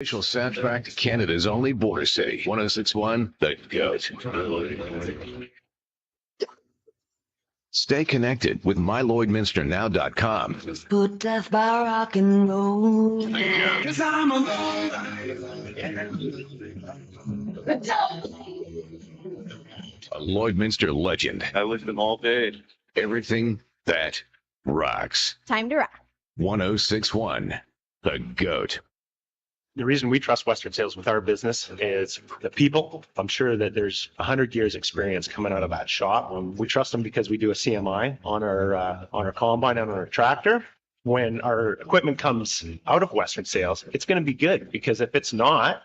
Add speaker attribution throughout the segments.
Speaker 1: Official soundtrack to Canada's only border city, 106.1 The Goat. Stay connected with MyLloydminsterNow.com.
Speaker 2: Put death by rock and roll. 'Cause I'm
Speaker 1: a Lloydminster legend.
Speaker 3: I lived them all day.
Speaker 1: Everything that rocks.
Speaker 4: Time to rock.
Speaker 1: 106.1 The Goat.
Speaker 3: The reason we trust Western Sales with our business is the people. I'm sure that there's 100 years experience coming out of that shop. We trust them because we do a CMI on our combine and on our tractor. When our equipment comes out of Western Sales, it's going to be good, because if it's not,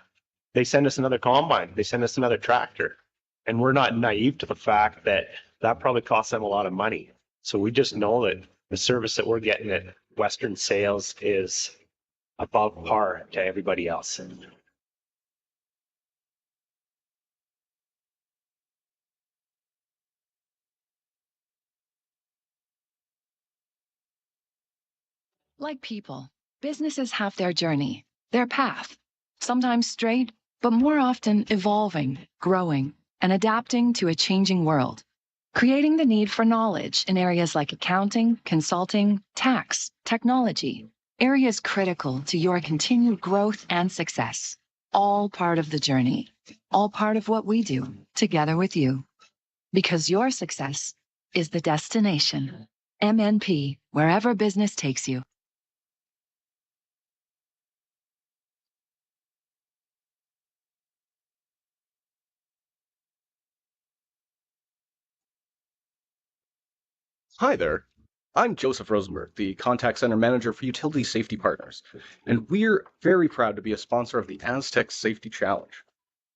Speaker 3: they send us another combine, they send us another tractor, and we're not naive to the fact that that probably costs them a lot of money. So we just know that the service that we're getting at Western Sales is above par to everybody else.
Speaker 5: Like people, businesses have their journey, their path, sometimes straight, but more often evolving, growing, and adapting to a changing world, creating the need for knowledge in areas like accounting, consulting, tax, technology, areas critical to your continued growth and success. All part of the journey, all part of what we do together with you. Because your success is the destination. MNP, wherever business takes you.
Speaker 6: Hi there. I'm Joseph Rosenberg, the Contact Center Manager for Utility Safety Partners, and we're very proud to be a sponsor of the Astec Safety Challenge.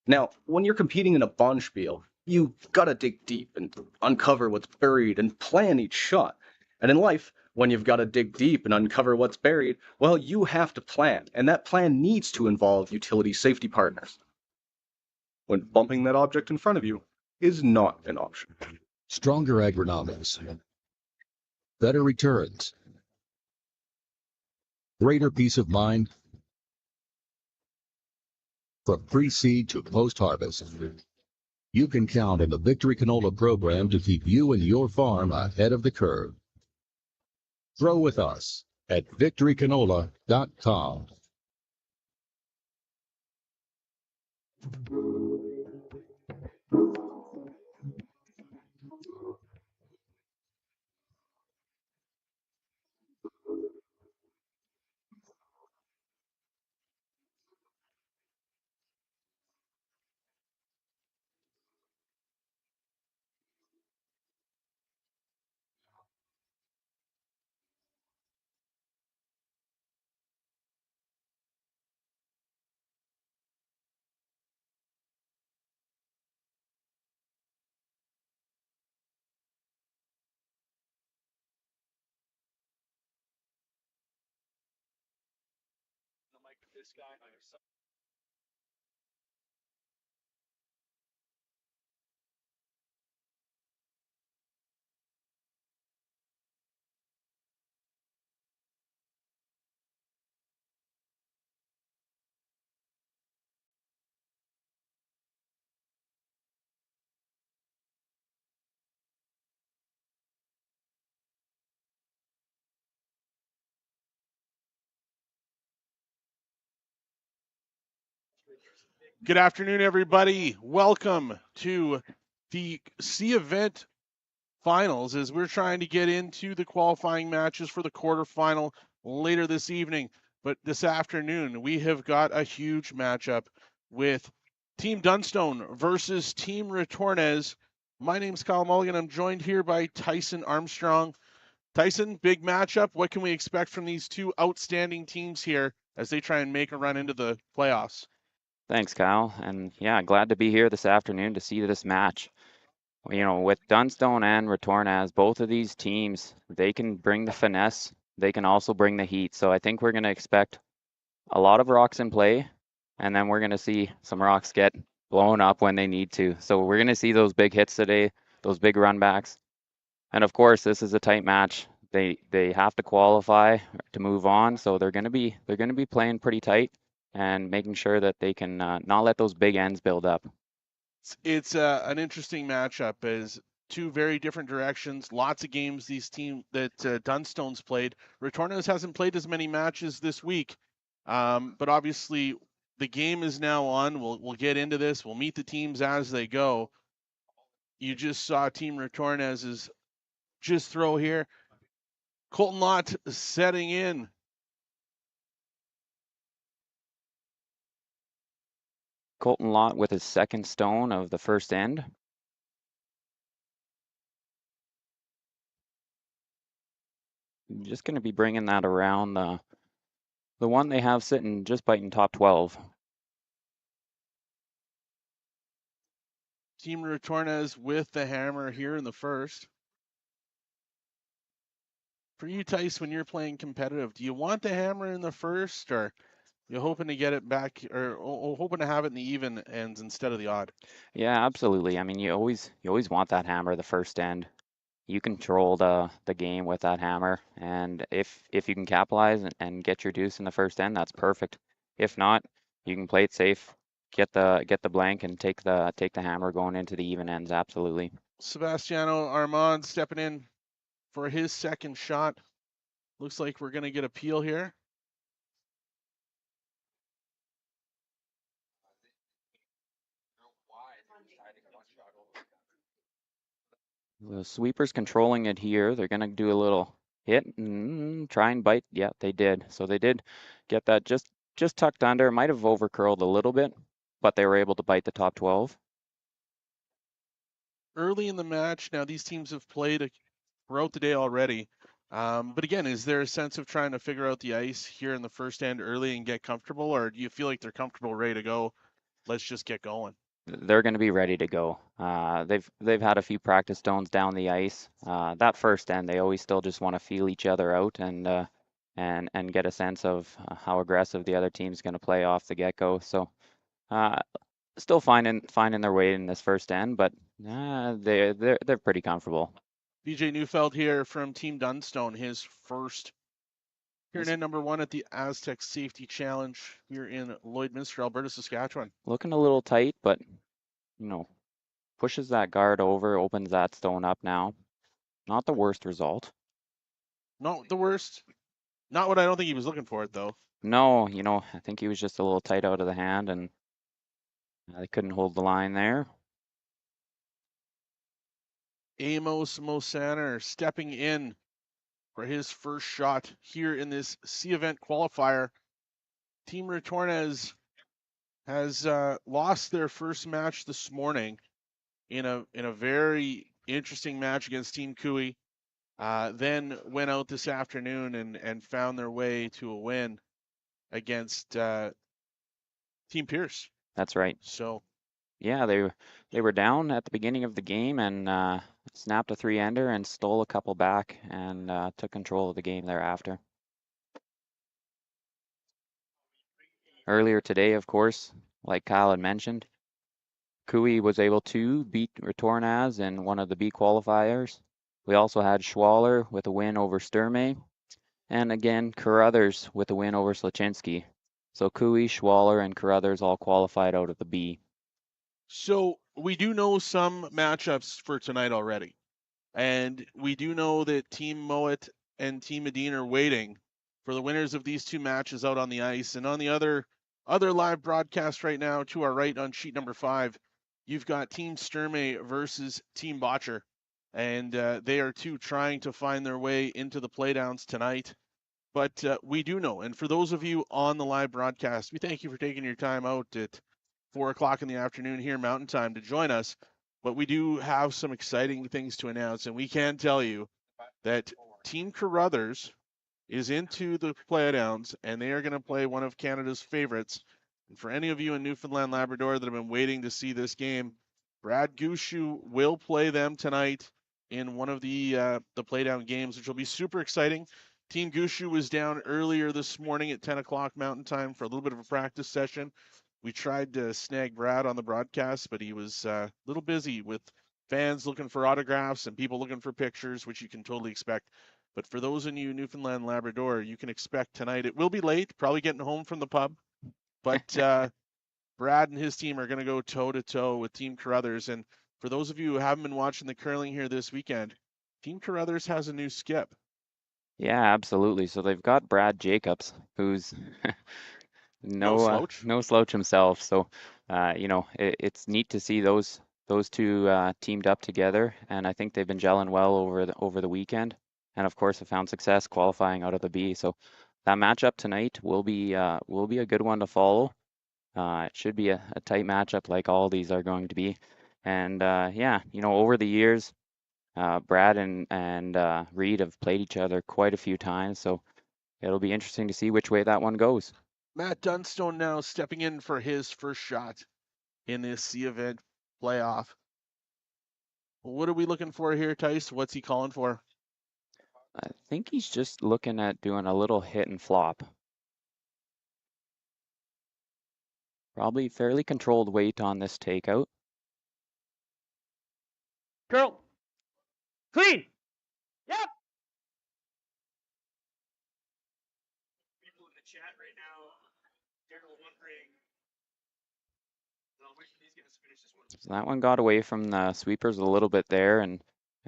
Speaker 6: Now, when you're competing in a bonspiel, you gotta dig deep and uncover what's buried and plan each shot. And in life, when you've gotta dig deep and uncover what's buried, well, you have to plan, and that plan needs to involve utility safety partners. When bumping that object in front of you is not an option.
Speaker 7: Stronger agronomics. Better returns. Greater peace of mind. From pre-seed to post-harvest, you can count on the Victory Canola program to keep you and your farm ahead of the curve. Grow with us at victorycanola.com.
Speaker 8: Good afternoon, everybody. Welcome to the C event finals as we're trying to get into the qualifying matches for the quarterfinal later this evening. But this afternoon, we have got a huge matchup with Team Dunstone versus Team Retornaz. My name's Kyle Mulligan. I'm joined here by Tyson Armstrong. Tyson, big matchup. What can we expect from these two outstanding teams here as they try and make a run into the playoffs?
Speaker 9: Thanks, Kyle. And yeah, glad to be here this afternoon to see this match. You know, with Dunstone and Retornaz, both of these teams, they can bring the finesse. They can also bring the heat. So I think we're going to expect a lot of rocks in play, and then we're going to see some rocks get blown up when they need to. So we're going to see those big hits today, those big run backs. And of course, this is a tight match. They have to qualify to move on, so they're going to be playing pretty tight. and making sure that they can not let those big ends build up.
Speaker 8: It's an interesting matchup as two very different directions. Lots of games these teams that Dunstone's played. Retornaz hasn't played as many matches this week, but obviously the game is now on. We'll get into this. We'll meet the teams as they go. You just saw Team Retornaz's just throw here. Colton Lott setting in.
Speaker 9: Colton Lott with his second stone of the first end. Just going to be bringing that around the one they have sitting just biting top 12.
Speaker 8: Team Retornaz with the hammer here in the first. For you, Tice, when you're playing competitive, do you want the hammer in the first, or you're hoping to get it back, or hoping to have it in the even ends instead of the odd?
Speaker 9: Yeah, absolutely. I mean, you always want that hammer the first end. You control the game with that hammer, and if you can capitalize and get your deuce in the first end, that's perfect. If not, you can play it safe, get the blank, and take the hammer going into the even ends. Absolutely.
Speaker 8: Sebastiano Armand stepping in for his second shot. Looks like we're going to get a peel here.
Speaker 9: The sweeper's controlling it here. They're going to do a little hit, try and bite. Yeah, they did. So they did get that just tucked under. Might have over curled a little bit, but they were able to bite the top 12.
Speaker 8: Early in the match, now these teams have played throughout the day already. But again, is there a sense of trying to figure out the ice here in the first end early and get comfortable, or do you feel like they're comfortable, ready to go? Let's just get going.
Speaker 9: They're going to be ready to go. They've had a few practice stones down the ice. That first end, they always still just want to feel each other out and get a sense of how aggressive the other team's going to play off the get-go. So still finding their way in this first end, but they're pretty comfortable.
Speaker 8: BJ Neufeld here from Team Dunstone, his first here in number one at the Astec Safety Challenge here in Lloydminster, Alberta, Saskatchewan.
Speaker 9: Looking a little tight, but pushes that guard over, opens that stone up now. Not the worst result.
Speaker 8: Not the worst. Not what I don't think he was looking for it though.
Speaker 9: No, I think he was just a little tight out of the hand, and they couldn't hold the line there.
Speaker 8: Amos Mosaner stepping in for his first shot here in this C-Event qualifier. Team Retornaz has lost their first match this morning in a very interesting match against Team Cooey. Then went out this afternoon and found their way to a win against Team Pierce.
Speaker 9: That's right.
Speaker 8: So
Speaker 9: yeah, they were down at the beginning of the game and snapped a 3-ender and stole a couple back and took control of the game thereafter. Earlier today, of course, like Kyle had mentioned, Cooey was able to beat Retornaz in one of the B qualifiers. We also had Schwaller with a win over Sturmey, and again, Carruthers with a win over Slaczynski. So Cooey, Schwaller, and Carruthers all qualified out of the B.
Speaker 8: So we do know some matchups for tonight already. And we do know that Team Mowat and Team Medina are waiting for the winners of these two matches out on the ice. And on the other live broadcast right now, to our right on sheet number 5, you've got Team Sturmey versus Team Botcher. And they are two trying to find their way into the playdowns tonight. But we do know, and for those of you on the live broadcast, we thank you for taking your time out at 4 o'clock in the afternoon here Mountain Time to join us. But we do have some exciting things to announce, and we can tell you that Team Carruthers is into the playdowns, and they are going to play one of Canada's favorites. And for any of you in Newfoundland, Labrador that have been waiting to see this game, Brad Gushue will play them tonight in one of the playdown games, which will be super exciting. Team Gushue was down earlier this morning at 10 o'clock Mountain Time for a little bit of a practice session. We tried to snag Brad on the broadcast, but he was a little busy with fans looking for autographs and people looking for pictures, which you can totally expect. But for those of you Newfoundland, Labrador, you can expect tonight. It will be late, probably getting home from the pub, But Brad and his team are going to go toe-to-toe with Team Carruthers. And for those of you who haven't been watching the curling here this weekend, Team Carruthers has a new skip.
Speaker 9: Yeah, absolutely. So they've got Brad Jacobs, who's
Speaker 8: No slouch.
Speaker 9: no slouch himself. So, it's neat to see those two teamed up together, and I think they've been gelling well over the weekend, and of course have found success qualifying out of the B. So that matchup tonight will be a good one to follow. It should be a tight matchup like all these are going to be, and yeah, over the years, Brad and Reed have played each other quite a few times, so it'll be interesting to see which way that one goes.
Speaker 8: Matt Dunstone now stepping in for his first shot in this C-Event playoff. What are we looking for here, Tice? What's he calling for?
Speaker 9: I think he's just looking at doing a little hit and flop. Probably fairly controlled weight on this takeout.
Speaker 4: Girl. Clean. Yep. People in the chat right now, Daryl wondering, which of these guys finish this one?
Speaker 9: So that one got away from the sweepers a little bit there and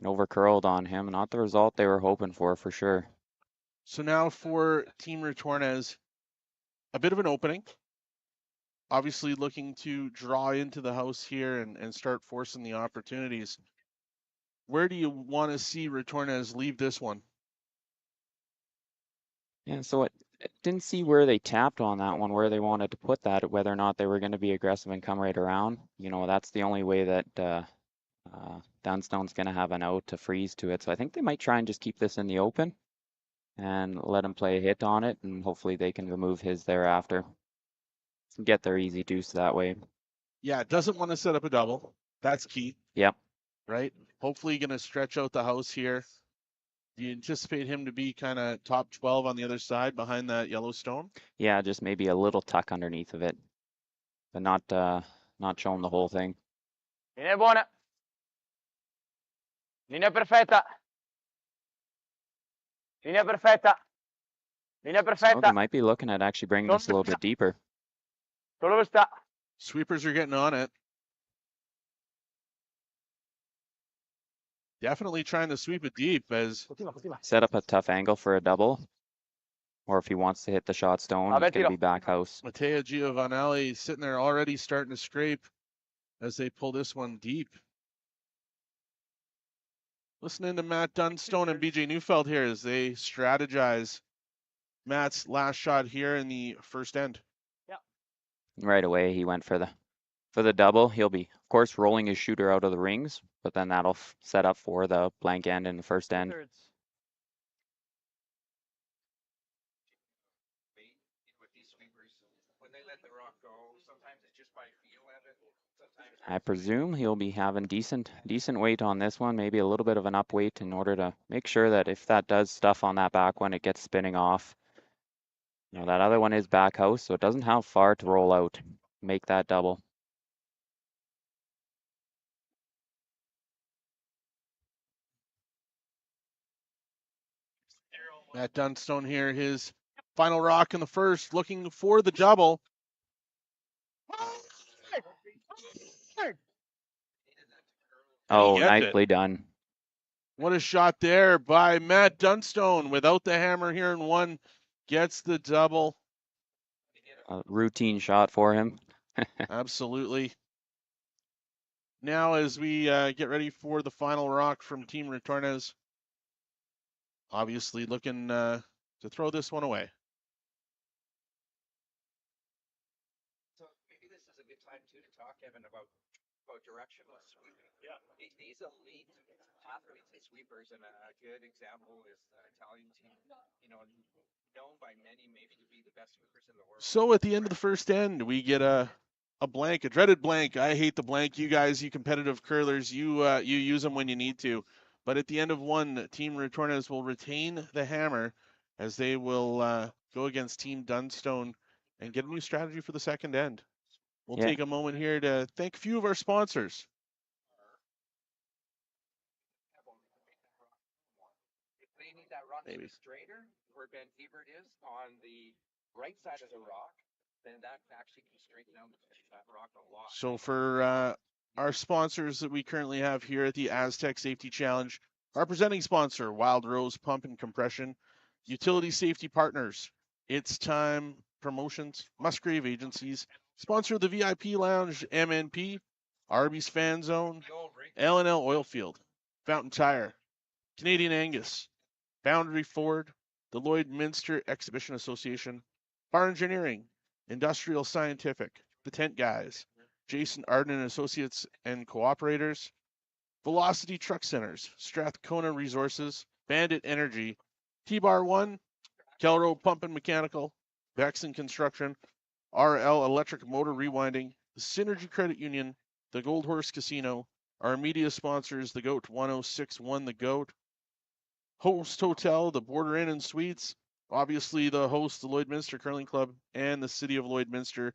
Speaker 9: over curled on him. Not the result they were hoping for sure.
Speaker 8: So now for Team Retornaz, a bit of an opening. Obviously looking to draw into the house here and start forcing the opportunities. Where do you want to see Retornaz leave this one?
Speaker 9: Yeah, so it didn't see where they tapped on that one, where they wanted to put that, whether or not they were going to be aggressive and come right around. That's the only way that Dunstone's going to have an out to freeze to it. So I think they might try and just keep this in the open and let him play a hit on it, and hopefully they can remove his thereafter. Get their easy deuce that way.
Speaker 8: Yeah, doesn't want to set up a double. That's key.
Speaker 9: Yep.
Speaker 8: Right? Hopefully going to stretch out the house here. Do you anticipate him to be kind of top 12 on the other side behind that Yellowstone?
Speaker 9: Yeah, just maybe a little tuck underneath of it, but not showing the whole thing.
Speaker 4: Linea buona. Linea perfetta. Linea perfetta. Linea
Speaker 9: So they
Speaker 4: perfetta.
Speaker 9: might be looking at actually bringing this a little bit deeper.
Speaker 4: Dove sta?
Speaker 8: Sweepers are getting on it. Definitely trying to sweep it deep as
Speaker 9: Set up a tough angle for a double. Or if he wants to hit the shot stone, it's going to be back house.
Speaker 8: Matteo Giovanelli sitting there already starting to scrape as they pull this one deep. Listening to Matt Dunstone and BJ Neufeld here as they strategize Matt's last shot here in the first end.
Speaker 9: Right away, he went for the double. He'll be, of course, rolling his shooter out of the rings, but then that'll set up for the blank end in the first end. I presume he'll be having decent weight on this one, maybe a little bit of an up weight in order to make sure that if that does stuff on that back one, it gets spinning off. That other one is back house, so it doesn't have far to roll out, make that double.
Speaker 8: Matt Dunstone here, his final rock in the first, looking for the double.
Speaker 9: Oh, nicely done.
Speaker 8: What a shot there by Matt Dunstone without the hammer here in one. Gets the double.
Speaker 9: A routine shot for him.
Speaker 8: Absolutely. Now as we get ready for the final rock from Team Retornaz, obviously looking to throw this one away.
Speaker 10: So maybe this is a good time too to talk, Evan, about directionless sweeping. Yeah. These elite athletes and sweepers, and a good example is the Italian team, known by many maybe to be the best sweepers in the world.
Speaker 8: So at the end of the first end, we get a blank, a dreaded blank. I hate the blank. You guys, you competitive curlers, you use them when you need to. But at the end of one, Team Retornaz will retain the hammer as they will go against Team Dunstone and get a new strategy for the second end. We'll take a moment here to thank a few of our sponsors.
Speaker 10: If they need that rock to be straighter, where Ben Hebert is on the right side of the rock, then that actually can straighten out that rock a lot.
Speaker 8: So for our sponsors that we currently have here at the Astec Safety Challenge, our presenting sponsor, Wild Rose Pump and Compression, Utility Safety Partners, It's Time Promotions, Musgrave Agencies, sponsor of the VIP Lounge, MNP, Arby's Fan Zone, L&L Oilfield, Fountain Tire, Canadian Angus, Boundary Ford, the Lloydminster Exhibition Association, Bar Engineering, Industrial Scientific, the Tent Guys, Jason Arden and Associates and Cooperators, Velocity Truck Centers, Strathcona Resources, Bandit Energy, T-Bar 1, Kelro Pump and Mechanical, Vexen Construction, RL Electric Motor Rewinding, the Synergy Credit Union, the Gold Horse Casino, our media sponsors, the GOAT 1061 The GOAT, Host Hotel, the Border Inn and Suites, obviously the host, the Lloydminster Curling Club, and the City of Lloydminster.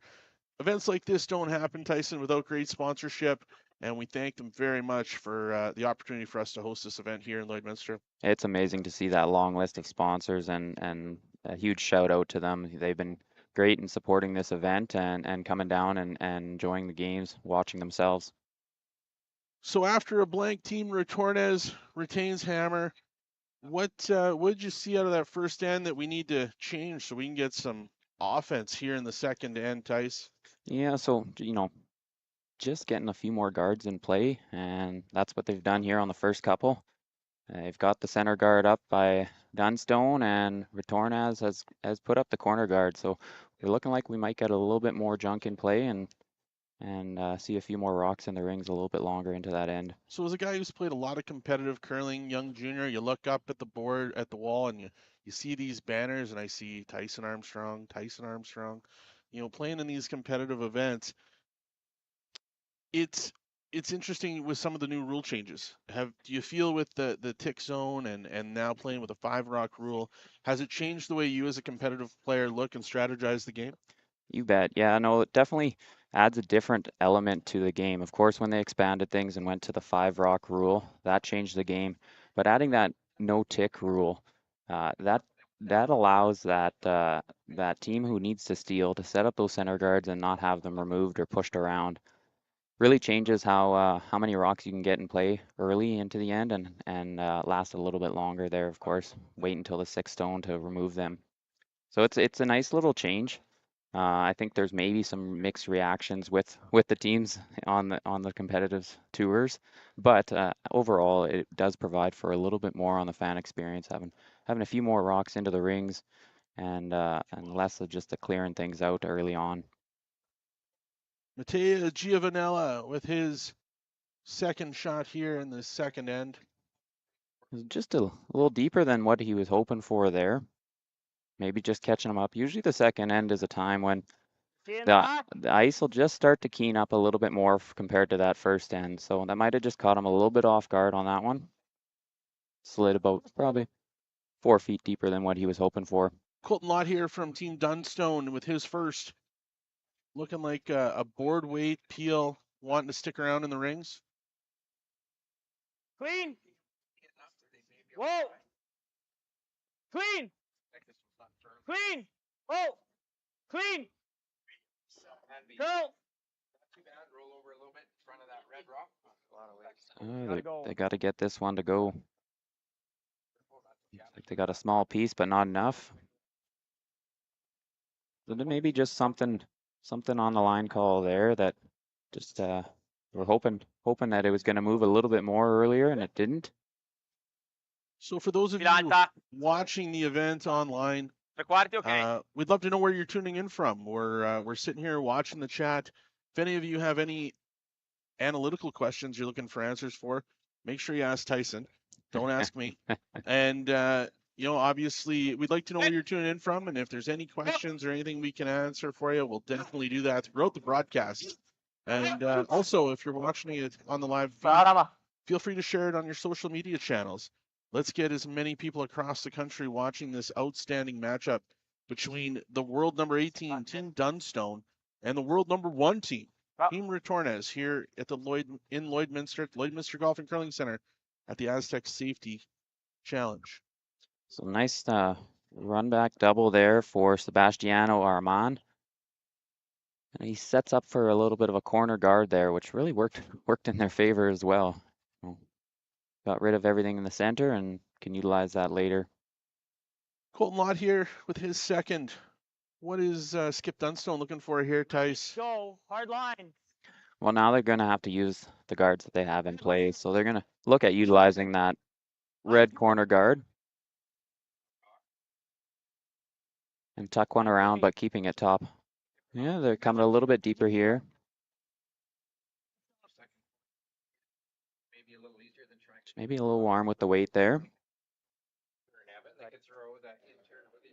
Speaker 8: Events like this don't happen, Tyson, without great sponsorship, and we thank them very much for the opportunity for us to host this event here in Lloydminster.
Speaker 9: It's amazing to see that long list of sponsors, and a huge shout out to them. They've been great in supporting this event and coming down and enjoying the games, watching themselves.
Speaker 8: So after a blank team, Retornaz retains hammer. What did you see out of that first end that we need to change so we can get some offense here in the second end, Tice?
Speaker 9: Yeah, so, just getting a few more guards in play, and that's what they've done here on the first couple. They've got the center guard up by Dunstone, and Retornaz has put up the corner guard. So we're looking like we might get a little bit more junk in play and see a few more rocks in the rings a little bit longer into that end.
Speaker 8: So as a guy who's played a lot of competitive curling, young junior, you look up at the board, at the wall, and you see these banners, and I see Tyson Armstrong, playing in these competitive events. It's interesting with some of the new rule changes. Do you feel with the tick zone and now playing with a 5 rock rule, has it changed the way you as a competitive player look and strategize the game?
Speaker 9: You bet. Yeah, no, it definitely adds a different element to the game. Of course, when they expanded things and went to the 5 rock rule, that changed the game. But adding that no tick rule, that allows that team who needs to steal to set up those center guards and not have them removed or pushed around. Really changes how many rocks you can get in play early into the end and last a little bit longer there. Of course, wait until the 6th stone to remove them. So it's a nice little change. I think there's maybe some mixed reactions with the teams on the competitive tours, but overall it does provide for a little bit more on the fan experience, having a few more rocks into the rings and less of just the clearing things out early on.
Speaker 8: Matteo Giovanella with his second shot here in the second end.
Speaker 9: Just a little deeper than what he was hoping for there. Maybe just catching him up. Usually the second end is a time when the ice will just start to keen up a little bit more compared to that first end. So that might have just caught him a little bit off guard on that one. Slid about probably 4 feet deeper than what he was hoping for.
Speaker 8: Colton Lott here from Team Dunstone with his first. Looking like a board weight peel, wanting to stick around in the rings.
Speaker 4: Clean. Whoa. Clean. Clean. Whoa. Clean. Go.
Speaker 10: Roll over a little bit in front of that red rock.
Speaker 9: They got to get this one to go. Like they got a small piece, but not enough. So then maybe just something on the line call there that just we're hoping that it was going to move a little bit more earlier, and it didn't.
Speaker 8: So for those of you watching the event online, we'd love to know where you're tuning in from. We're sitting here watching the chat. If any of you have any analytical questions you're looking for answers for, make sure you ask Tyson. Don't ask me. And obviously, we'd like to know where you're tuning in from, and if there's any questions or anything we can answer for you, we'll definitely do that throughout the broadcast. And also, if you're watching it on the live feed, feel free to share it on your social media channels. Let's get as many people across the country watching this outstanding matchup between the world number 18 Team Dunstone and the world number 1 team, Team Retornaz, here at the Lloydminster Golf and Curling Center at the Astec Safety Challenge.
Speaker 9: So nice run back double there for Sebastiano Armand. And he sets up for a little bit of a corner guard there, which really worked in their favor as well. Got rid of everything in the center and can utilize that later.
Speaker 8: Colton Lott here with his second. What is Skip Dunstone looking for here, Tice?
Speaker 4: Go, hard line.
Speaker 9: Well, now they're going to have to use the guards that they have in place. So they're going to look at utilizing that red corner guard and tuck one around, but keeping it top. Yeah, they're coming a little bit deeper here.
Speaker 10: Maybe a little easier than trying to
Speaker 9: Maybe a little warm with the weight there.
Speaker 10: they could throw that intern with it.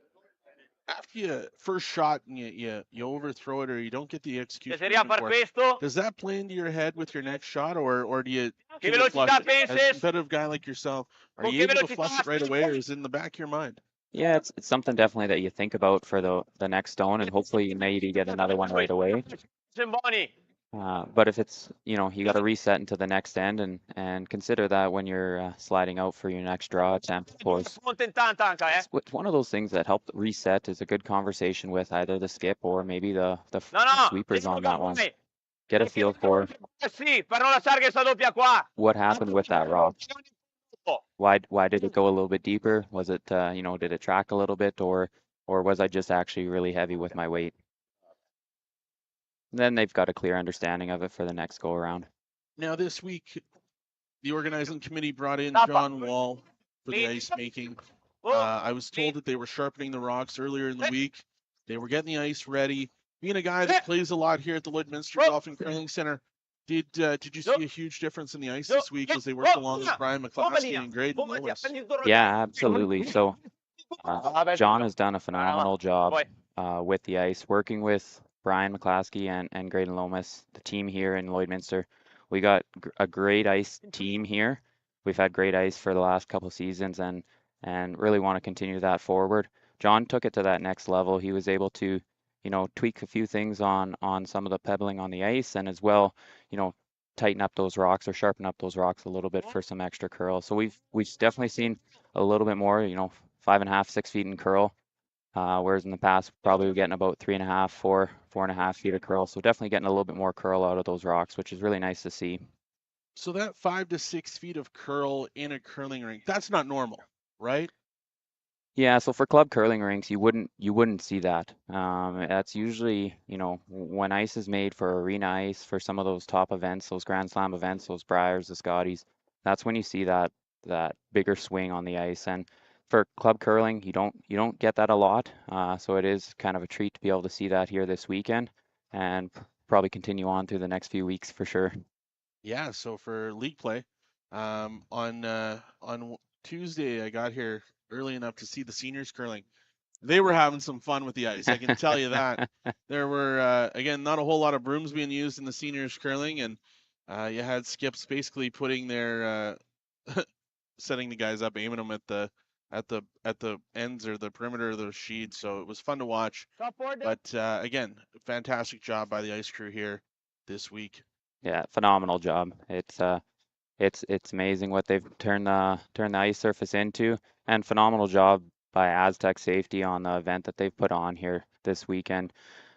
Speaker 8: After you first shot and you overthrow it or you don't get the execution
Speaker 4: Sería
Speaker 8: movement for it,
Speaker 4: perfetto.
Speaker 8: does that play into your head with your next shot, or do you
Speaker 4: ¿Qué
Speaker 8: can you flush
Speaker 4: velocidad
Speaker 8: it? As a
Speaker 4: penses?
Speaker 8: competitive guy like yourself, are
Speaker 4: ¿Con
Speaker 8: you
Speaker 4: qué
Speaker 8: able to flush it
Speaker 4: velocidad
Speaker 8: right away, or is it in the back of your mind?
Speaker 9: Yeah, it's something definitely that you think about for the next stone, and hopefully you maybe get another one right away.
Speaker 4: Bonnie.
Speaker 9: But if it's, you got to reset into the next end and consider that when you're sliding out for your next draw attempt, of course. It's one of those things that help reset is a good conversation with either the skip or maybe the sweepers on that one. Get a feel for what happened with that rock. Why did it go a little bit deeper? Was it, did it track a little bit or was I just actually really heavy with my weight? Then they've got a clear understanding of it for the next go around.
Speaker 8: Now this week, the organizing committee brought in John Wall for the ice making. I was told that they were sharpening the rocks earlier in the week. They were getting the ice ready. Being a guy that plays a lot here at the Lloydminster Golf and Curling Center, did you see a huge difference in the ice this week as they worked along with Brian McCloskey and Graydon Lewis?
Speaker 9: Yeah, absolutely. So John has done a phenomenal job with the ice, working with Brian McCloskey and Graydon Lomas, the team here in Lloydminster. We got a great ice team here. We've had great ice for the last couple of seasons and really want to continue that forward. John took it to that next level. He was able to, tweak a few things on some of the pebbling on the ice and as well, tighten up those rocks or sharpen up those rocks a little bit for some extra curl. So we've definitely seen a little bit more, 5.5, 6 feet in curl. Whereas in the past, probably we're getting about 3.5, 4.5 feet of curl. So definitely getting a little bit more curl out of those rocks, which is really nice to see.
Speaker 8: So that 5 to 6 feet of curl in a curling rink, that's not normal, right?
Speaker 9: Yeah, so for club curling rinks, you wouldn't see that. That's usually, when ice is made for arena ice, for some of those top events, those Grand Slam events, those Briars, the Scotties, that's when you see that bigger swing on the ice. And for club curling, you don't get that a lot. So it is kind of a treat to be able to see that here this weekend and probably continue on through the next few weeks for sure.
Speaker 8: Yeah, so for league play, on Tuesday, I got here early enough to see the seniors curling. They were having some fun with the ice, I can tell you that. There were, again, not a whole lot of brooms being used in the seniors curling, and you had skips basically putting their, setting the guys up, aiming them at the ends or the perimeter of the sheet. So it was fun to watch. But again, fantastic job by the ice crew here this week.
Speaker 9: Yeah, phenomenal job. It's amazing what they've turned the ice surface into, and phenomenal job by Astec Safety on the event that they've put on here this weekend.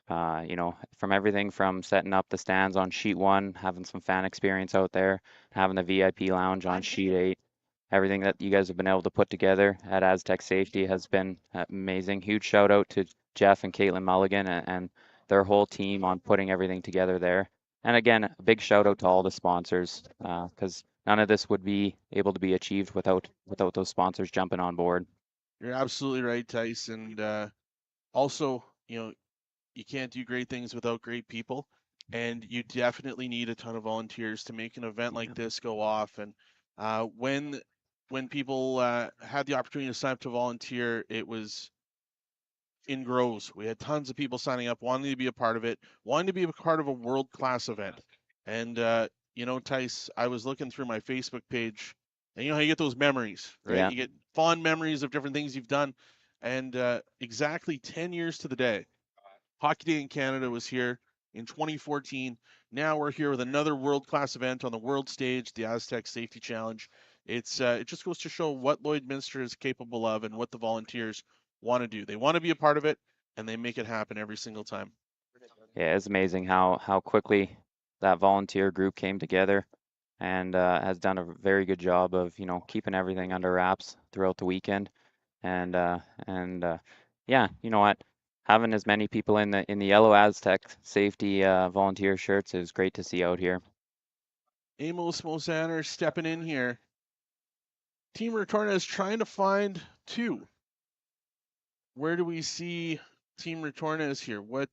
Speaker 9: From everything from setting up the stands on sheet 1, having some fan experience out there, having the VIP lounge on sheet 8. Everything that you guys have been able to put together at Astec Safety has been amazing. Huge shout out to Jeff and Caitlin Mulligan and their whole team on putting everything together there. And again, a big shout out to all the sponsors because none of this would be able to be achieved without those sponsors jumping on board.
Speaker 8: You're absolutely right, Tice. And also, you can't do great things without great people. And you definitely need a ton of volunteers to make an event like this go off. And when people had the opportunity to sign up to volunteer, it was in groves. We had tons of people signing up, wanting to be a part of it, wanting to be a part of a world-class event. And, Tice, I was looking through my Facebook page, and how you get those memories, right?
Speaker 9: Yeah.
Speaker 8: You get fond memories of different things you've done. And exactly 10 years to the day, Hockey Day in Canada was here in 2014. Now we're here with another world-class event on the world stage, the Astec Safety Challenge. It just goes to show what Lloydminster is capable of and what the volunteers want to do. They want to be a part of it, and they make it happen every single time.
Speaker 9: Yeah, it's amazing how quickly that volunteer group came together and has done a very good job of, you know, keeping everything under wraps throughout the weekend. And yeah, you know what? Having as many people in the yellow Aztec safety volunteer shirts is great to see out here.
Speaker 8: Amos Mosaner stepping in here. Team Retornaz trying to find 2. Where do we see Team Retornaz here? What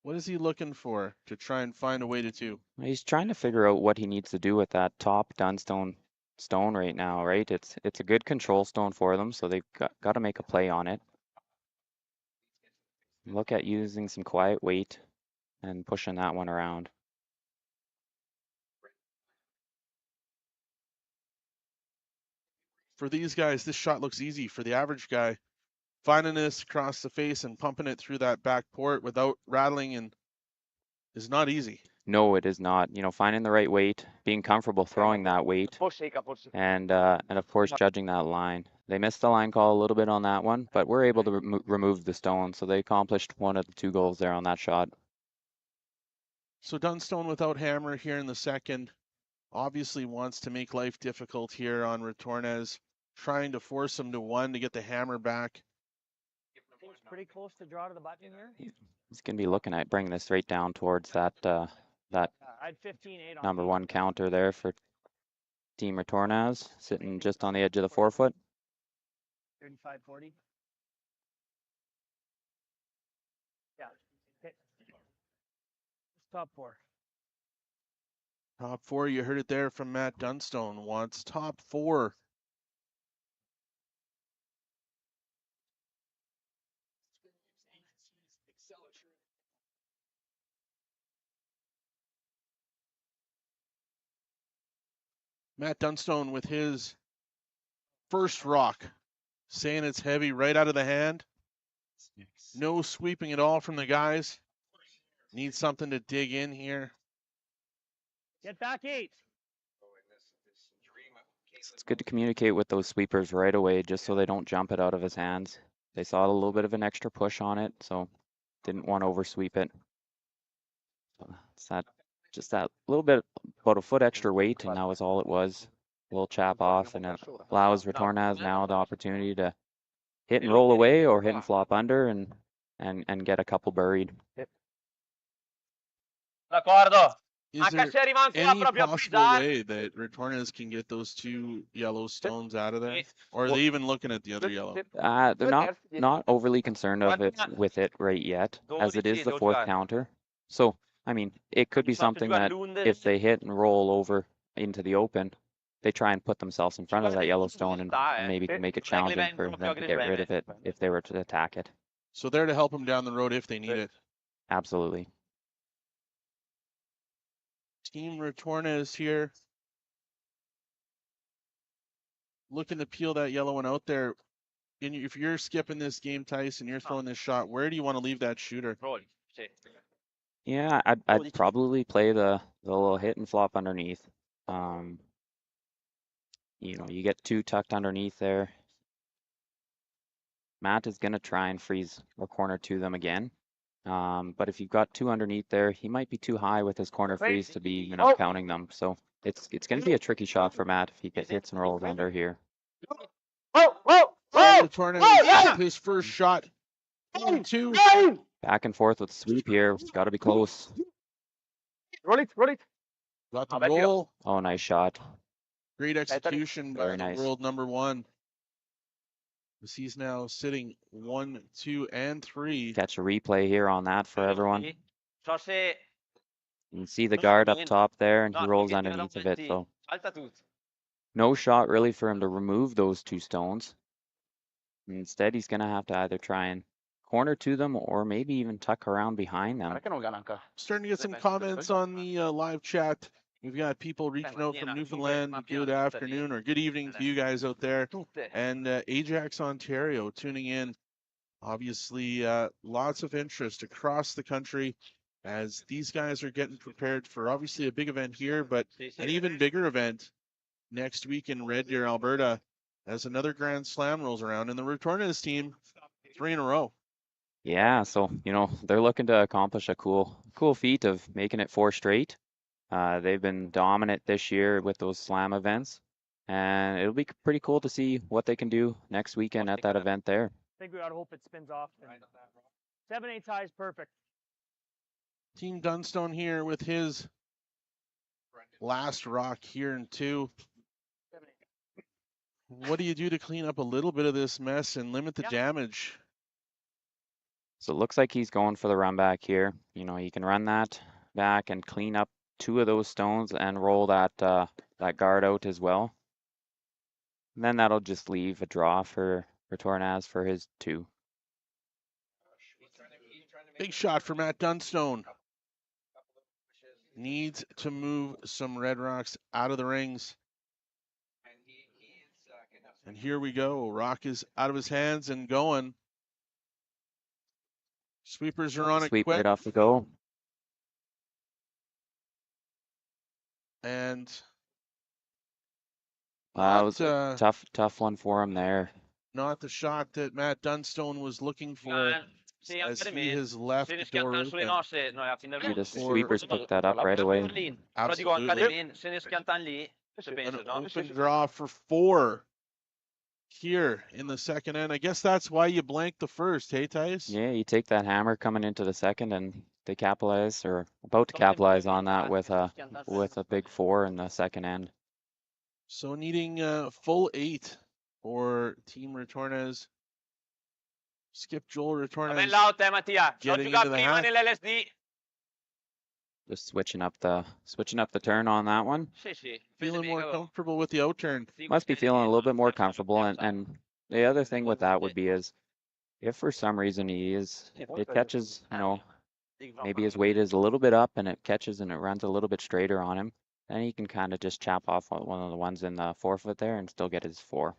Speaker 8: is he looking for to try and find a way to 2?
Speaker 9: He's trying to figure out what he needs to do with that top Dunstone stone right now, right? It's a good control stone for them, so they've got to make a play on it. Look at using some quiet weight and pushing that one around.
Speaker 8: For these guys, this shot looks easy. For the average guy, finding this across the face and pumping it through that back port without rattling and is not easy.
Speaker 9: No, it is not. You know, finding the right weight, being comfortable throwing that weight, and of course judging that line. They missed the line call a little bit on that one, but we're able to remove the stone, so they accomplished one of the 2 goals there on that shot.
Speaker 8: So Dunstone without hammer here in the second obviously wants to make life difficult here on Retornaz, trying to force him to 1 to get the hammer back.
Speaker 4: Pretty close to draw to the button here.
Speaker 9: He's going to be looking at bringing this right down towards that that
Speaker 4: I'd 15-8 on
Speaker 9: number
Speaker 4: me.
Speaker 9: 1 counter there for Team Retornaz, sitting just on the edge of the 4-foot.
Speaker 4: 35-40. Yeah. Hit. Top 4.
Speaker 8: Top 4, you heard it there from Matt Dunstone, wants top 4. Matt Dunstone with his first rock, saying it's heavy right out of the hand. No sweeping at all from the guys. Need something to dig in here.
Speaker 4: Get back 8.
Speaker 9: It's good to communicate with those sweepers right away, just so they don't jump it out of his hands. They saw a little bit of an extra push on it, so didn't want to oversweep it. It's just that little bit, about a foot extra weight, and that was all it was. A little chap off, and it allows Retornaz now the opportunity to hit and roll away or hit and flop under and get a couple buried.
Speaker 8: Is there any possible way that Retornaz can get those 2 yellow stones out of there? Or are they even looking at the other yellow?
Speaker 9: They're not overly concerned with it right yet, as it is the 4th counter. So, I mean, it could be something that if they hit and roll over into the open, they try and put themselves in front of that yellow stone and maybe can make it challenging for them to get rid of it if they were to attack it.
Speaker 8: So they're to help them down the road if they need it.
Speaker 9: Absolutely.
Speaker 8: Team Retornaz here. Looking to peel that yellow one out there. If you're skipping this game, Tice, and you're throwing this shot, where do you want to leave that shooter?
Speaker 9: Yeah, I'd probably play the little hit and flop underneath. You know, you get 2 tucked underneath there. Matt is going to try and freeze a corner to them again. But if you've got 2 underneath there, he might be too high with his corner freeze to be even up counting them. So it's going to be a tricky shot for Matt if he hits and rolls under here.
Speaker 8: Retornaz, his first shot. 2.
Speaker 9: Back and forth with sweep here. Got to be close.
Speaker 4: Roll it.
Speaker 8: Got the roll.
Speaker 9: Oh, nice shot.
Speaker 8: Great execution by
Speaker 9: Very nice.
Speaker 8: world number 1. He's now sitting 1, 2, and 3.
Speaker 9: Catch a replay here on that for everyone. You can see the guard up top there, and he rolls underneath of it. So no shot really for him to remove those 2 stones. Instead, he's going to have to either try and corner to them or maybe even tuck around behind them.
Speaker 8: Starting to get some comments on the live chat. We've got people reaching out from Newfoundland. Good afternoon or good evening to you guys out there. And Ajax, Ontario tuning in. Obviously, lots of interest across the country as these guys are getting prepared for obviously a big event here, but an even bigger event next week in Red Deer, Alberta, as another Grand Slam rolls around. And the Retornaz team, 3 in a row.
Speaker 9: Yeah, so they're looking to accomplish a cool feat of making it 4 straight. They've been dominant this year with those slam events, and it'll be pretty cool to see what they can do next weekend at that event there.
Speaker 4: I think we ought to hope it spins off. 7/8 high is perfect.
Speaker 8: Team Dunstone here with his last rock here in 2. What do you do to clean up a little bit of this mess and limit the damage?
Speaker 9: So it looks like he's going for the run back here. You can run that back and clean up 2 of those stones and roll that guard out as well. And then that'll just leave a draw for Retornaz for his 2.
Speaker 8: Big shot for Matt Dunstone. Needs to move some red rocks out of the rings. And here we go. Rock is out of his hands and going. Sweepers are on it
Speaker 9: Sweep
Speaker 8: quick.
Speaker 9: right off the go.
Speaker 8: And
Speaker 9: That was a tough one for him there.
Speaker 8: not the shot that Matt Dunstone was looking for as he has left the door open.
Speaker 9: The sweepers picked that up right away.
Speaker 8: Absolutely. An open draw for 4 here in the second end. I guess that's why you blanked the first, hey, Tice?
Speaker 9: Yeah, you take that hammer coming into the second, and they capitalize, or about to capitalize on that with a big 4 in the second end.
Speaker 8: So needing full 8 for Team Retornaz. Skip Joel Retornaz getting into the hack.
Speaker 9: Just switching up the turn on that one.
Speaker 8: Feeling more comfortable with the out turn.
Speaker 9: Must be feeling a little bit more comfortable, and the other thing with that would be is if for some reason it catches, maybe his weight is a little bit up and it catches and it runs a little bit straighter on him, then he can kind of just chop off one of the ones in the forefoot there and still get his 4.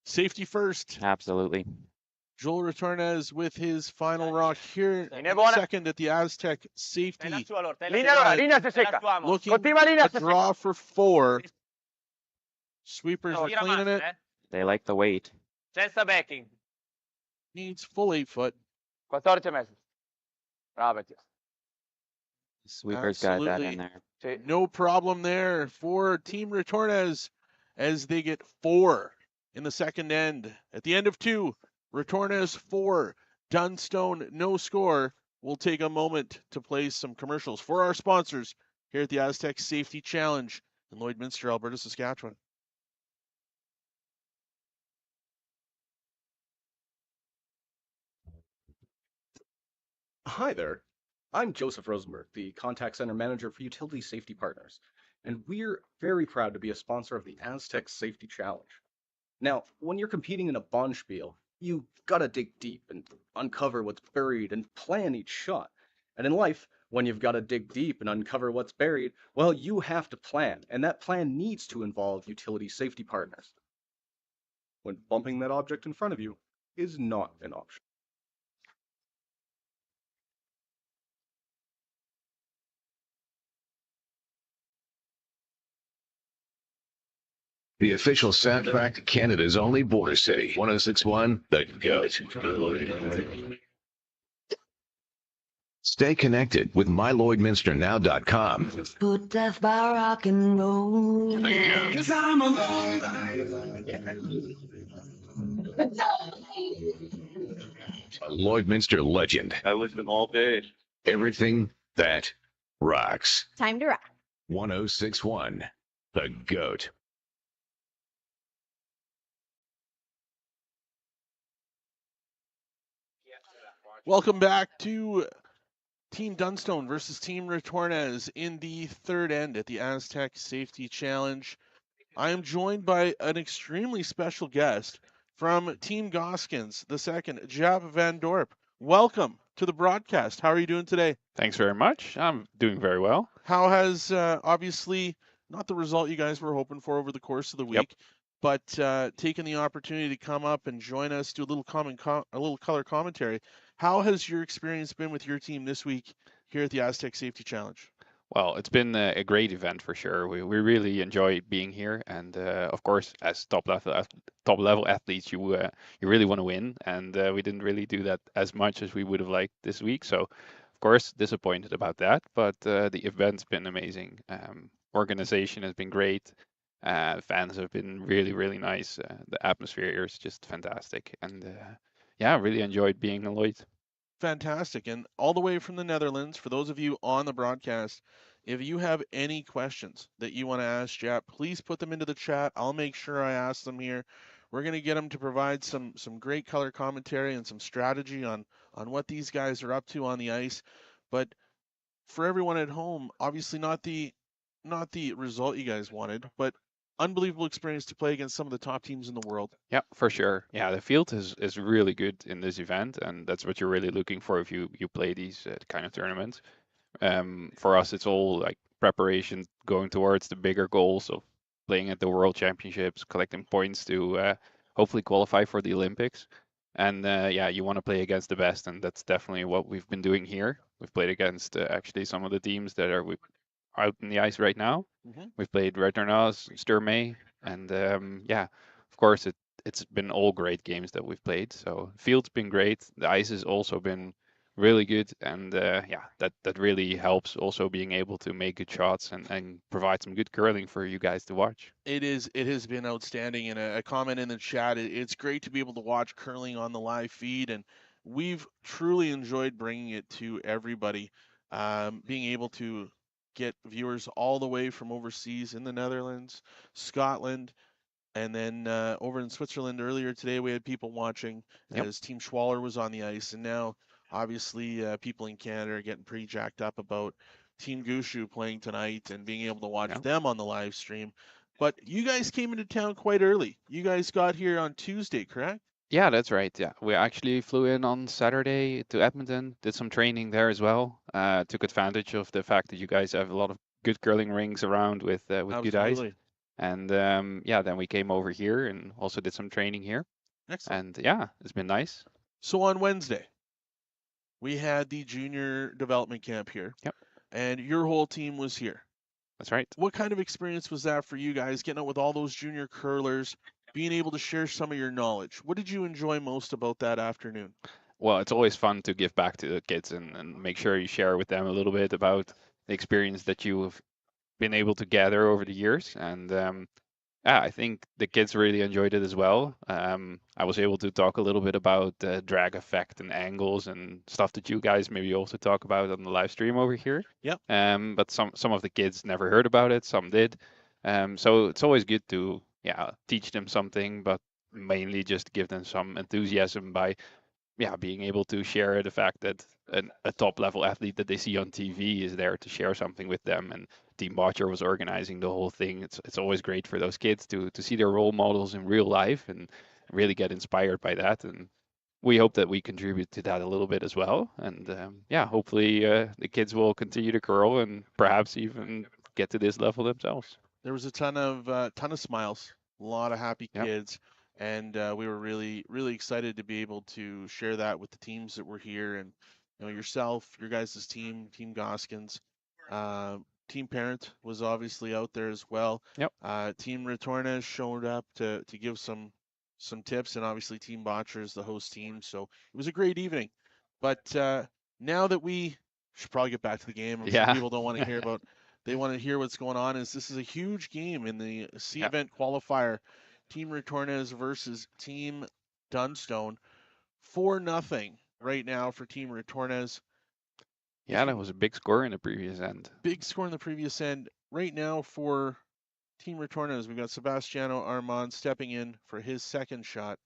Speaker 8: Safety first.
Speaker 9: Absolutely.
Speaker 8: Joel Retornaz with his final rock here, second at the Astec safety. Looking to draw for 4. Sweepers are cleaning it.
Speaker 9: They like the weight.
Speaker 8: Needs full 8 foot.
Speaker 9: Sweepers got that in there.
Speaker 8: No problem there for Team Retornaz as they get 4 in the second end. At the end of 2, Retornaz 4, Dunstone no score. We'll take a moment to play some commercials for our sponsors here at the Astec Safety Challenge in Lloydminster, Alberta, Saskatchewan.
Speaker 6: Hi there. I'm Joseph Rosenberg, the Contact Center Manager for Utility Safety Partners, and we're very proud to be a sponsor of the Astec Safety Challenge. Now, when you're competing in a bond spiel, you gotta dig deep and uncover what's buried and plan each shot. And in life, when you've gotta dig deep and uncover what's buried, well, you have to plan, and that plan needs to involve utility safety partners. When bumping that object in front of you is not an option.
Speaker 1: The official soundtrack to Canada's only border city, 1061, The Goat. Stay connected with MyLloydminsterNow.com.
Speaker 2: Put death by rock and roll.
Speaker 1: Cause I'm alive. A Lloydminster legend.
Speaker 11: I listened all day.
Speaker 1: Everything that rocks.
Speaker 12: Time to rock.
Speaker 1: 1061, The Goat.
Speaker 8: Welcome back to Team Dunstone versus Team Retornaz in the third end at the Astec Safety Challenge. I am joined by an extremely special guest from Team Goskins, the second, Jaap van Dorp. Welcome to the broadcast. How are you doing today?
Speaker 13: Thanks very much. I'm doing very well.
Speaker 8: How has, obviously, not the result you guys were hoping for over the course of the week, but taking the opportunity to come up and join us, do a little color commentary. How has your experience been with your team this week here at the Astec Safety Challenge?
Speaker 13: Well, it's been a great event for sure. We really enjoy being here, and of course, as top level athletes, you really want to win, and we didn't really do that as much as we would have liked this week. So, of course, disappointed about that. But the event's been amazing. Organization has been great. Fans have been really nice. The atmosphere is just fantastic, and yeah, really enjoyed being a Lloyd.
Speaker 8: Fantastic. And all the way from the Netherlands, for those of you on the broadcast, if you have any questions that you want to ask Jap, please put them into the chat. I'll make sure I ask them here. We're going to get him to provide some great color commentary and some strategy on what these guys are up to on the ice. But for everyone at home, obviously not the result you guys wanted, but unbelievable experience to play against some of the top teams in the world.
Speaker 13: Yeah, for sure. Yeah, the field is really good in this event, and that's what you're really looking for if you play these kind of tournaments. For us, it's all like preparation going towards the bigger goals of playing at the World Championships, collecting points to hopefully qualify for the Olympics. And yeah, you want to play against the best, and that's definitely what we've been doing here. We've played against actually some of the teams that are out in the ice right now. We've played Retornaz, Sturmey, and yeah, of course it's been all great games that we've played. So field's been great. The ice has also been really good, and yeah, that really helps also being able to make good shots and provide some good curling for you guys to watch.
Speaker 8: It has been outstanding, and a comment in the chat. It's great to be able to watch curling on the live feed, and we've truly enjoyed bringing it to everybody. Being able to get viewers all the way from overseas in the Netherlands, Scotland, and then over in Switzerland earlier today, we had people watching as Team Schwaller was on the ice, and now obviously people in Canada are getting pretty jacked up about Team Gushu playing tonight and being able to watch them on the live stream. But you guys came into town quite early. You guys got here on Tuesday, correct?
Speaker 13: Yeah, that's right. Yeah, we actually flew in on Saturday to Edmonton, did some training there as well. Took advantage of the fact that you guys have a lot of good curling rings around with good ice.
Speaker 8: Absolutely.
Speaker 13: And yeah, then we came over here and also did some training here.
Speaker 8: Excellent.
Speaker 13: And yeah, it's been nice.
Speaker 8: So on Wednesday, we had the junior development camp here.
Speaker 13: Yep.
Speaker 8: And your whole team was here.
Speaker 13: That's right.
Speaker 8: What kind of experience was that for you guys, getting out with all those junior curlers, being able to share some of your knowledge? What did you enjoy most about that afternoon?
Speaker 13: Well, it's always fun to give back to the kids and make sure you share with them a little bit about the experience that you've been able to gather over the years. And yeah, I think the kids really enjoyed it as well. I was able to talk a little bit about the drag effect and angles and stuff that you guys maybe also talk about on the live stream over here.
Speaker 8: Yep.
Speaker 13: But some of the kids never heard about it, some did. So it's always good to teach them something, but mainly just give them some enthusiasm by being able to share the fact that a top level athlete that they see on TV is there to share something with them. And Team Botcher was organizing the whole thing. It's always great for those kids to see their role models in real life and really get inspired by that. And we hope that we contribute to that a little bit as well. And yeah, hopefully the kids will continue to curl and perhaps even get to this level themselves.
Speaker 8: There was a ton of smiles, a lot of happy kids. And we were really excited to be able to share that with the teams that were here, and yourself, your guys' team, Team Goskins, Team Parent was obviously out there as well.
Speaker 13: Yep.
Speaker 8: Team Retornaz showed up to give some tips, and obviously Team Botcher is the host team, so it was a great evening. But now that we should probably get back to the game, some people don't want to hear about. They want to hear what's going on. This is a huge game in the C-Event qualifier. Team Retornaz versus Team Dunstone. 4-0 right now for Team Retornaz.
Speaker 13: Yeah, that was a big score in the previous end.
Speaker 8: Big score in the previous end. Right now for Team Retornaz, we've got Sebastiano Armand stepping in for his second shot.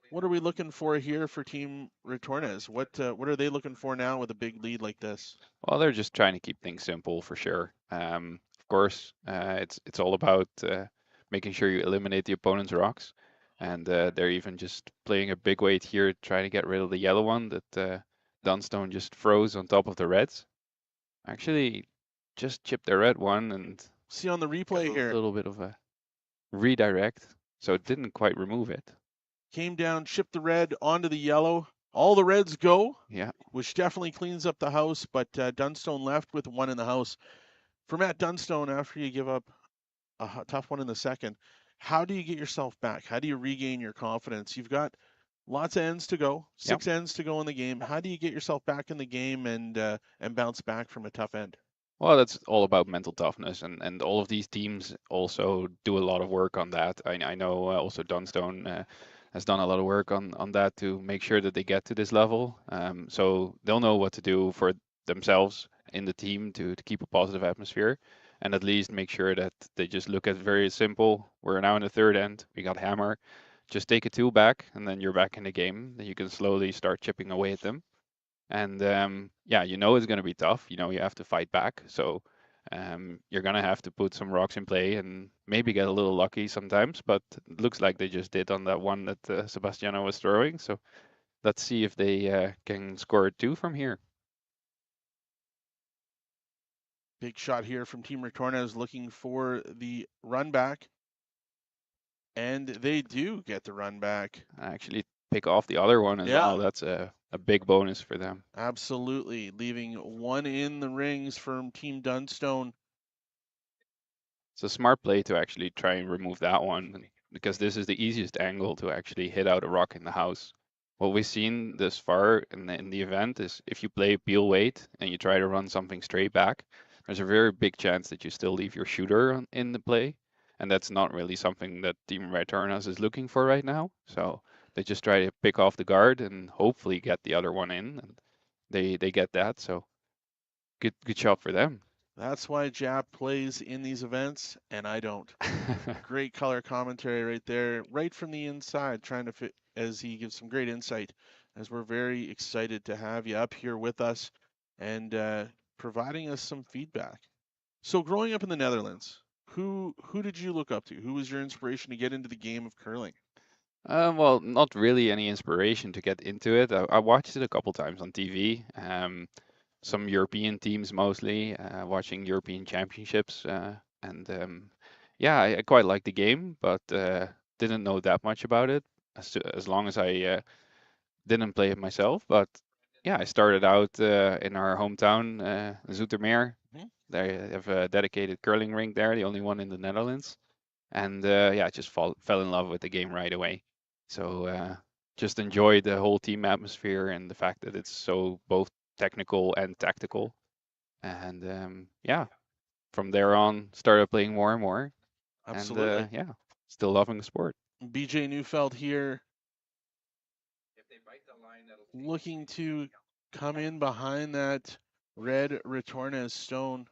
Speaker 8: What are we looking for here for Team Retornaz? What are they looking for now with a big lead like this?
Speaker 13: Well, they're just trying to keep things simple for sure. Of course, it's all about making sure you eliminate the opponent's rocks. And they're even just playing a big weight here, trying to get rid of the yellow one that Dunstone just froze on top of the reds. Actually, just chipped the red one and
Speaker 8: see on the replay here.
Speaker 13: A little bit of a redirect, so it didn't quite remove it.
Speaker 8: Came down, chipped the red onto the yellow. All the Reds go,
Speaker 13: Yeah.
Speaker 8: which definitely cleans up the house, but Dunstone left with one in the house. For Matt Dunstone, after you give up a tough one in the second, how do you get yourself back? How do you regain your confidence? You've got lots of ends to go, 6 ends to go in the game. How do you get yourself back in the game and bounce back from a tough end?
Speaker 13: Well, that's all about mental toughness, and all of these teams also do a lot of work on that. I know also Dunstone has done a lot of work on that to make sure that they get to this level. So they'll know what to do for themselves in the team to keep a positive atmosphere, and at least make sure that they just look at very simple. We're now in the third end. We got hammer. Just take a two back, and then you're back in the game. Then you can slowly start chipping away at them. And yeah, you know it's going to be tough. You know you have to fight back. So you're going to have to put some rocks in play and maybe get a little lucky sometimes. But it looks like they just did on that one that Sebastiano was throwing. So let's see if they can score two from here.
Speaker 8: Big shot here from Team Retornaz looking for the run back. And they do get the run back.
Speaker 13: Actually pick off the other one as well. That's a big bonus for them.
Speaker 8: Absolutely. Leaving one in the rings from Team Dunstone.
Speaker 13: It's a smart play to actually try and remove that one because this is the easiest angle to actually hit out a rock in the house. What we've seen this far in the event is if you play peel weight and you try to run something straight back, there's a very big chance that you still leave your shooter in the play. And that's not really something that Team Retornaz is looking for right now. So they just try to pick off the guard and hopefully get the other one in. And they get that. So good job for them.
Speaker 8: That's why Jap plays in these events and I don't. Great color commentary right there, right from the inside, trying to fit as he gives some great insight, as we're very excited to have you up here with us and providing us some feedback. So growing up in the Netherlands, who did you look up to? Who was your inspiration to get into the game of curling?
Speaker 13: Well, not really any inspiration to get into it. I watched it a couple times on TV. Some European teams mostly, watching European championships. And yeah, I quite like the game, but didn't know that much about it as long as I didn't play it myself. But yeah, I started out in our hometown, Zoetermeer. They have a dedicated curling rink there, the only one in the Netherlands. And yeah, I just fell in love with the game right away. So just enjoyed the whole team atmosphere and the fact that it's so both technical and tactical. And yeah, from there on, started playing more and more.
Speaker 8: Absolutely.
Speaker 13: And yeah, still loving the sport.
Speaker 8: BJ Neufeld here, looking to come in behind that red Retornaz stone,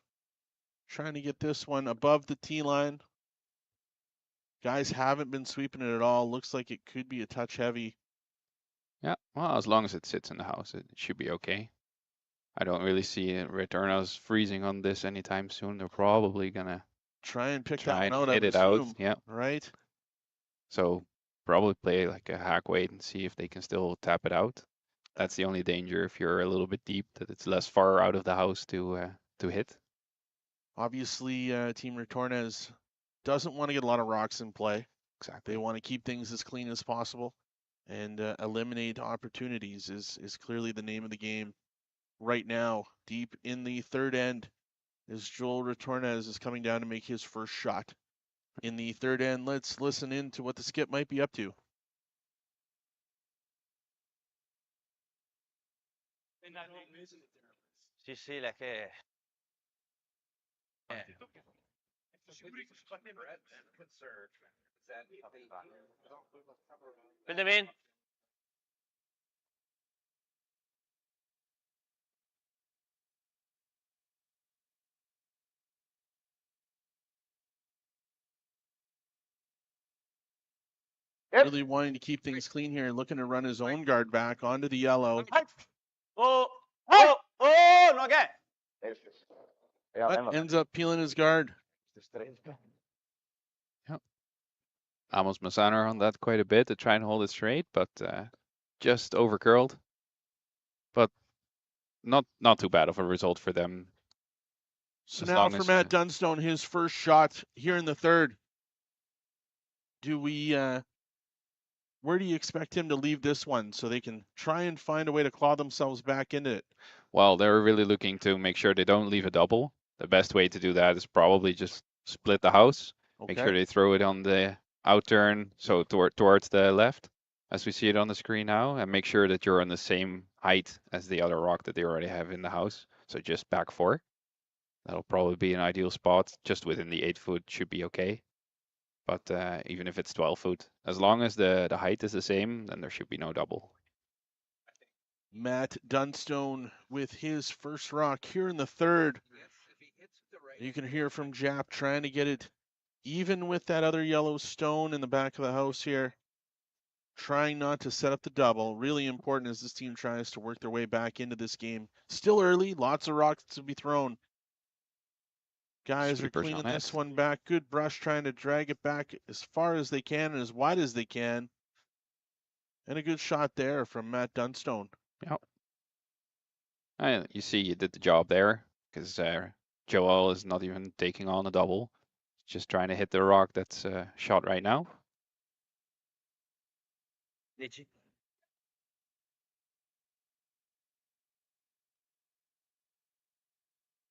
Speaker 8: trying to get this one above the tee line. Guys haven't been sweeping it at all. Looks like it could be a touch heavy.
Speaker 13: Yeah, well, as long as it sits in the house, it should be okay. I don't really see Retornaz freezing on this anytime soon. They're probably gonna
Speaker 8: try and pick
Speaker 13: try
Speaker 8: that one out.
Speaker 13: and hit it out. Yeah,
Speaker 8: right.
Speaker 13: So probably play like a hack weight and see if they can still tap it out. That's the only danger if you're a little bit deep, that it's less far out of the house to hit.
Speaker 8: Obviously, Team Retornaz doesn't want to get a lot of rocks in play.
Speaker 13: Exactly.
Speaker 8: They want to keep things as clean as possible, and eliminate opportunities is clearly the name of the game right now. Deep in the third end, as Joel Retornaz is coming down to make his first shot in the third end. Let's listen in to what the skip might be up to.
Speaker 11: Sì, sì, la che Benjamin.
Speaker 8: Really wanting to keep things clean here, looking to run his own guard back onto the yellow.
Speaker 11: Oh, oh, oh, no again.
Speaker 8: But ends up peeling his guard.
Speaker 13: Yep. Amos Massaner on that quite a bit to try and hold it straight, but just overcurled. But not too bad of a result for them.
Speaker 8: So now for Matt Dunstone, his first shot here in the third. Do we Where do you expect him to leave this one so they can try and find a way to claw themselves back into it?
Speaker 13: Well, they're really looking to make sure they don't leave a double. The best way to do that is probably just split the house. Make sure
Speaker 8: Okay.
Speaker 13: they throw it on the out turn, so towards the left, as we see it on the screen now, and make sure that you're on the same height as the other rock that they already have in the house. So just back 4. That'll probably be an ideal spot. Just within the 8 foot should be okay. But even if it's 12 foot, as long as the height is the same, then there should be no double.
Speaker 8: Matt Dunstone with his first rock here in the third. You can hear from Jap trying to get it even with that other yellow stone in the back of the house here. Trying not to set up the double. Really important as this team tries to work their way back into this game. Still early, lots of rocks to be thrown. Guys are
Speaker 13: Sweepers
Speaker 8: cleaning
Speaker 13: on
Speaker 8: this
Speaker 13: it.
Speaker 8: one back. Good brush trying to drag it back as far as they can and as wide as they can. And a good shot there from Matt Dunstone.
Speaker 13: Yep. And you see you did the job there, because Joel is not even taking on a double. Just trying to hit the rock that's shot right now.
Speaker 11: Did you?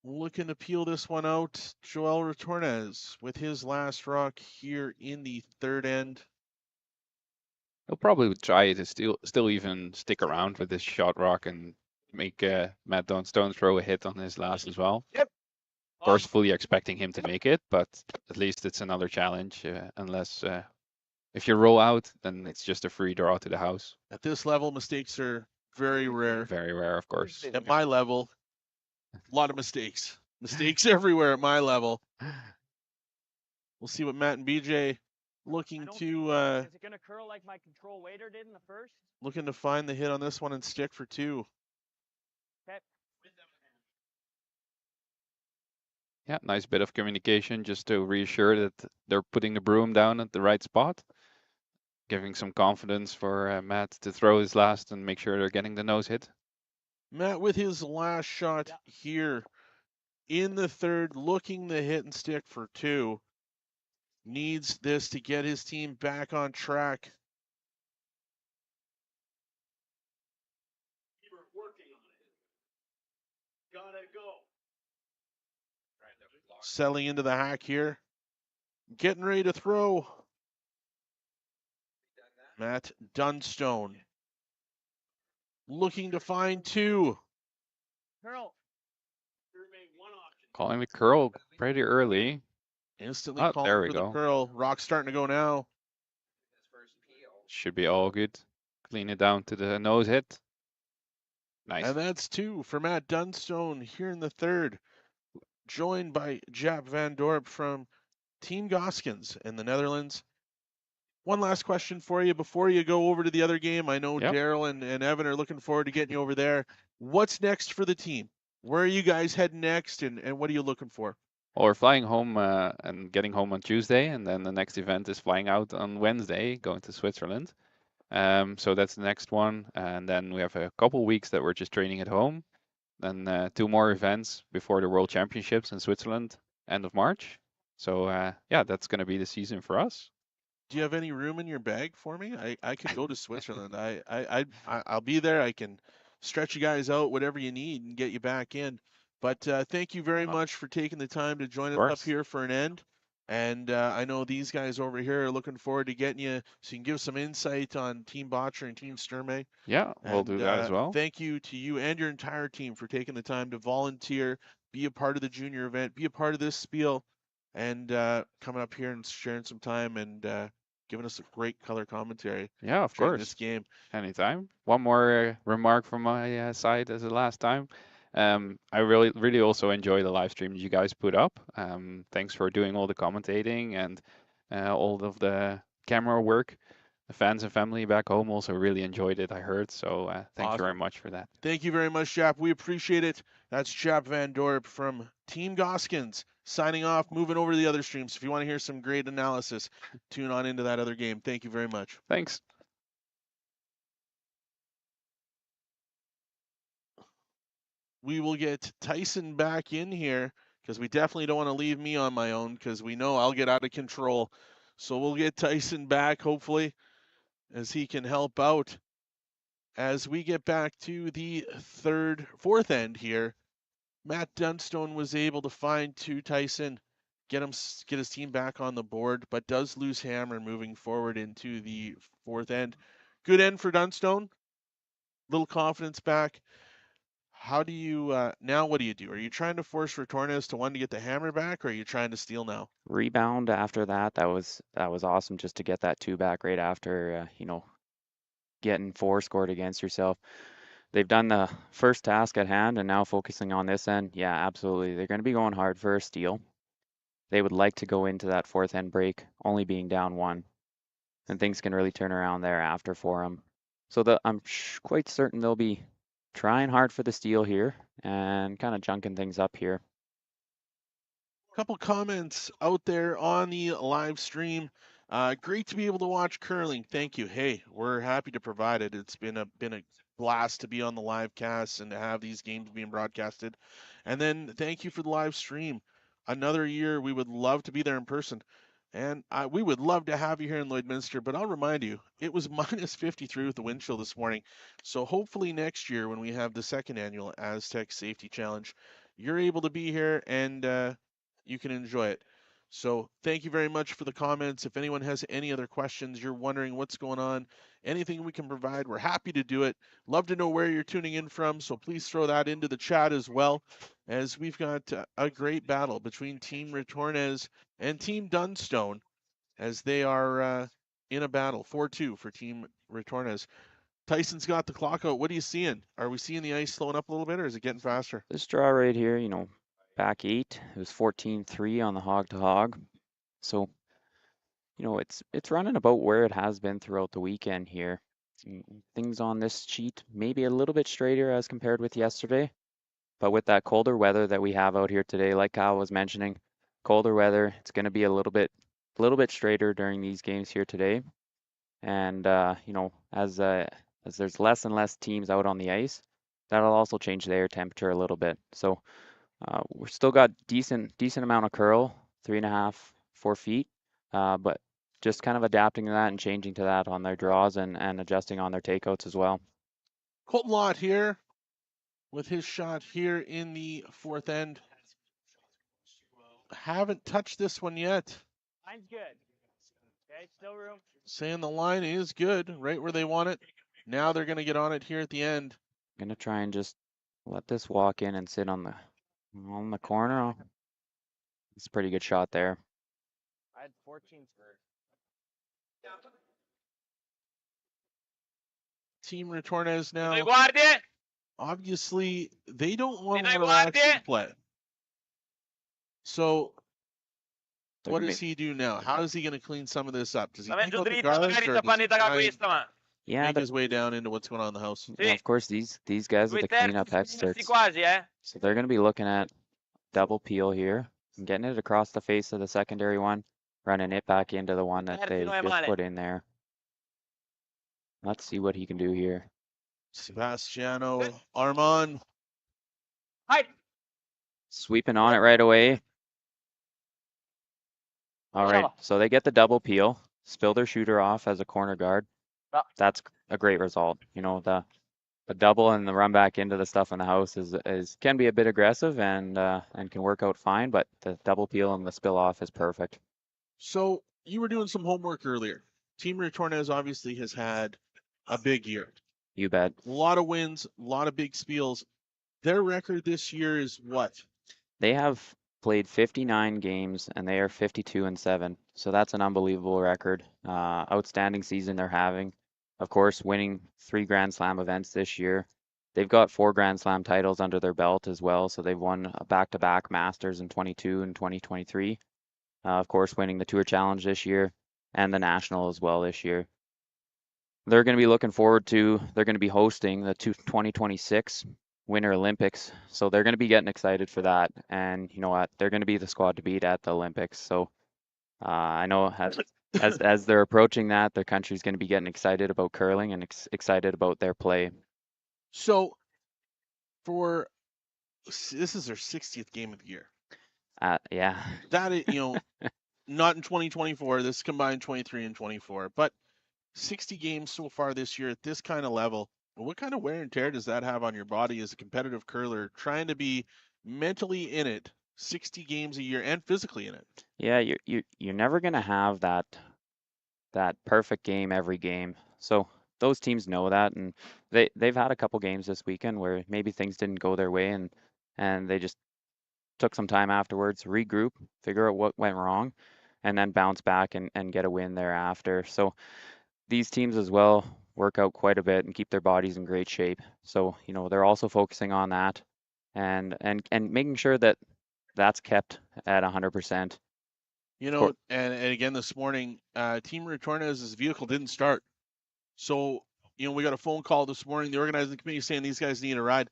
Speaker 8: Looking to peel this one out, Joel Retornaz with his last rock here in the third end.
Speaker 13: He'll probably try to still even stick around with this shot rock and make Matt Dunstone throw a hit on his last as well.
Speaker 11: Yep.
Speaker 13: Of course, fully expecting him to make it, but at least it's another challenge. Unless if you roll out, then it's just a free draw to the house.
Speaker 8: At this level, mistakes are very rare.
Speaker 13: Very rare, of course.
Speaker 8: At my level, a lot of mistakes. Mistakes everywhere at my level. We'll see what Matt and BJ looking to
Speaker 4: Is it gonna curl like my control waiter did in the first?
Speaker 8: looking to find the hit on this one and stick for 2.
Speaker 4: Okay.
Speaker 13: Yeah, nice bit of communication just to reassure that they're putting the broom down at the right spot. Giving some confidence for Matt to throw his last and make sure they're getting the nose hit.
Speaker 8: Matt with his last shot here in the third, looking to hit and stick for 2. Needs this to get his team back on track. Settling into the hack here. Getting ready to throw. Matt Dunstone. Looking to find 2.
Speaker 4: Curl.
Speaker 13: Calling the curl pretty early.
Speaker 8: Instantly
Speaker 13: Oh,
Speaker 8: calling
Speaker 13: there we
Speaker 8: for
Speaker 13: go.
Speaker 8: the curl. Rock's starting to go now.
Speaker 13: Should be all good. Clean it down to the nose hit. Nice.
Speaker 8: And that's 2 for Matt Dunstone here in the third. Joined by Jap Van Dorp from Team Goskins in the Netherlands. One last question for you before you go over to the other game. I know
Speaker 13: Yep.
Speaker 8: Daryl and Evan are looking forward to getting you over there. What's next for the team? Where are you guys heading next, and what are you looking for?
Speaker 13: Well, we're flying home and getting home on Tuesday, and then the next event is flying out on Wednesday, going to Switzerland. So that's the next one, and then we have a couple weeks that we're just training at home. Then 2 more events before the World Championships in Switzerland, end of March. So yeah, that's going to be the season for us.
Speaker 8: Do you have any room in your bag for me? I could go to Switzerland. I'll be there. I can stretch you guys out, whatever you need, and get you back in. But thank you very much for taking the time to join us up here for an end. And I know these guys over here are looking forward to getting you so you can give some insight on Team Botcher and Team Sturmey.
Speaker 13: Yeah, we'll do that as well.
Speaker 8: Thank you to you and your entire team for taking the time to volunteer, be a part of the junior event, be a part of this spiel, and coming up here and sharing some time and giving us a great color commentary.
Speaker 13: Yeah, of
Speaker 8: during
Speaker 13: course.
Speaker 8: This game.
Speaker 13: Anytime. One more remark from my side as the last time. I really also enjoy the live stream that you guys put up. Thanks for doing all the commentating and all of the camera work. The fans and family back home also really enjoyed it, I heard. So thank you very much for that.
Speaker 8: Thank you very much, Jap. We appreciate it. That's Jap Van Dorp from Team Goskins signing off, moving over to the other streams. If you want to hear some great analysis, tune on into that other game. Thank you very much.
Speaker 13: Thanks.
Speaker 8: We will get Tyson back in here because we definitely don't want to leave me on my own because we know I'll get out of control. So we'll get Tyson back, hopefully. as he can help out as we get back to the fourth end here. Matt Dunstone was able to find Tyson, get his team back on the board, but does lose Hammer moving forward into the fourth end. Good end for Dunstone. Little confidence back. How do you now? What do you do? Are you trying to force Retornaz to get the hammer back, or are you trying to steal now?
Speaker 9: Rebound after that. That was awesome just to get that 2 back right after getting 4 scored against yourself. They've done the first task at hand and now focusing on this end. Yeah, absolutely. They're going to be going hard for a steal. They would like to go into that fourth end break only being down 1, and things can really turn around thereafter for them. So I'm quite certain they'll be trying hard for the steal here and kind of junking things up here.
Speaker 8: Couple comments out there on the live stream. Great to be able to watch curling. Thank you. Hey, we're happy to provide it. It's been a blast to be on the live cast and to have these games being broadcasted. And then thank you for the live stream. Another year, we would love to be there in person. And we would love to have you here in Lloydminster, but I'll remind you, it was minus 53 with the wind chill this morning. So hopefully next year when we have the second annual Astec Safety Challenge, you're able to be here and you can enjoy it. So thank you very much for the comments. If anyone has any other questions, you're wondering what's going on, anything we can provide, we're happy to do it. Love to know where you're tuning in from, so please throw that into the chat as well, as we've got a great battle between Team Retornaz and Team Dunstone, as they are in a battle. 4-2 for Team Retornaz. Tyson's got the clock out. What are you seeing? Are we seeing the ice slowing up a little bit, or is it getting faster?
Speaker 9: This draw right here, back 8, it was 14-3 on the hog to hog. So, it's running about where it has been throughout the weekend here. Things on this sheet maybe a little bit straighter as compared with yesterday, but with that colder weather that we have out here today, like Kyle was mentioning, colder weather, it's going to be a little bit straighter during these games here today. And as there's less and less teams out on the ice, that'll also change the air temperature a little bit. So we're still got decent amount of curl, 3.5, 4 feet, but just kind of adapting to that and changing to that on their draws and adjusting on their takeouts as well.
Speaker 8: Colton Lott here with his shot here in the fourth end. Haven't touched this one yet.
Speaker 11: Line's good. Okay, still room.
Speaker 8: Saying the line is good, right where they want it. Now they're going to get on it here at the end.
Speaker 9: Going to try and just let this walk in and sit on the corner. It's a pretty good shot there.
Speaker 11: I had 14 for.
Speaker 8: Team Retornaz now. Obviously, they don't want to relax play. So, what does he do now? How is he going to clean some of this up? Does he take out the guards, or does he make his way down into what's going on in the house?
Speaker 9: Well, of course, these guys are the cleanup experts. So they're going to be looking at double peel here and getting it across the face of the secondary one, running it back into the one that they just put in there. Let's see what he can do here.
Speaker 8: Sebastiano Armand.
Speaker 9: Sweeping on it right away. All right, so they get the double peel, spill their shooter off as a corner guard. That's a great result. The double and the run back into the stuff in the house can be a bit aggressive and can work out fine, but the double peel and the spill off is perfect.
Speaker 8: So you were doing some homework earlier. Team Retornaz obviously has had a big year.
Speaker 9: You bet.
Speaker 8: A lot of wins, a lot of big spills. Their record this year is what?
Speaker 9: They have played 59 games and they are 52-7. So that's an unbelievable record. Outstanding season they're having. Of course, winning 3 Grand Slam events this year. They've got 4 Grand Slam titles under their belt as well. So they've won a back-to-back Masters in 22 and 2023. Of course, winning the Tour Challenge this year and the National as well this year. They're going to be looking forward to, they're going to be hosting the 2026 Winter Olympics. So they're going to be getting excited for that. And you know what? They're going to be the squad to beat at the Olympics. So I know as they're approaching that, their country's going to be getting excited about curling and excited about their play.
Speaker 8: So this is their 60th game of the year.
Speaker 9: Yeah.
Speaker 8: That is, not in 2024. This combined 23 and 24. But 60 games so far this year at this kind of level. What kind of wear and tear does that have on your body as a competitive curler, trying to be mentally in it 60 games a year and physically in it?
Speaker 9: Yeah, you're never gonna have that perfect game every game. So those teams know that, and they've had a couple games this weekend where maybe things didn't go their way, and they just took some time afterwards, regroup, figure out what went wrong, and then bounce back and get a win thereafter. So these teams as well work out quite a bit and keep their bodies in great shape. So, they're also focusing on that and making sure that that's kept at 100%.
Speaker 8: And again this morning, Team Retornaz's vehicle didn't start. So, we got a phone call this morning, the organizing committee saying these guys need a ride.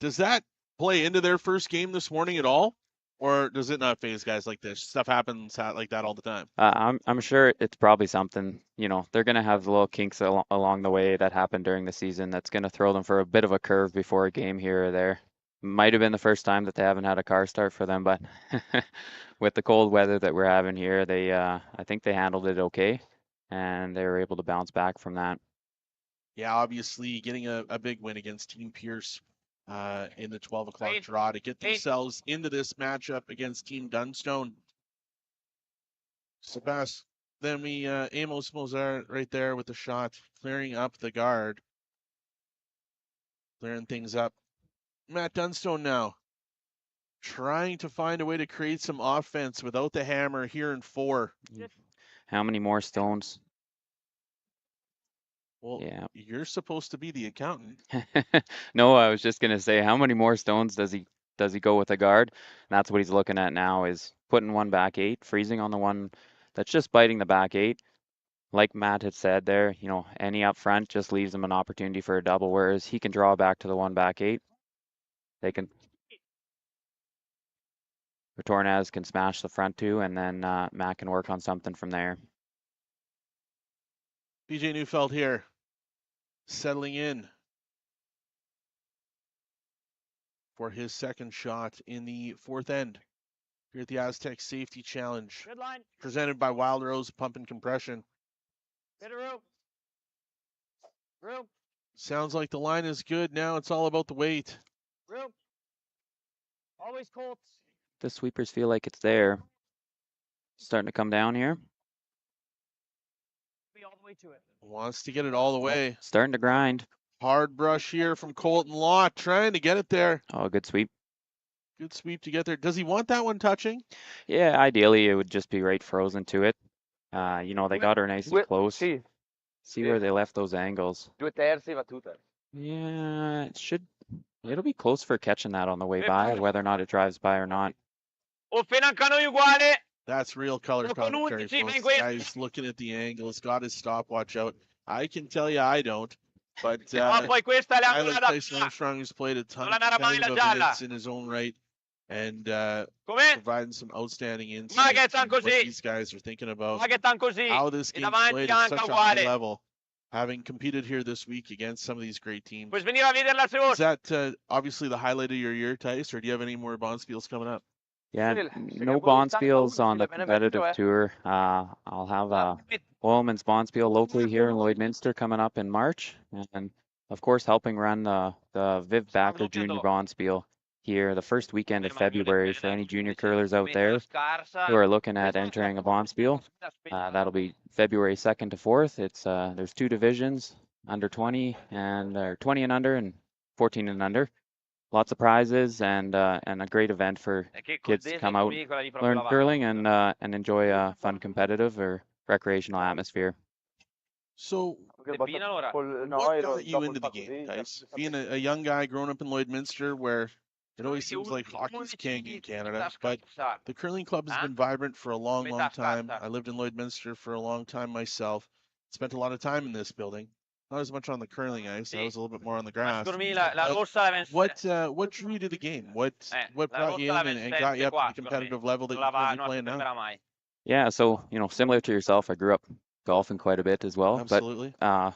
Speaker 8: Does that play into their first game this morning at all? Or does it not phase guys like this? Stuff happens like that all the time.
Speaker 9: I'm sure it's probably something, they're going to have little kinks along the way that happened during the season that's going to throw them for a bit of a curve before a game here or there. Might have been the first time that they haven't had a car start for them, but with the cold weather that we're having here, I think they handled it okay, and they were able to bounce back from that.
Speaker 8: Yeah, obviously getting a big win against Team Pierce in the 12 o'clock draw to get themselves into this matchup against Team Dunstone. Sebas, then we Amos Mozart right there with the shot, clearing up the guard, clearing things up. Matt Dunstone now trying to find a way to create some offense without the hammer here in 4.
Speaker 9: How many more stones?
Speaker 8: Well,
Speaker 9: yeah.
Speaker 8: You're supposed to be the accountant.
Speaker 9: No, I was just gonna say, how many more stones does he go with a guard? And that's what he's looking at now, is putting one back 8, freezing on the one that's just biting the back 8. Like Matt had said there, any up front just leaves him an opportunity for a double, whereas he can draw back to the one back 8. Retornaz can smash the front 2, and then Matt can work on something from there.
Speaker 8: BJ Neufeld here, settling in for his second shot in the 4th end here at the Astec Safety Challenge.
Speaker 11: Good line.
Speaker 8: Presented by Wild Rose Pump and Compression.
Speaker 11: Hit a room. Room.
Speaker 8: Sounds like the line is good. Now it's all about the weight.
Speaker 11: Room. Always Colts.
Speaker 9: The sweepers feel like it's there. Starting to come down here.
Speaker 11: Be all the way to it.
Speaker 8: Wants to get it all the way.
Speaker 9: Starting to grind.
Speaker 8: Hard brush here from Colton Lott, trying to get it there.
Speaker 9: Oh, good sweep.
Speaker 8: Good sweep to get there. Does he want that one touching?
Speaker 9: Yeah, ideally it would just be right frozen to it. They got her nice and close. See where they left those angles. Yeah, it'll be close for catching that on the way by, whether or not it drives by or not.
Speaker 8: That's real color commentary, folks. Guys looking at the angle. He's got his stopwatch out. I can tell you I don't. But I like Tyson Armstrong, who's played a ton of competitive events in his own right, and providing some outstanding insight on what these guys are thinking about, how this game's played at such a high level, having competed here this week against some of these great teams. Is that obviously the highlight of your year, Tice, or do you have any more Bonspiels coming up?
Speaker 9: Yeah, no Bonspiels on the competitive tour. I'll have a Oilman's Bonspiel locally here in Lloydminster coming up in March, and of course helping run the Viv Backer Junior Bonspiel here the first weekend of February for any junior curlers out there who are looking at entering a Bonspiel. That'll be February 2nd to 4th. It's there's 2 divisions, under 20 and 20 and under and 14 and under. Lots of prizes and a great event for kids to come out, learn curling, and enjoy a fun competitive or recreational atmosphere.
Speaker 8: So, what got you into the game, Tice? Being a young guy growing up in Lloydminster, where it always seems like hockey's king in Canada, but the curling club has been vibrant for a long, long time. I lived in Lloydminster for a long time myself. Spent a lot of time in this building. Not as much on the curling ice. I was a little bit more on the grass. What drew you to the game? What brought you in and got you up to the competitive level that you're playing now?
Speaker 9: Yeah, so similar to yourself, I grew up golfing quite a bit as well.
Speaker 8: Absolutely.
Speaker 9: But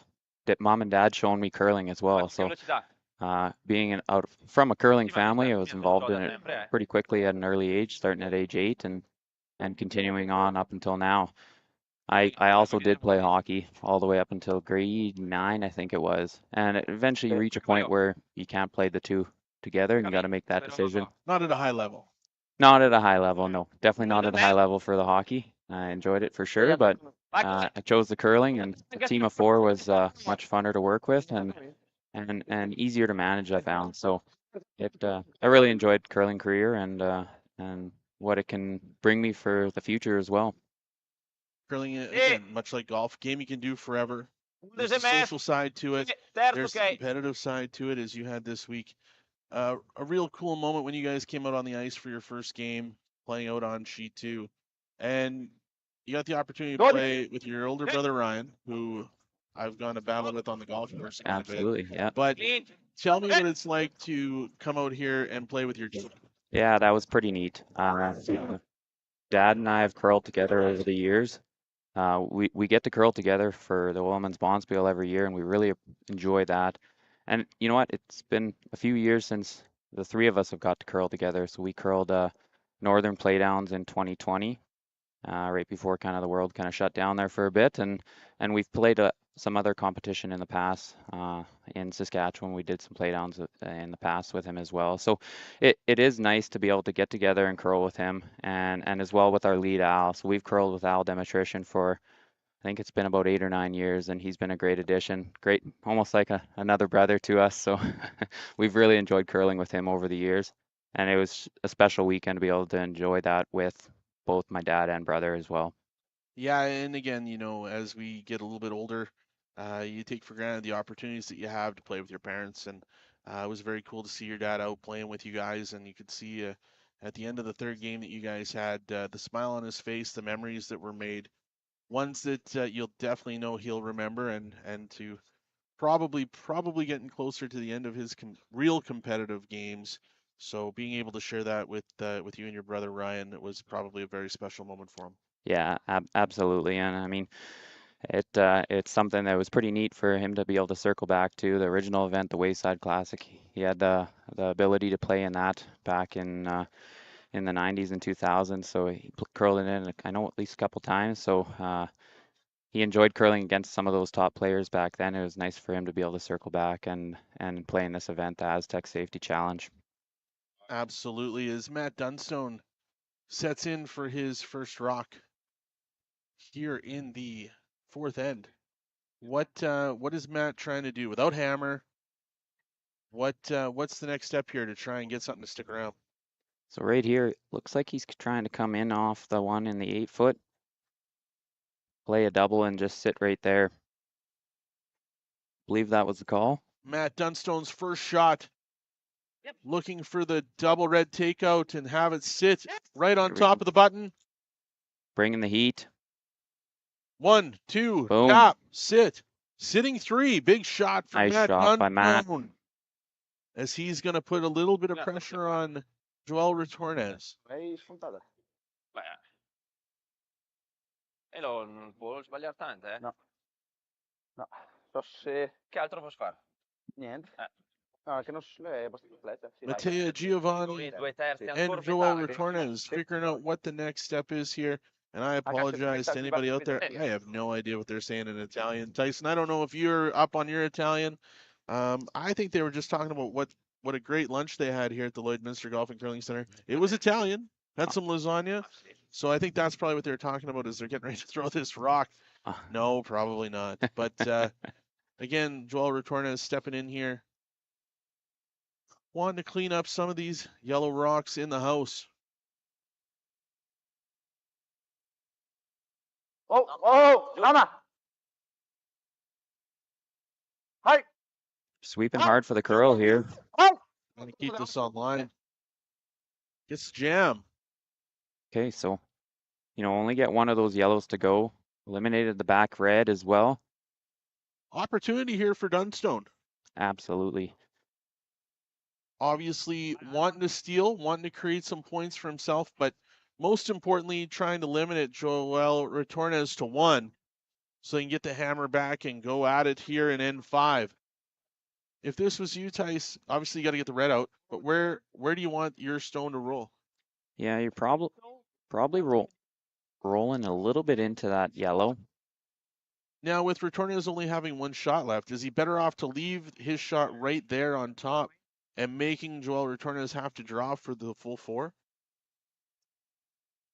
Speaker 9: mom and dad showing me curling as well. So being from a curling family, I was involved in it pretty quickly at an early age, starting at age 8 and continuing on up until now. I also did play hockey all the way up until grade 9, I think it was. And eventually you reach a point where you can't play the two together and you got to make that decision.
Speaker 8: Not at a high level.
Speaker 9: Not at a high level, no. Definitely not at a high level for the hockey. I enjoyed it for sure, but I chose the curling, and the team of 4 was much funner to work with and easier to manage, I found. So I really enjoyed curling career and what it can bring me for the future as well.
Speaker 8: Curling, again, much like golf, game you can do forever. There's a social side to it. There's the competitive side to it, as you had this week. A real cool moment when you guys came out on the ice for your first game, playing out on sheet 2, and you got the opportunity to play with your older brother Ryan, who I've gone to battle with on the golf course.
Speaker 9: Absolutely, yeah.
Speaker 8: But tell me what it's like to come out here and play with your team.
Speaker 9: Yeah, that was pretty neat. Dad and I have curled together over the years. We get to curl together for the Women's Bonspiel every year, and we really enjoy that. And you know what? It's been a few years since the 3 of us have got to curl together. So we curled Northern Playdowns in 2020, right before kind of the world kind of shut down there for a bit. And we've played some other competition in the past. In Saskatchewan, we did some playdowns in the past with him as well. So it is nice to be able to get together and curl with him, and as well with our lead Al. So we've curled with Al Demetrician for, I think it's been about 8 or 9 years, and he's been a great addition. Great, almost like another brother to us. So we've really enjoyed curling with him over the years, and it was a special weekend to be able to enjoy that with both my dad and brother as well.
Speaker 8: Yeah, and again, as we get a little bit older, you take for granted the opportunities that you have to play with your parents, and it was very cool to see your dad out playing with you guys, and you could see at the end of the third game that you guys had the smile on his face, the memories that were made, ones that you'll definitely know he'll remember, and to probably getting closer to the end of his real competitive games. So being able to share that with you and your brother Ryan, it was probably a very special moment for him.
Speaker 9: Yeah, absolutely. And I mean, it's something that was pretty neat for him to be able to circle back to the original event, the Wayside Classic. He had the ability to play in that back in the 90s and 2000s. So he curled it in, I know, at least a couple times. So he enjoyed curling against some of those top players back then. It was nice for him to be able to circle back and play in this event, the Astec Safety Challenge.
Speaker 8: Absolutely. As Matt Dunstone sets in for his first rock here in the 4th end, what is Matt trying to do without hammer? What's the next step here to try and get something to stick around?
Speaker 9: So right here, looks like he's trying to come in off the one in the 8-foot, play a double, and just sit right there. Believe that was the call.
Speaker 8: Matt Dunstone's first shot. Yep. Looking for the double red takeout and have it sit right on top of the button.
Speaker 9: Bringing the heat.
Speaker 8: 1, 2,
Speaker 9: boom.
Speaker 8: Tap, sit. Sitting 3, big shot from
Speaker 9: nice
Speaker 8: Matt
Speaker 9: shot by Matt.
Speaker 8: As he's going to put a little bit of pressure on Joel Retornaz.
Speaker 10: Non può sbagliare tanto, eh? No. So se... Che altro posso fare? Niente. No, che non è abbastanza completa.
Speaker 8: Matteo Giovanni and Joel Retornaz figuring out what the next step is here. And I apologize to anybody out there. I have no idea what they're saying in Italian. Tyson, I don't know if you're up on your Italian. I think they were just talking about what a great lunch they had here at the Lloydminster Golf and Curling Center. It was Italian. Had some lasagna. So I think that's probably what they're talking about is they're getting ready to throw this rock. No, probably not. But again, Joel Retornaz stepping in here. Wanting to clean up some of these yellow rocks in the house.
Speaker 11: Lama. Hi.
Speaker 9: Sweeping hard for the curl here.
Speaker 8: Trying to keep this online. Gets jam.
Speaker 9: Okay, so, only get one of those yellows to go. Eliminated the back red as well.
Speaker 8: Opportunity here for Dunstone.
Speaker 9: Absolutely.
Speaker 8: Obviously wanting to steal, wanting to create some points for himself, but most importantly, trying to limit Joel Retornaz to 1 so he can get the hammer back and go at it here in N5. If this was you, Tice, obviously you got to get the red out, but where do you want your stone to roll?
Speaker 9: Yeah, you're probably roll. rolling a little bit into that yellow.
Speaker 8: Now, with Retornaz only having one shot left, is he better off to leave his shot right there on top and making Joel Retornaz have to draw for the full 4?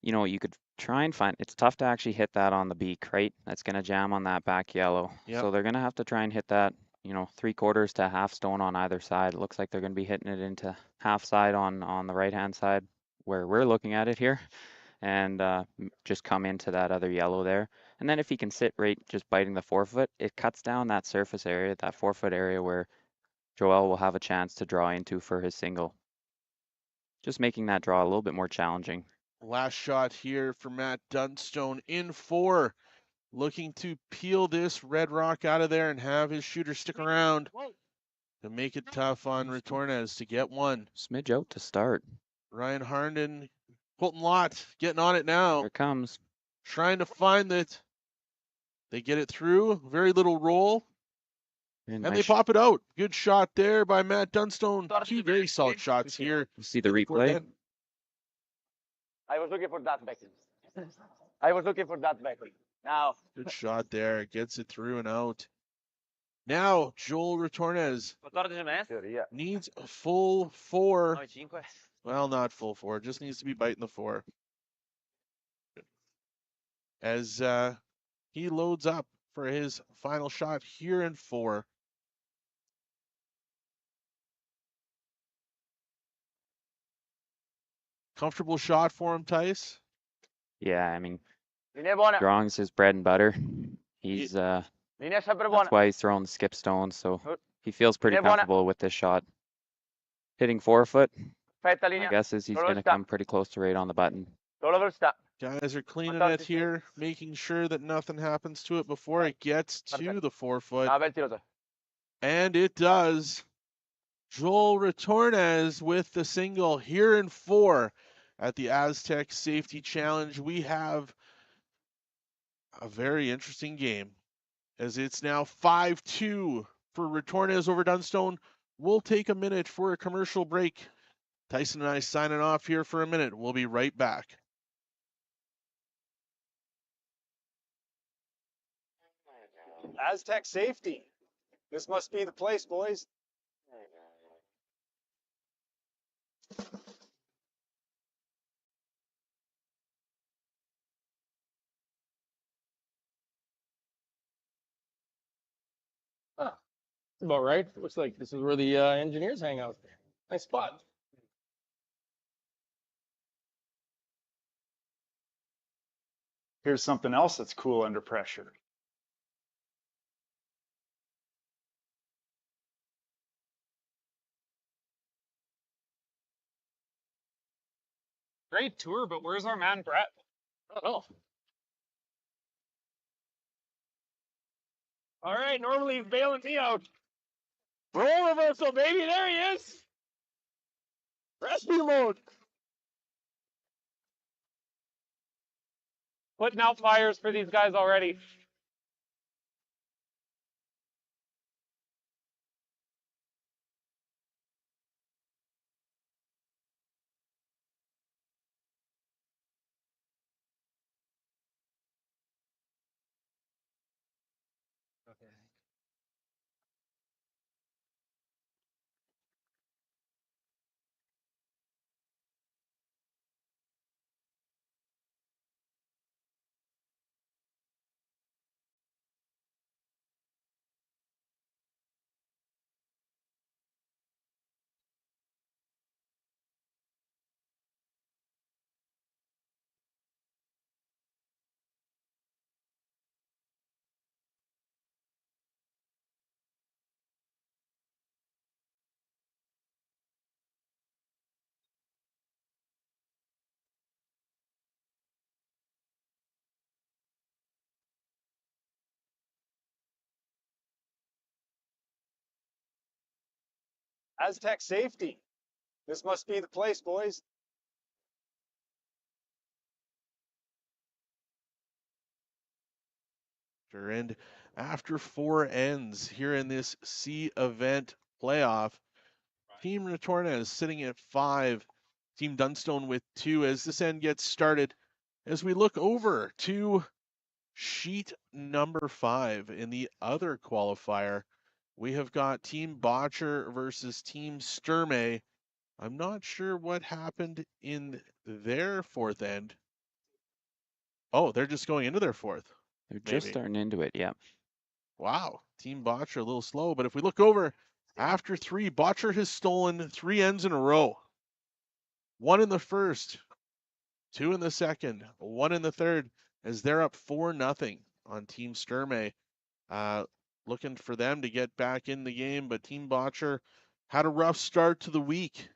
Speaker 9: You know, you could try and find, it's tough to actually hit that on the beak, right? That's going to jam on that back yellow.
Speaker 8: Yep.
Speaker 9: So they're going to have to try and hit that, you know, 3/4 to half stone on either side. It looks like they're going to be hitting it into half side on the right-hand side where we're looking at it here. And just come into that other yellow there. And then if he can sit right, just biting the 4-foot, it cuts down that surface area, that 4-foot area where Joel will have a chance to draw into for his single. Just making that draw a little bit more challenging.
Speaker 8: Last shot here for Matt Dunstone in 4. Looking to peel this red rock out of there and have his shooter stick around to make it tough on Retornaz to get one.
Speaker 9: Smidge out to start.
Speaker 8: Ryan Harnden, Colton Lott getting on it now.
Speaker 9: Here it comes.
Speaker 8: Trying to find it. They get it through. Very little roll. And they pop it out. Good shot there by Matt Dunstone. 2 very solid shots here.
Speaker 9: You see the replay?
Speaker 11: I was looking for that back. I was looking for that back. Now.
Speaker 8: Good shot there. Gets it through and out. Now, Joel Retornaz needs a full 4. Well, not full 4. Just needs to be biting the 4. As he loads up for his final shot here in 4. Comfortable shot for him, Tice?
Speaker 9: Yeah, I mean, drawing's his bread and butter. He's that's why he's throwing the skip stone, so he feels pretty comfortable with this shot. Hitting 4-foot, my guess is he's going to come pretty close to right on the button.
Speaker 8: Guys are cleaning it here, making sure that nothing happens to it before it gets to the 4-foot. And it does. Joel Retornaz with the single here in 4 at the Astec Safety Challenge. We have a very interesting game as it's now 5-2 for Retornaz over Dunstone. We'll take a minute for a commercial break. Tyson and I signing off here for a minute. We'll be right back.
Speaker 4: Astec Safety. This must be the place, boys.
Speaker 12: About right. Looks like this is where the engineers hang out. Nice spot.
Speaker 14: Here's something else that's cool under pressure.
Speaker 4: Great tour, but where's our man Brett?
Speaker 12: I don't know. All right, normally he's bailing me out. Roll reversal, baby. There he is. Rescue mode.
Speaker 4: Putting out fires for these guys already. Astec Safety. This must be the place, boys.
Speaker 8: And after 4 ends here in this C event playoff, Team Retornaz sitting at 5, Team Dunstone with 2 as this end gets started. As we look over to sheet number 5 in the other qualifier, we have got Team Botcher versus Team Sturmey. I'm not sure what happened in their fourth end. Oh, they're just going into their fourth.
Speaker 9: They're just
Speaker 8: maybe.
Speaker 9: starting into it, yeah.
Speaker 8: Wow, Team Botcher a little slow, but if we look over, after 3, Botcher has stolen 3 ends in a row. 1 in the first, 2 in the second, 1 in the third, as they're up 4-0 on Team Sturmey. Looking for them to get back in the game, but Team Botcher had a rough start to the week.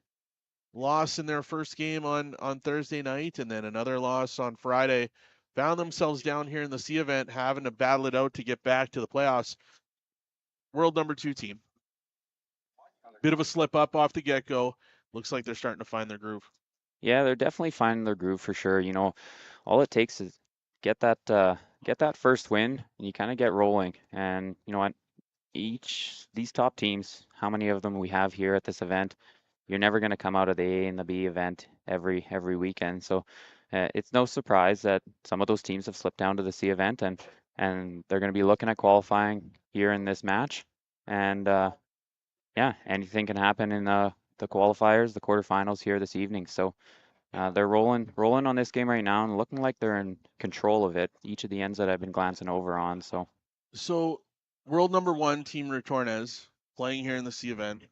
Speaker 8: Loss in their first game on Thursday night, and then another loss on Friday. Found themselves down here in the C event, having to battle it out to get back to the playoffs. World number 2 team. Bit of a slip up off the get-go. Looks like they're starting to find their groove.
Speaker 9: Yeah, they're definitely finding their groove for sure. You know, all it takes is get that first win, and you kind of get rolling. And you know what? These top teams, how many of them we have here at this event, you're never going to come out of the A and the B event every weekend. So it's no surprise that some of those teams have slipped down to the C event, and they're going to be looking at qualifying here in this match. And yeah, anything can happen in the qualifiers, the quarterfinals here this evening. So they're rolling on this game right now and looking like they're in control of it. Each of the ends that I've been glancing over on.
Speaker 8: So world number 1 Team Retornaz playing here in the C event.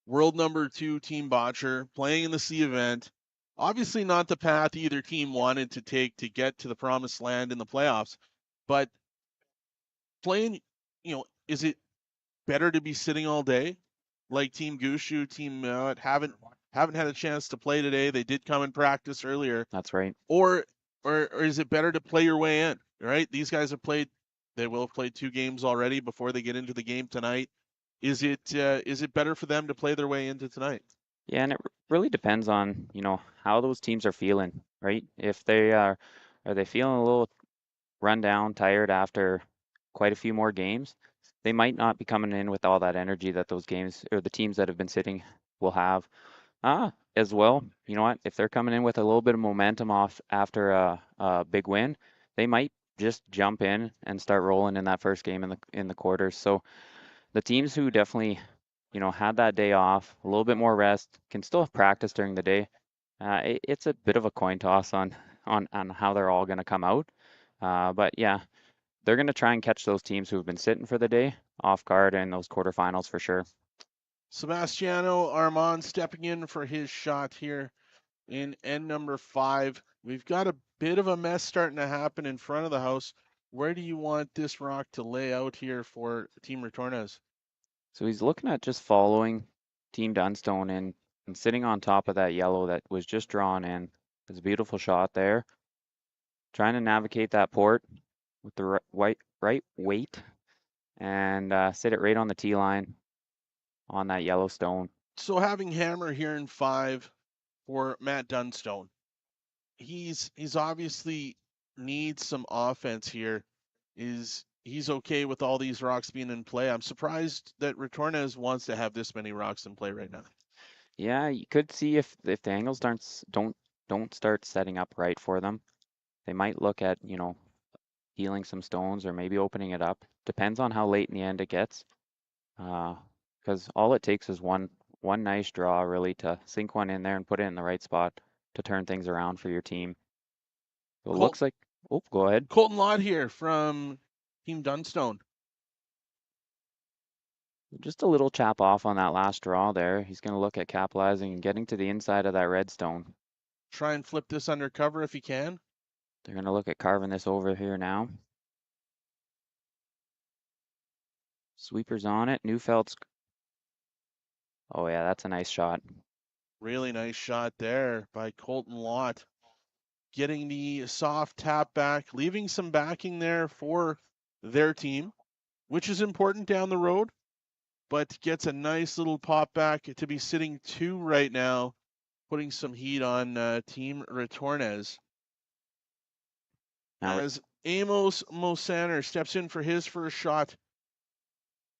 Speaker 8: World number 2 Team Botcher playing in the C event. Obviously not the path either team wanted to take to get to the promised land in the playoffs, but playing, is it better to be sitting all day like Team Gushu, Team Mowat haven't had a chance to play today? They did come and practice earlier.
Speaker 9: That's right.
Speaker 8: Or is it better to play your way in, right? These guys have played, they will have played 2 games already before they get into the game tonight. Is it better for them to play their way into tonight?
Speaker 9: Yeah, and it really depends on, how those teams are feeling, right? If they are they feeling a little run down, tired after quite a few more games, they might not be coming in with all that energy that those games or the teams that have been sitting will have. As well, you know what? If they're coming in with a little bit of momentum off after a big win, they might just jump in and start rolling in that first game in the quarters. So the teams who definitely, had that day off, a little bit more rest, can still have practice during the day. It's a bit of a coin toss on how they're all going to come out. But yeah, they're going to try and catch those teams who have been sitting for the day off guard in those quarterfinals for sure.
Speaker 8: Sebastiano Armand stepping in for his shot here in end number 5. We've got a bit of a mess starting to happen in front of the house. Where do you want this rock to lay out here for Team Retornaz?
Speaker 9: So he's looking at just following Team Dunstone and sitting on top of that yellow that was just drawn in. It's a beautiful shot there. Trying to navigate that port with the right weight and sit it right on the tee line on that yellow stone.
Speaker 8: So having hammer here in 5 for Matt Dunstone, he's obviously needs some offense here. He's okay with all these rocks being in play? I'm surprised that Retornaz wants to have this many rocks in play right now.
Speaker 9: Yeah, you could see if the angles don't start setting up right for them, they might look at, healing some stones or maybe opening it up. Depends on how late in the end it gets. Because all it takes is one nice draw really to sink one in there and put it in the right spot to turn things around for your team. So it looks like, oh, go ahead.
Speaker 8: Colton Lott here from Team Dunstone.
Speaker 9: Just a little chap off on that last draw there. He's going to look at capitalizing and getting to the inside of that red stone.
Speaker 8: Try and flip this undercover if he can.
Speaker 9: They're going to look at carving this over here now. Sweepers on it. Neufeld's. Oh yeah, that's a nice shot.
Speaker 8: Really nice shot there by Colton Lott. Getting the soft tap back, leaving some backing there for their team, which is important down the road, but gets a nice little pop back to be sitting 2 right now, putting some heat on Team Retornaz. As Amos Mosaner steps in for his first shot,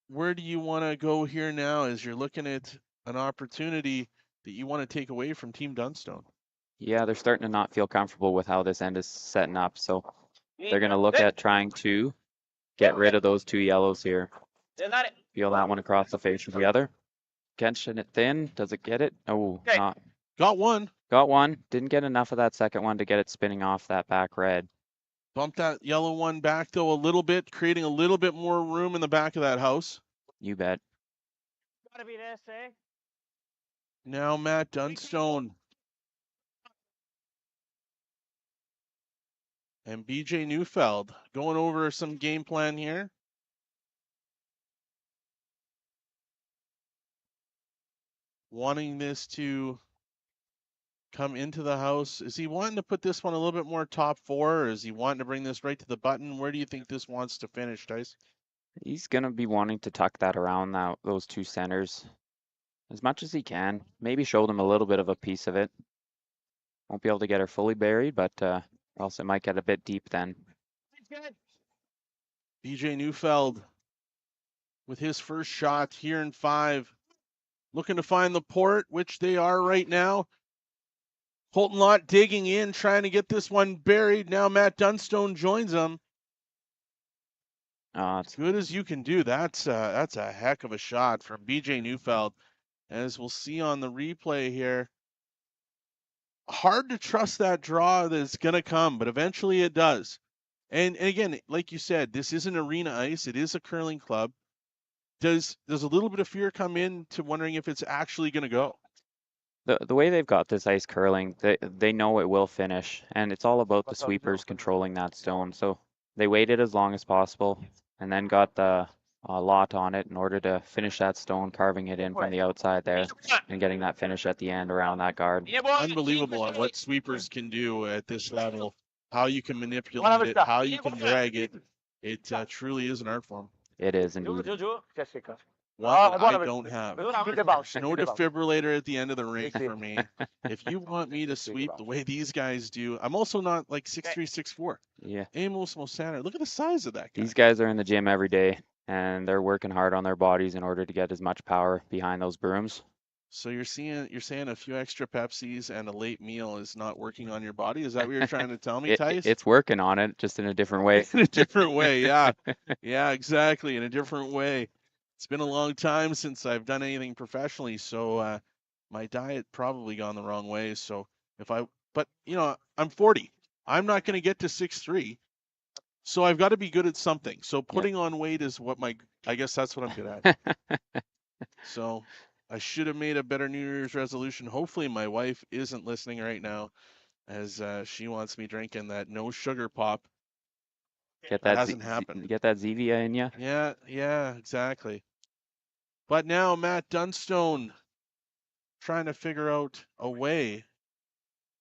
Speaker 8: where do you want to go here now as you're looking at an opportunity that you want to take away from Team Dunstone?
Speaker 9: Yeah, they're starting to not feel comfortable with how this end is setting up. So they're going to look at trying to get rid of those 2 yellows here. Feel that one across the face from the other. Catching it thin. Does it get it? Oh, not.
Speaker 8: Got one.
Speaker 9: Got one. Didn't get enough of that second one to get it spinning off that back red.
Speaker 8: Bump that yellow one back, though, a little bit, creating a little bit more room in the back of that house.
Speaker 9: You bet.
Speaker 12: Gotta be this, eh?
Speaker 8: Now Matt Dunstone and BJ Neufeld going over some game plan here. Wanting this to come into the house. Is he wanting to put this one a little bit more top 4, or is he wanting to bring this right to the button? Where do you think this wants to finish, Tice?
Speaker 9: He's going to be wanting to tuck that around those 2 centers as much as he can. Maybe show them a little bit of a piece of it. Won't be able to get her fully buried, but else it might get a bit deep then.
Speaker 8: BJ Neufeld with his first shot here in 5. Looking to find the port, which they are right now. Colton Lott digging in, trying to get this one buried. Now Matt Dunstone joins them.
Speaker 9: As
Speaker 8: good as you can do. That's a heck of a shot from BJ Neufeld. As we'll see on the replay here. Hard to trust that draw that's going to come, but eventually it does. And again, like you said, this isn't arena ice. It is a curling club. Does a little bit of fear come in to wondering if it's actually going to go?
Speaker 9: The way they've got this ice curling, they know it will finish, and it's all about the sweepers controlling that stone. So they waited as long as possible, and then got the lot on it in order to finish that stone, carving it in from the outside there, and getting that finish at the end around that guard.
Speaker 8: Unbelievable on what sweepers can do at this level. How you can manipulate it, how you can drag it. It truly is an art form.
Speaker 9: It is indeed.
Speaker 8: What I don't have. No defibrillator at the end of the ring for me. If you want me to sweep the way these guys do, I'm also not like 6'3", 6'4".
Speaker 9: Yeah.
Speaker 8: Amos Mosana. Look at the size of that guy.
Speaker 9: These guys are in the gym every day, and they're working hard on their bodies in order to get as much power behind those brooms.
Speaker 8: So you're saying a few extra Pepsis and a late meal is not working on your body? Is that what you're trying to tell me, Tice?
Speaker 9: It's working on it, just in a different way.
Speaker 8: In a different way, yeah. Yeah, exactly, in a different way. It's been a long time since I've done anything professionally, so my diet probably gone the wrong way. So but I'm 40. I'm not going to get to 6'3", so I've got to be good at something. So putting on weight is I guess that's what I'm good at. So I should have made a better New Year's resolution. Hopefully my wife isn't listening right now, as she wants me drinking that no sugar pop.
Speaker 9: That
Speaker 8: hasn't happened.
Speaker 9: Get that Zevia in you.
Speaker 8: Yeah, exactly. But now Matt Dunstone trying to figure out a way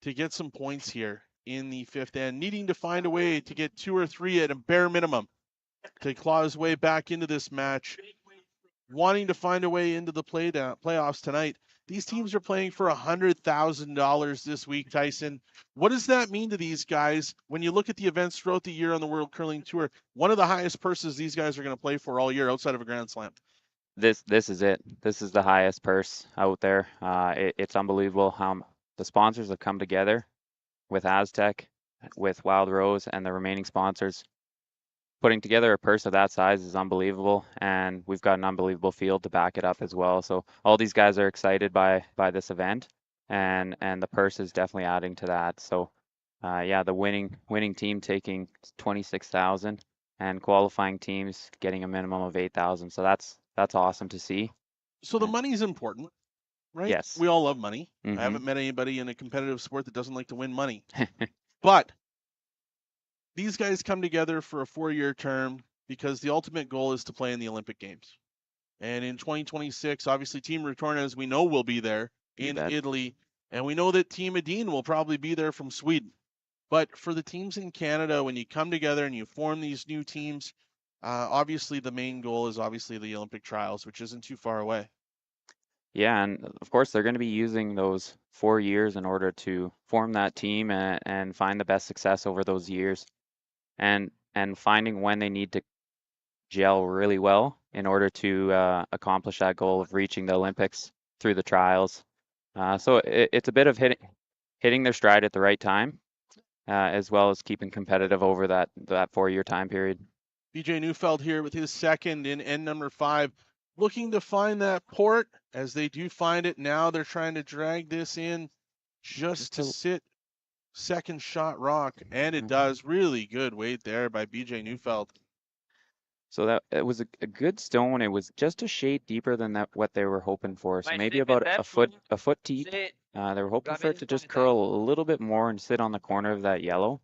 Speaker 8: to get some points here in the 5th end, needing to find a way to get 2 or 3 at a bare minimum to claw his way back into this match, wanting to find a way into the playoffs tonight. These teams are playing for $100,000 this week, Tyson. What does that mean to these guys when you look at the events throughout the year on the World Curling Tour? One of the highest purses these guys are going to play for all year outside of a Grand Slam.
Speaker 9: This is it. This is the highest purse out there. It's unbelievable how the sponsors have come together with Astec, with Wild Rose, and the remaining sponsors. Putting together a purse of that size is unbelievable, and we've got an unbelievable field to back it up as well. So all these guys are excited by this event, and the purse is definitely adding to that. So yeah, the winning team taking 26,000, and qualifying teams getting a minimum of 8,000. So that's awesome to see.
Speaker 8: So the money is important, right?
Speaker 9: Yes.
Speaker 8: We all love money.
Speaker 9: Mhm.
Speaker 8: I haven't met anybody in a competitive sport that doesn't like to win money. But these guys come together for a 4-year term because the ultimate goal is to play in the Olympic Games. And in 2026, obviously Team Retornaz, we know will be there in Italy. And we know that Team Adine will probably be there from Sweden. But for the teams in Canada, when you come together and you form these new teams, obviously the main goal is obviously the Olympic trials, which isn't too far away.
Speaker 9: Yeah, and of course they're going to be using those 4 years in order to form that team and find the best success over those years, and finding when they need to gel really well in order to accomplish that goal of reaching the Olympics through the trials. So it's a bit of hitting their stride at the right time, as well as keeping competitive over that 4-year time period.
Speaker 8: BJ Neufeld here with his second in end number 5, looking to find that port. As they do find it now, they're trying to drag this in just to sit second shot rock, and it does. Really good weight there by BJ Neufeld.
Speaker 9: So that it was a good stone. It was just a shade deeper than what they were hoping for. So maybe about a foot deep. They were hoping for it to just curl a little bit more and sit on the corner of that yellow.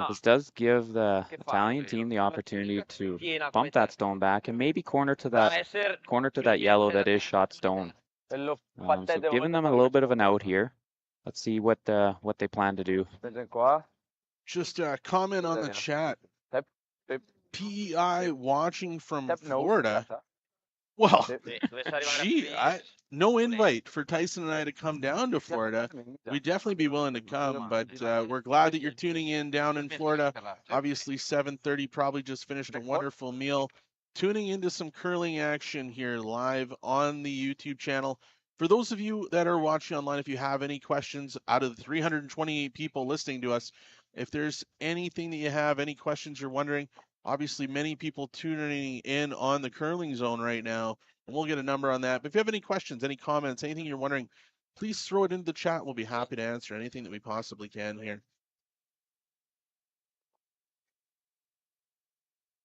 Speaker 9: This does give the Italian team the opportunity to bump that stone back and maybe corner to that yellow that is shot stone. So giving them a little bit of an out here. Let's see what they plan to do.
Speaker 8: Just a comment on the chat. PEI watching from Florida. Well, gee, no invite for Tyson and I to come down to Florida. We'd definitely be willing to come, but we're glad that you're tuning in down in Florida. Obviously, 7:30, probably just finished a wonderful meal. Tuning into some curling action here live on the YouTube channel. For those of you that are watching online, if you have any questions out of the 328 people listening to us, if there's anything that you have, any questions you're wondering, obviously many people tuning in on the curling zone right now, and we'll get a number on that. But if you have any questions, any comments, anything you're wondering, please throw it into the chat. We'll be happy to answer anything that we possibly can here.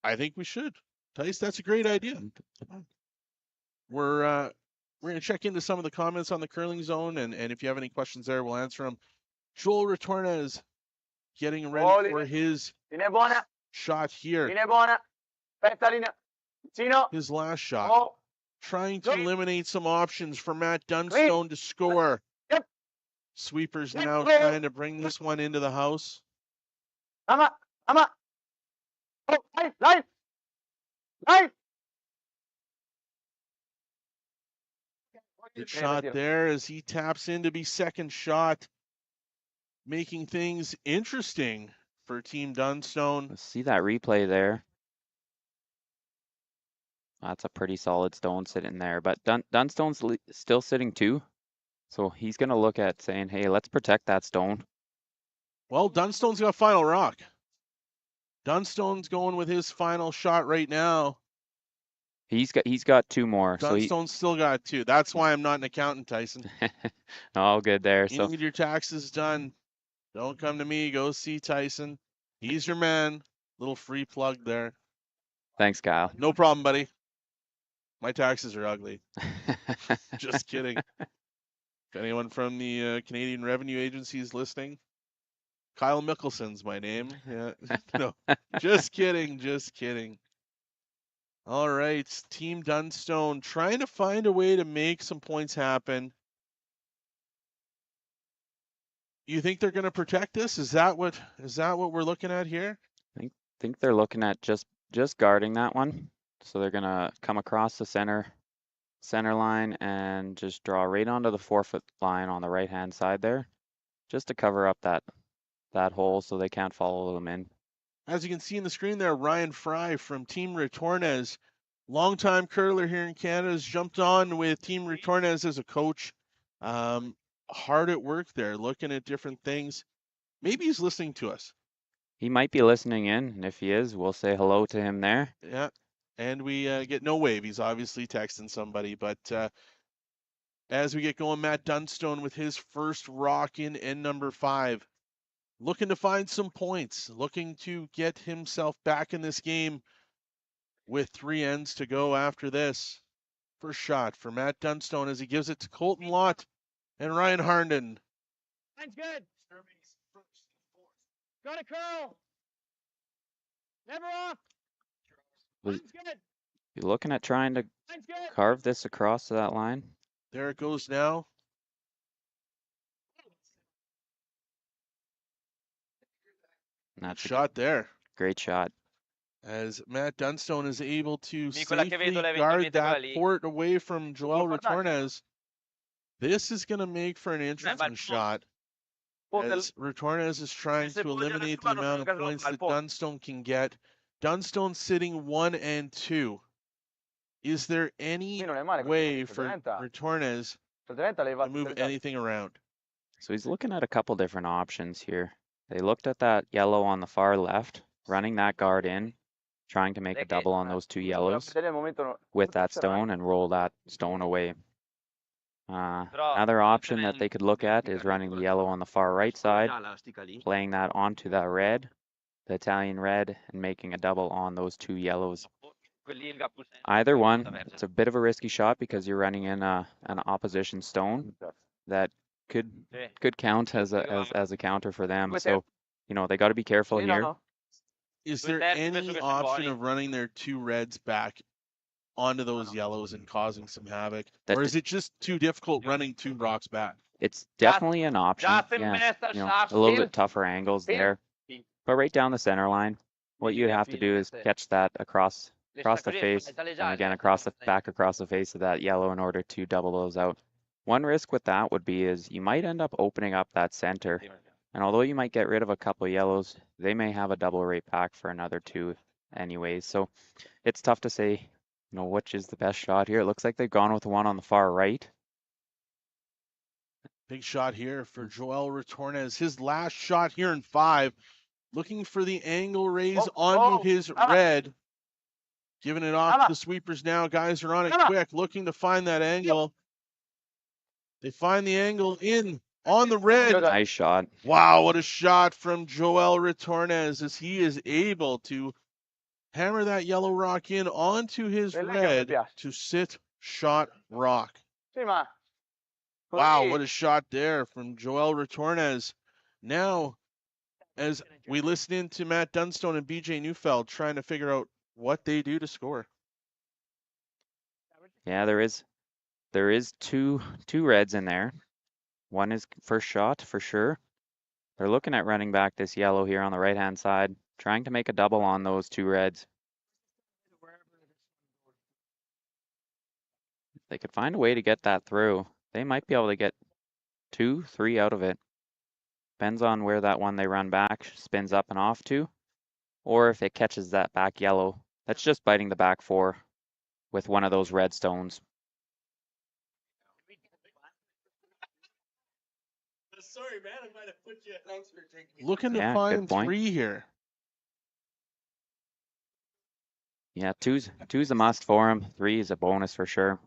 Speaker 8: I think we should. Tice, that's a great idea. We're going to check into some of the comments on the curling zone, and if you have any questions there, we'll answer them. Joel Retornaz getting ready for his shot here. His last shot. Trying to eliminate some options for Matt Dunstone to score. Sweepers now trying to bring this one into the house. Good shot there as he taps in to be second shot, making things interesting for Team Dunstone.
Speaker 9: Let's see that replay there. That's a pretty solid stone sitting there, but Dunstone's still sitting too. So he's going to look at saying, hey, let's protect that stone.
Speaker 8: Well, Dunstone's got final rock. Dunstone's going with his final shot right now.
Speaker 9: He's got 2 more.
Speaker 8: Dunstone's still got 2. That's why I'm not an accountant, Tyson.
Speaker 9: All good there.
Speaker 8: You need your taxes done. Don't come to me. Go see Tyson. He's your man. Little free plug there.
Speaker 9: Thanks, Kyle.
Speaker 8: No problem, buddy. My taxes are ugly. Just kidding. If anyone from the Canadian Revenue Agency is listening, Kyle Mickelson's my name. Yeah. No, just kidding. Just kidding. All right, Team Dunstone trying to find a way to make some points happen. You think they're going to protect this? Is that what we're looking at here?
Speaker 9: I think they're looking at just guarding that one. So they're going to come across the center line and just draw right onto the 4-foot line on the right-hand side there, just to cover up that hole so they can't follow them in.
Speaker 8: As you can see in the screen there, Ryan Fry from Team Retornaz, longtime curler here in Canada, has jumped on with Team Retornaz as a coach. Hard at work there, looking at different things. Maybe he's listening to us.
Speaker 9: He might be listening in, and if he is, we'll say hello to him there.
Speaker 8: Yeah, and we get no wave. He's obviously texting somebody, but as we get going, Matt Dunstone with his first rock in end number 5. Looking to find some points, looking to get himself back in this game with 3 ends to go after this. First shot for Matt Dunstone as he gives it to Colton Lott and Ryan Harnden.
Speaker 12: Line's good. Got a curl. Never off. Line's good.
Speaker 9: You looking at trying to carve this across to that line?
Speaker 8: There it goes now.
Speaker 9: That's
Speaker 8: shot there.
Speaker 9: Great shot.
Speaker 8: As Matt Dunstone is able to safely guard that port away from Joel Retornaz. This is going to make for an interesting shot. As Retornaz is trying to eliminate the amount of points that Dunstone can get. Dunstone sitting 1 and 2. Is there any way for Retornaz to move anything around?
Speaker 9: So he's looking at a couple different options here. They looked at that yellow on the far left, running that guard in, trying to make a double on those two yellows with that stone and roll that stone away. Another option that they could look at is running the yellow on the far right side, playing that onto that red, the Italian red, and making a double on those two yellows. Either one, it's a bit of a risky shot because you're running in an opposition stone that could count as a counter for them. So, you know, they got to be careful here.
Speaker 8: Is there any option of running their two reds back onto those yellows and causing some havoc? Or is it just too difficult running two rocks back?
Speaker 9: It's definitely an option. Yeah, you know, a little bit tougher angles there. But right down the center line, what you have to do is catch that across the face, and again across the face of that yellow in order to double those out. One risk with that would be is you might end up opening up that center, and although you might get rid of a couple of yellows, they may have a double right back for another two anyways. So it's tough to say, you know, which is the best shot here. It looks like they've gone with the one on the far right.
Speaker 8: Big shot here for Joel Retornaz. His last shot here in 5, looking for the angle raise onto his red. Giving it off to the sweepers now. Guys are on it quick, looking to find that angle. They find the angle in on the red.
Speaker 9: Nice shot.
Speaker 8: Wow, what a shot from Joel Retornaz as he is able to hammer that yellow rock in onto his red to sit shot rock. Wow, what a shot there from Joel Retornaz. Now, as we listen in to Matt Dunstone and BJ Neufeld trying to figure out what they do to score.
Speaker 9: Yeah, there is two reds in there. One is first shot for sure. They're looking at running back this yellow here on the right hand side, trying to make a double on those two reds. If they could find a way to get that through, they might be able to get 2, 3 out of it. Depends on where that one they run back spins up and off to, or if it catches that back yellow. That's just biting the back 4 with one of those red stones.
Speaker 4: Sorry, man. I might have put you. Thanks for taking.
Speaker 8: Looking to find 3 here.
Speaker 9: Yeah, two's a must for him. 3 is a bonus for sure.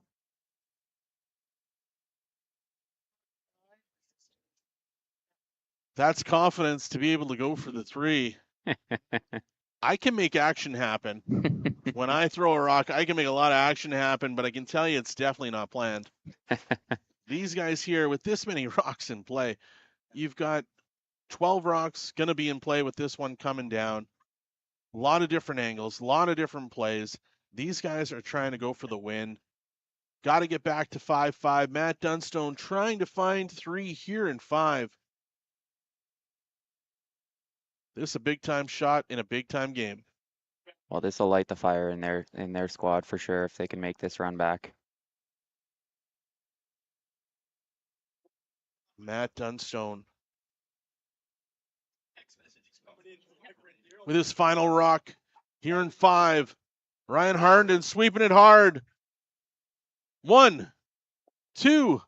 Speaker 8: That's confidence to be able to go for the 3. I can make action happen. When I throw a rock, I can make a lot of action happen, but I can tell you it's definitely not planned. These guys here with this many rocks in play, you've got 12 rocks going to be in play with this one coming down. A lot of different angles, a lot of different plays. These guys are trying to go for the win. Got to get back to 5-5. Matt Dunstone trying to find 3 here in 5. This is a big-time shot in a big-time game.
Speaker 9: Well, this will light the fire in their squad for sure if they can make this run back.
Speaker 8: Matt Dunstone with his final rock here in 5. Ryan Harnden sweeping it hard. 1, 2.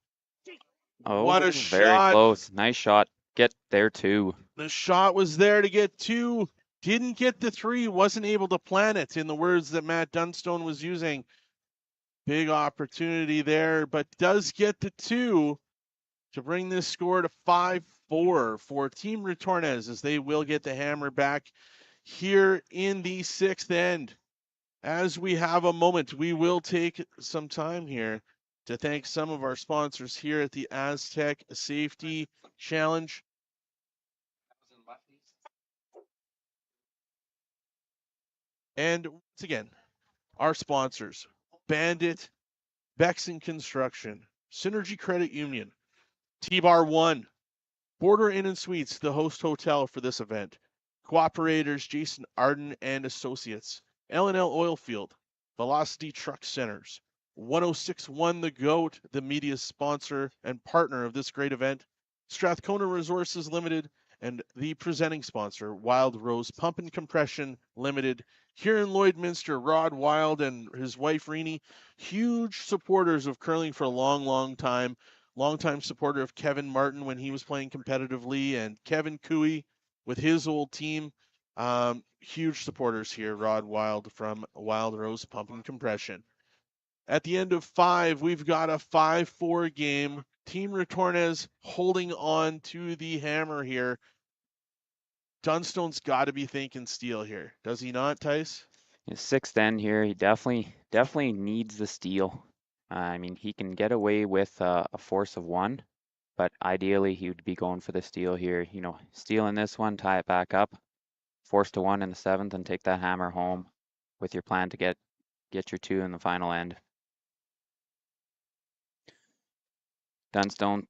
Speaker 9: Oh,
Speaker 8: what a
Speaker 9: very
Speaker 8: shot.
Speaker 9: Close. Nice shot. Get there too.
Speaker 8: The shot was there to get 2. Didn't get the 3. Wasn't able to plan it, in the words that Matt Dunstone was using. Big opportunity there, but does get the 2 to bring this score to 5-4 for Team Retornaz, as they will get the hammer back here in the 6th end. As we have a moment, we will take some time here to thank some of our sponsors here at the Astec Safety Challenge. And once again, our sponsors: Bandit, Bexon Construction, Synergy Credit Union, T-Bar One, Border Inn and Suites, the host hotel for this event, Cooperators Jason Arden and Associates, L&L Oilfield, Velocity Truck Centers, 1061 The Goat, the media sponsor and partner of this great event, Strathcona Resources Limited, and the presenting sponsor, Wild Rose Pump and Compression Limited. Here in Lloydminster, Rod Wild and his wife Renee, huge supporters of curling for a long, long time. longtime supporter of Kevin Martin when he was playing competitively, and Kevin Cooey with his old team. Huge supporters here, Rod Wild from Wild Rose Pump and Compression. At the end of 5, we've got a 5-4 game. Team Retornaz holding on to the hammer here. Dunstone's got to be thinking steal here. Does he not, Tice?
Speaker 9: His 6th end here, he definitely needs the steal. I mean, he can get away with a force of 1, but ideally he would be going for the steal here. You know, stealing this one, tie it back up, force to 1 in the 7th, and take that hammer home with your plan to get your 2 in the final end. Dunstone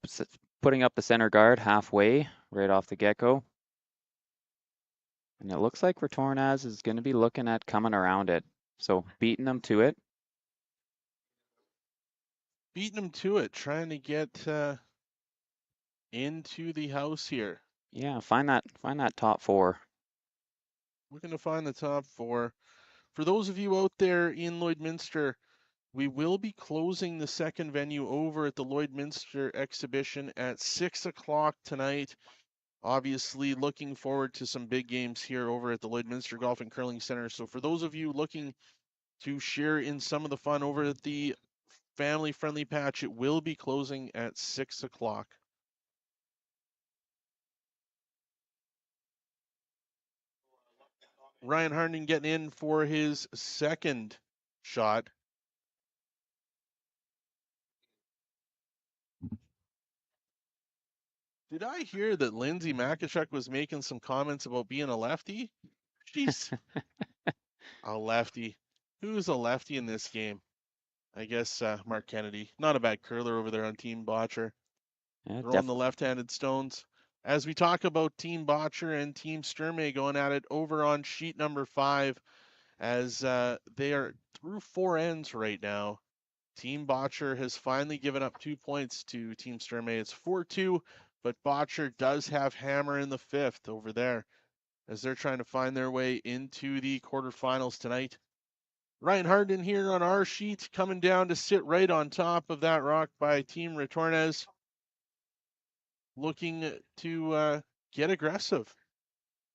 Speaker 9: putting up the center guard halfway, right off the get-go. And it looks like Retornaz is going to be looking at coming around it. So beating them to it.
Speaker 8: Beating them to it, trying to get into the house here.
Speaker 9: Yeah, find that top 4.
Speaker 8: Looking to find the top 4. For those of you out there in Lloydminster, we will be closing the second venue over at the Lloydminster exhibition at 6 o'clock tonight. Obviously looking forward to some big games here over at the Lloydminster Golf and Curling Center. So for those of you looking to share in some of the fun over at the family-friendly patch, it will be closing at 6 o'clock. Ryan Harnden getting in for his second shot. Did I hear that Lindsay Makachuk was making some comments about being a lefty? Jeez. A lefty. Who's a lefty in this game? I guess Mark Kennedy. Not a bad curler over there on Team Botcher.
Speaker 9: Yeah,
Speaker 8: throwing the left-handed stones. As we talk about Team Botcher and Team Sturmey going at it over on sheet number 5, as they are through 4 ends right now. Team Botcher has finally given up 2 points to Team Sturmey. It's 4-2, but Botcher does have hammer in the 5th over there as they're trying to find their way into the quarterfinals tonight. Ryan Harden here on our sheet, coming down to sit right on top of that rock by Team Retornaz, looking to get aggressive.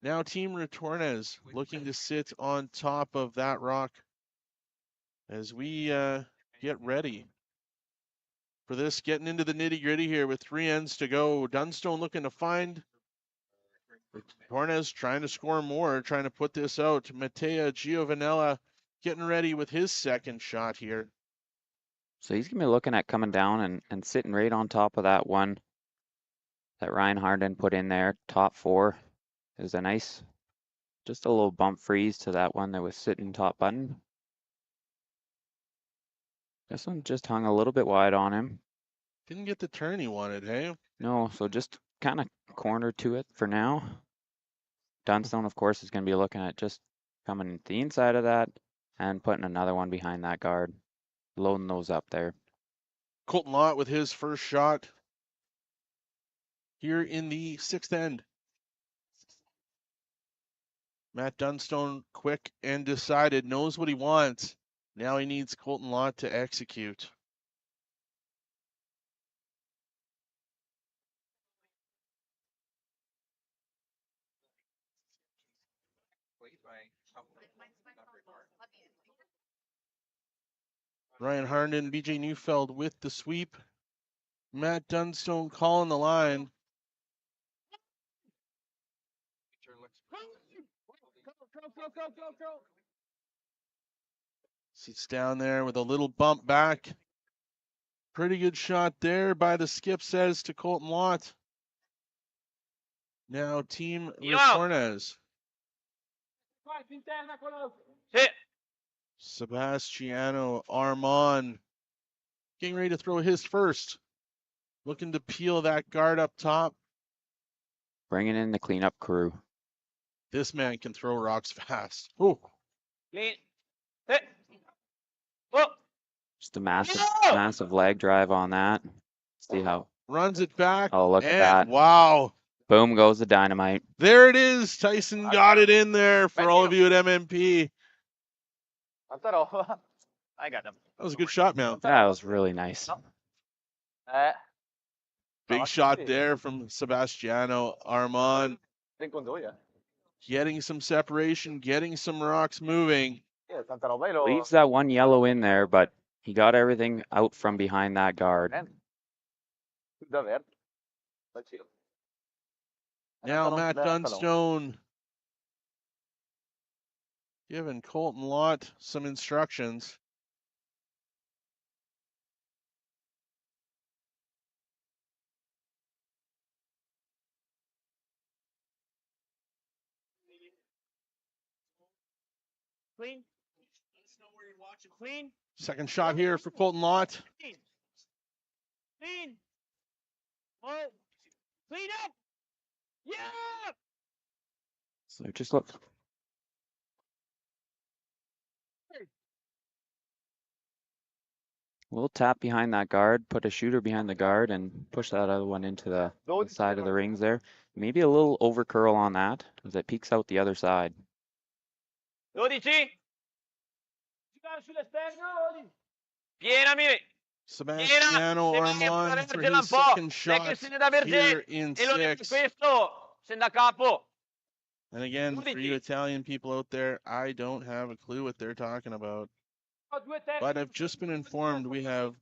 Speaker 8: Now Team Retornaz looking to sit on top of that rock as we get ready for this, getting into the nitty-gritty here with 3 ends to go. Dunstone looking to find. Retornaz trying to score more, trying to put this out. Mattea Giovanella getting ready with his second shot here.
Speaker 9: So he's going to be looking at coming down and sitting right on top of that one that Ryan Harden put in there. Top 4 is a nice, just a little bump freeze to that one that was sitting top button. This one just hung a little bit wide on him.
Speaker 8: Didn't get the turn he wanted, hey?
Speaker 9: No, so just kind of corner to it for now. Dunstone, of course, is going to be looking at just coming to the inside of that and putting another one behind that guard, loading those up there.
Speaker 8: Colton Lott with his first shot here in the 6th end. Matt Dunstone, quick and decided, knows what he wants. Now he needs Colton Lott to execute. Ryan Harnden, BJ Neufeld with the sweep. Matt Dunstone calling the line. Sits down there with a little bump back. Pretty good shot there by the skip, says to Colton Lott. Now Team Retornaz. Sebastiano Armand getting ready to throw his first. Looking to peel that guard up top.
Speaker 9: Bringing in the cleanup crew.
Speaker 8: This man can throw rocks fast. Oh.
Speaker 9: Just a massive leg drive on that. See how.
Speaker 8: Runs it back.
Speaker 9: Oh, look at that.
Speaker 8: Wow.
Speaker 9: Boom goes the dynamite.
Speaker 8: There it is. Tyson got it in there for all of you at MMP.
Speaker 12: I got them.
Speaker 8: That was a good shot, man.
Speaker 9: That was really nice.
Speaker 8: Big shot there from Sebastiano Armand. Getting some separation, getting some rocks moving.
Speaker 9: Leaves that one yellow in there, but he got everything out from behind that guard.
Speaker 8: Now Matt Dunstone giving Colton Lott some instructions.
Speaker 12: Clean. Let us know where you're watching. Clean.
Speaker 8: Second shot here for Colton Lott.
Speaker 12: Clean. Clean. Oh. Clean up. Yeah.
Speaker 9: So just look. We'll tap behind that guard, put a shooter behind the guard, and push that other one into the side of the rings there. Maybe a little over curl on that, as it peeks out the other side.
Speaker 12: 12. Giocare sull'esterno. Piena, Miri.
Speaker 8: Sebastiano Armand for his second shot here in 6. And again, for you Italian people out there, I don't have a clue what they're talking about. But I've just been informed we have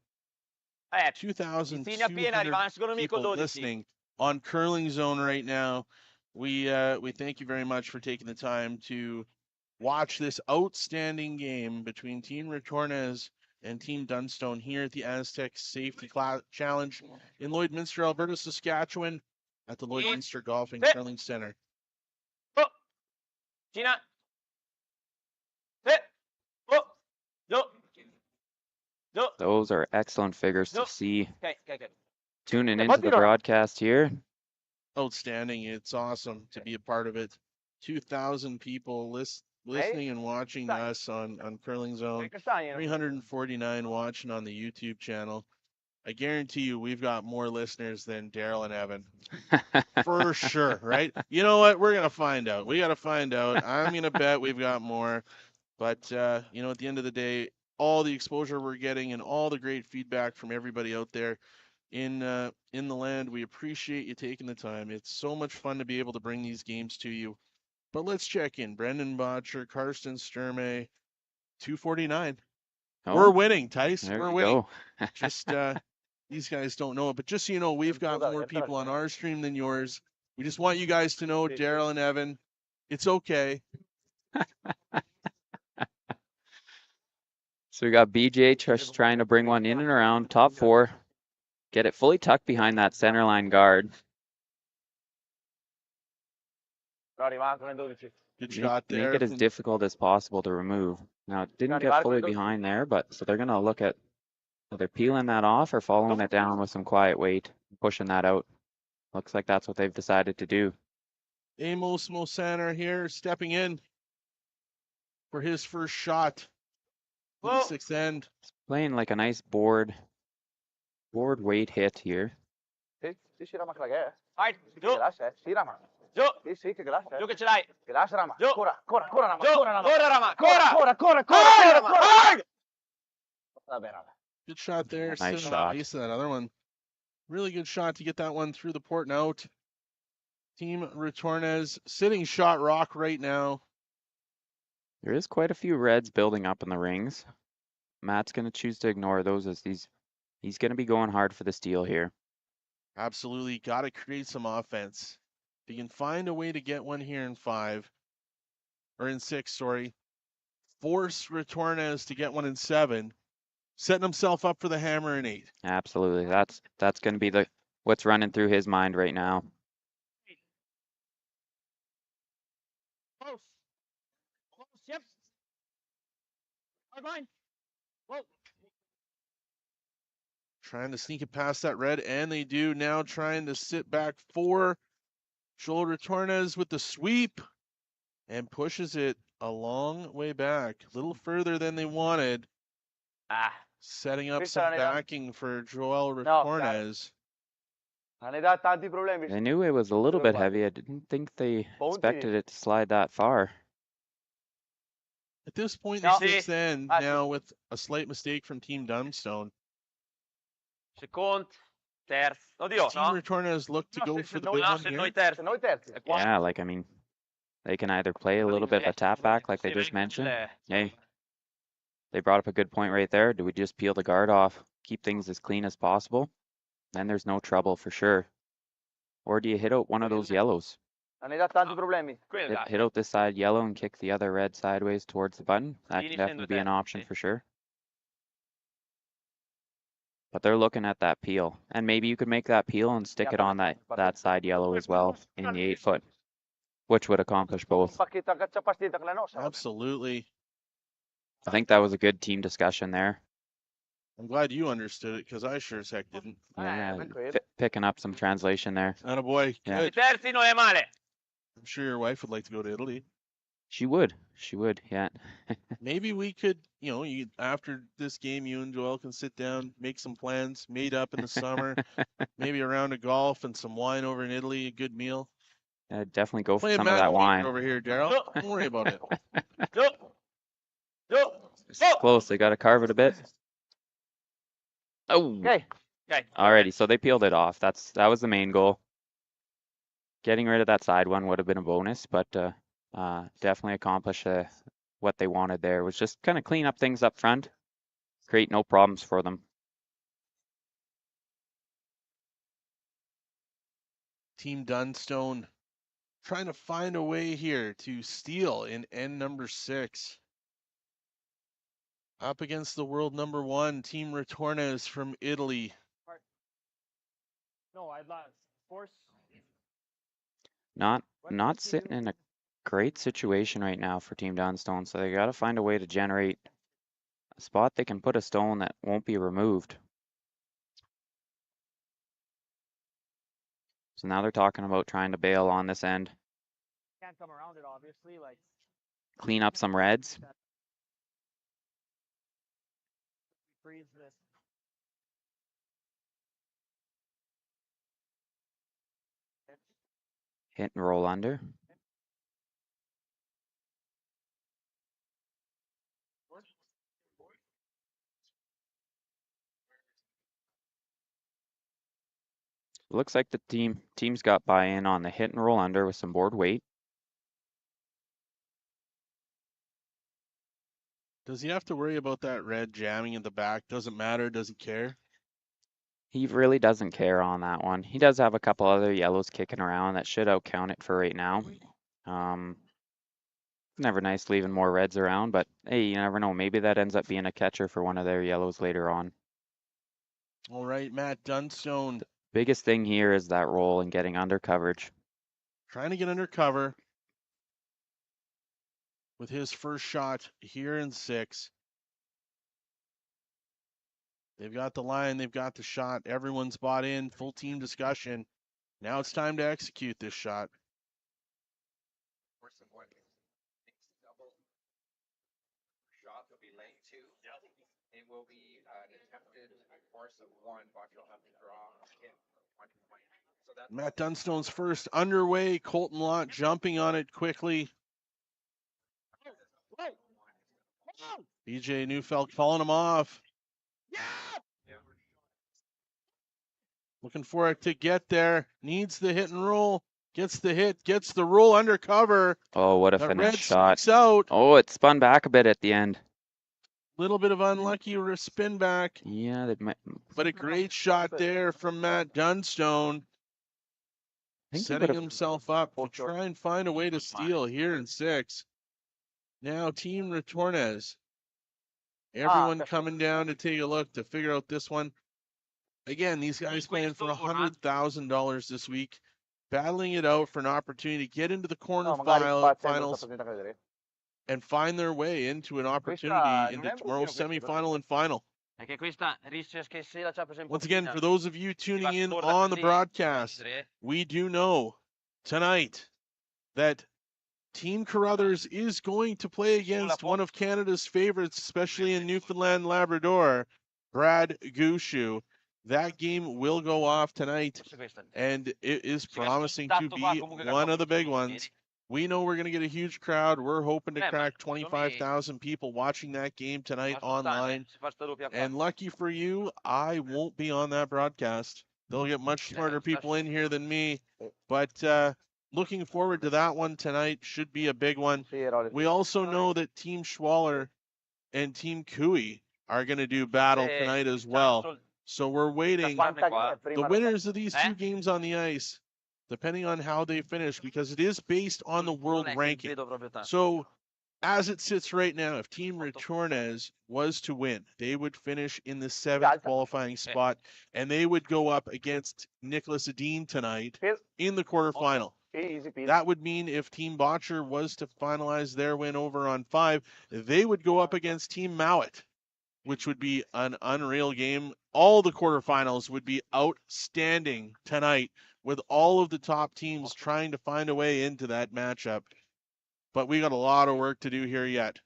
Speaker 8: 2,200 people listening on Curling Zone right now. We thank you very much for taking the time to watch this outstanding game between Team Retornaz and Team Dunstone here at the Astec Safety Challenge in Lloydminster, Alberta, Saskatchewan, at the Lloydminster Golf and Curling Center.
Speaker 12: Gina.
Speaker 9: Those are excellent figures to see.
Speaker 12: Okay.
Speaker 9: Tuning into the broadcast here.
Speaker 8: Outstanding. It's awesome to be a part of it. 2,000 people listening and watching us on Curling Zone. 349 watching on the YouTube channel. I guarantee you we've got more listeners than Daryl and Evan. For sure, right? You know what? We're going to find out. We got to find out. I'm going to bet we've got more. But, you know, at the end of the day, all the exposure we're getting and all the great feedback from everybody out there in the land, we appreciate you taking the time. It's so much fun to be able to bring these games to you. But let's check in. Brendan Botcher, Karsten Sturmey, 249.
Speaker 9: Oh,
Speaker 8: we're winning, Tice.
Speaker 9: There
Speaker 8: We're
Speaker 9: we
Speaker 8: winning.
Speaker 9: go.
Speaker 8: Just these guys don't know it, but just so you know, we've got more people on our stream than yours. We just want you guys to know, Daryl and Evan, it's okay.
Speaker 9: So we got BJ just trying to bring one in and around top 4. Get it fully tucked behind that center line guard.
Speaker 8: Good shot there.
Speaker 9: Make it as difficult as possible to remove. Now, it didn't get fully behind there, but so they're going to look at either peeling that off or following it down with some quiet weight, pushing that out. Looks like that's what they've decided to do.
Speaker 8: Amos Mosaner here stepping in for his first shot. The 6th end.
Speaker 9: It's playing like a nice board weight hit here.
Speaker 8: Good shot there.
Speaker 9: Nice shot.
Speaker 8: Base of that other one. Really good shot to get that one through the port and out. Team Retornaz sitting shot rock right now.
Speaker 9: There is quite a few reds building up in the rings. Matt's going to choose to ignore those as he's going to be going hard for the steal here.
Speaker 8: Absolutely. Got to create some offense. If you can find a way to get one here in 5, or in 6, sorry, force Retornaz to get one in 7, setting himself up for the hammer in 8.
Speaker 9: Absolutely. That's going to be what's running through his mind right now.
Speaker 12: Close. Yep. Hard line. Whoa.
Speaker 8: Trying to sneak it past that red, and they do. Now trying to sit back 4. Joel Retornaz with the sweep and pushes it a long way back, a little further than they wanted. Setting up some backing for Joel Retornaz.
Speaker 9: I knew it was a little bit heavy. I didn't think they expected it to slide that far.
Speaker 8: At this point, the 6th end, now with a slight mistake from Team Dunstone.
Speaker 12: Terzo. Oddio,
Speaker 8: Team
Speaker 12: no?
Speaker 8: Retornaz looked to go for the big
Speaker 12: No,
Speaker 8: one
Speaker 12: se
Speaker 8: here.
Speaker 12: noi terzi.
Speaker 11: Noi terzi.
Speaker 9: Yeah, like I mean, they can either play a little bit of a tap back like they just mentioned. Hey, they brought up a good point right there. Do we just peel the guard off, keep things as clean as possible? Then there's no trouble for sure. Or do you hit out one of those yellows?
Speaker 11: Non hai dato tanti problemi.
Speaker 9: Hit out this side yellow and kick the other red sideways towards the button. That can
Speaker 12: Finish
Speaker 9: definitely
Speaker 12: in
Speaker 9: be an
Speaker 12: with
Speaker 9: option for sure. But they're looking at that peel. And maybe you could make that peel and stick it on that side yellow as well in the 8-foot, which would accomplish both.
Speaker 11: Pacchetto a cacciapastita con la nostra.
Speaker 8: Absolutely.
Speaker 9: I think that was a good team discussion there.
Speaker 8: I'm glad you understood it because I sure as heck didn't.
Speaker 9: Yeah, picking up some translation there.
Speaker 8: Attaboy.
Speaker 9: Yeah.
Speaker 8: Good.
Speaker 12: Terzi non è male.
Speaker 8: I'm sure your wife would like to go to Italy.
Speaker 9: She would, yeah.
Speaker 8: Maybe we could, after this game, you and Joel can sit down, make some plans, meet up in the summer, maybe a round of golf and some wine over in Italy, a good meal.
Speaker 9: Definitely go for
Speaker 8: Play
Speaker 9: some of that wine.
Speaker 8: over here, Daryl. Don't worry about it.
Speaker 9: It's close, they got to carve it a bit. Oh,
Speaker 11: Okay.
Speaker 9: alrighty, so they peeled it off. That was the main goal. Getting rid of that side one would have been a bonus, but definitely accomplish what they wanted there. Was just kind of clean up things up front, create no problems for them.
Speaker 8: Team Dunstone trying to find a way here to steal in end number 6. Up against the world number 1, Team Retornaz from Italy.
Speaker 4: No, I'd like force.
Speaker 9: Not sitting in a great situation right now for Team Dunstone, so they got to find a way to generate a spot they can put a stone that won't be removed. So now they're talking about trying to bail on this end.
Speaker 4: Can't come around it, obviously. Like
Speaker 9: Clean up some reds.
Speaker 4: freeze this.
Speaker 9: Hit and roll under. Looks like the team's got buy-in on the hit and roll under with some board weight.
Speaker 8: Does he have to worry about that red jamming in the back? Doesn't matter. Does he care?
Speaker 9: He really doesn't care on that one. He does have a couple other yellows kicking around that should outcount it for right now. Never nice leaving more reds around, but hey, you never know. Maybe that ends up being a catcher for one of their yellows later on.
Speaker 8: All right, Matt Dunstone.
Speaker 9: Biggest thing here is that roll and getting under coverage.
Speaker 8: Trying to get under cover with his first shot here in 6. They've got the line, they've got the shot, everyone's bought in, full team discussion. Now it's time to execute this shot.
Speaker 10: Shot will be lane 2. It will be an attempted course of 1, but you'll have to draw a hit for 1 point. So that's
Speaker 8: Matt Dunstone's first underway. Colton Lott jumping on it quickly. BJ Neufeld calling him off. Looking for it to get there. Needs the hit and roll. Gets the hit. Gets the roll under cover.
Speaker 9: Oh, what a
Speaker 8: The
Speaker 9: finesse
Speaker 8: red
Speaker 9: shot.
Speaker 8: sneaks out.
Speaker 9: Oh, it spun back a bit at the end.
Speaker 8: Little bit of unlucky spin back.
Speaker 9: Yeah, that might.
Speaker 8: But a great shot there from Matt Dunstone.
Speaker 9: Think he
Speaker 8: Setting
Speaker 9: would've-
Speaker 8: himself up to try and find a way to steal here in 6. Now Team Retornaz. Everyone coming down to take a look to figure out this one. Again, these guys playing for $100,000 this week, battling it out for an opportunity to get into the corner finals and find their way into an opportunity into tomorrow's semifinal and final. Once again, for those of you tuning in on the broadcast, we do know tonight that Team Carruthers is going to play against one of Canada's favorites, especially in Newfoundland Labrador, Brad Gushu. That game will go off tonight, and it is promising to be one of the big ones. We know we're going to get a huge crowd. We're hoping to crack 25,000 people watching that game tonight online. And lucky for you, I won't be on that broadcast. They'll get much smarter people in here than me. But looking forward to that one tonight. Should be a big one. We also know that Team Schwaller and Team Cooey are going to do battle tonight as well. So we're waiting the winners of these two games on the ice, depending on how they finish, because it is based on the world ranking. So as it sits right now, if Team Retornaz was to win, they would finish in the 7th qualifying spot, and they would go up against Nicholas Adine tonight in the quarterfinal. That would mean if Team Botcher was to finalize their win over on 5, they would go up against Team Mowat, which would be an unreal game. All the quarterfinals would be outstanding tonight, with all of the top teams trying to find a way into that matchup. But we got a lot of work to do here yet.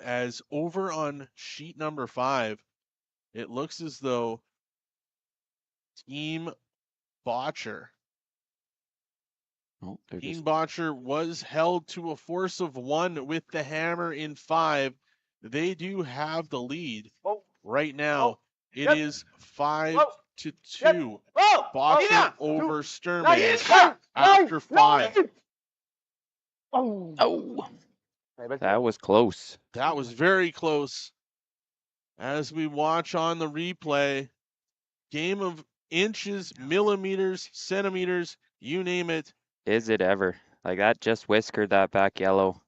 Speaker 8: As over on sheet number 5, it looks as though Team Botcher. Team Botcher was held to a force of 1 with the hammer in 5. They do have the lead right now. It is 5-2. Botcher over Sturman after 5.
Speaker 9: Oh, that was close.
Speaker 8: That was very close. As we watch on the replay, game of inches, millimeters, centimeters, you name it.
Speaker 9: Is it ever? Like that just whiskered that back yellow.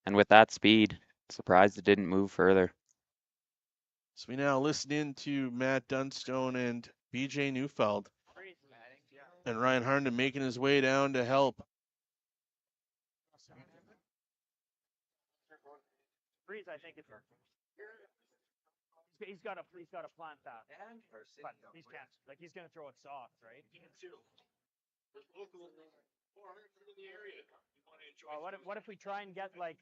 Speaker 9: And with that speed, surprised it didn't move further.
Speaker 8: So we now listen in to Matt Dunstone and BJ Neufeld. And Ryan Harnden making his way down to help.
Speaker 4: Freeze, I think it's. He's got to plant that. But he's can't. Like he's gonna throw it soft, right? What if we try and get like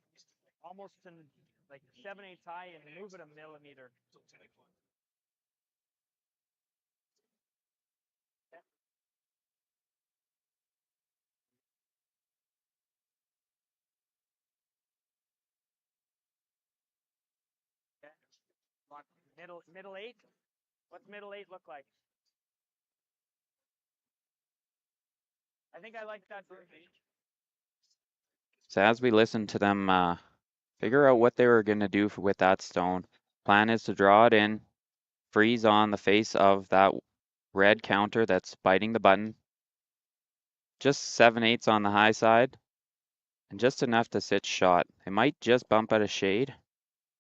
Speaker 4: almost in like 7/8 high and move it a millimeter? Middle 8. What's middle 8 look like? I think I like that.
Speaker 9: So as we listen to them figure out what they were going to do with that stone, plan is to draw it in, freeze on the face of that red counter that's biting the button. Just 7/8 on the high side, and just enough to sit shot. It might just bump out a shade,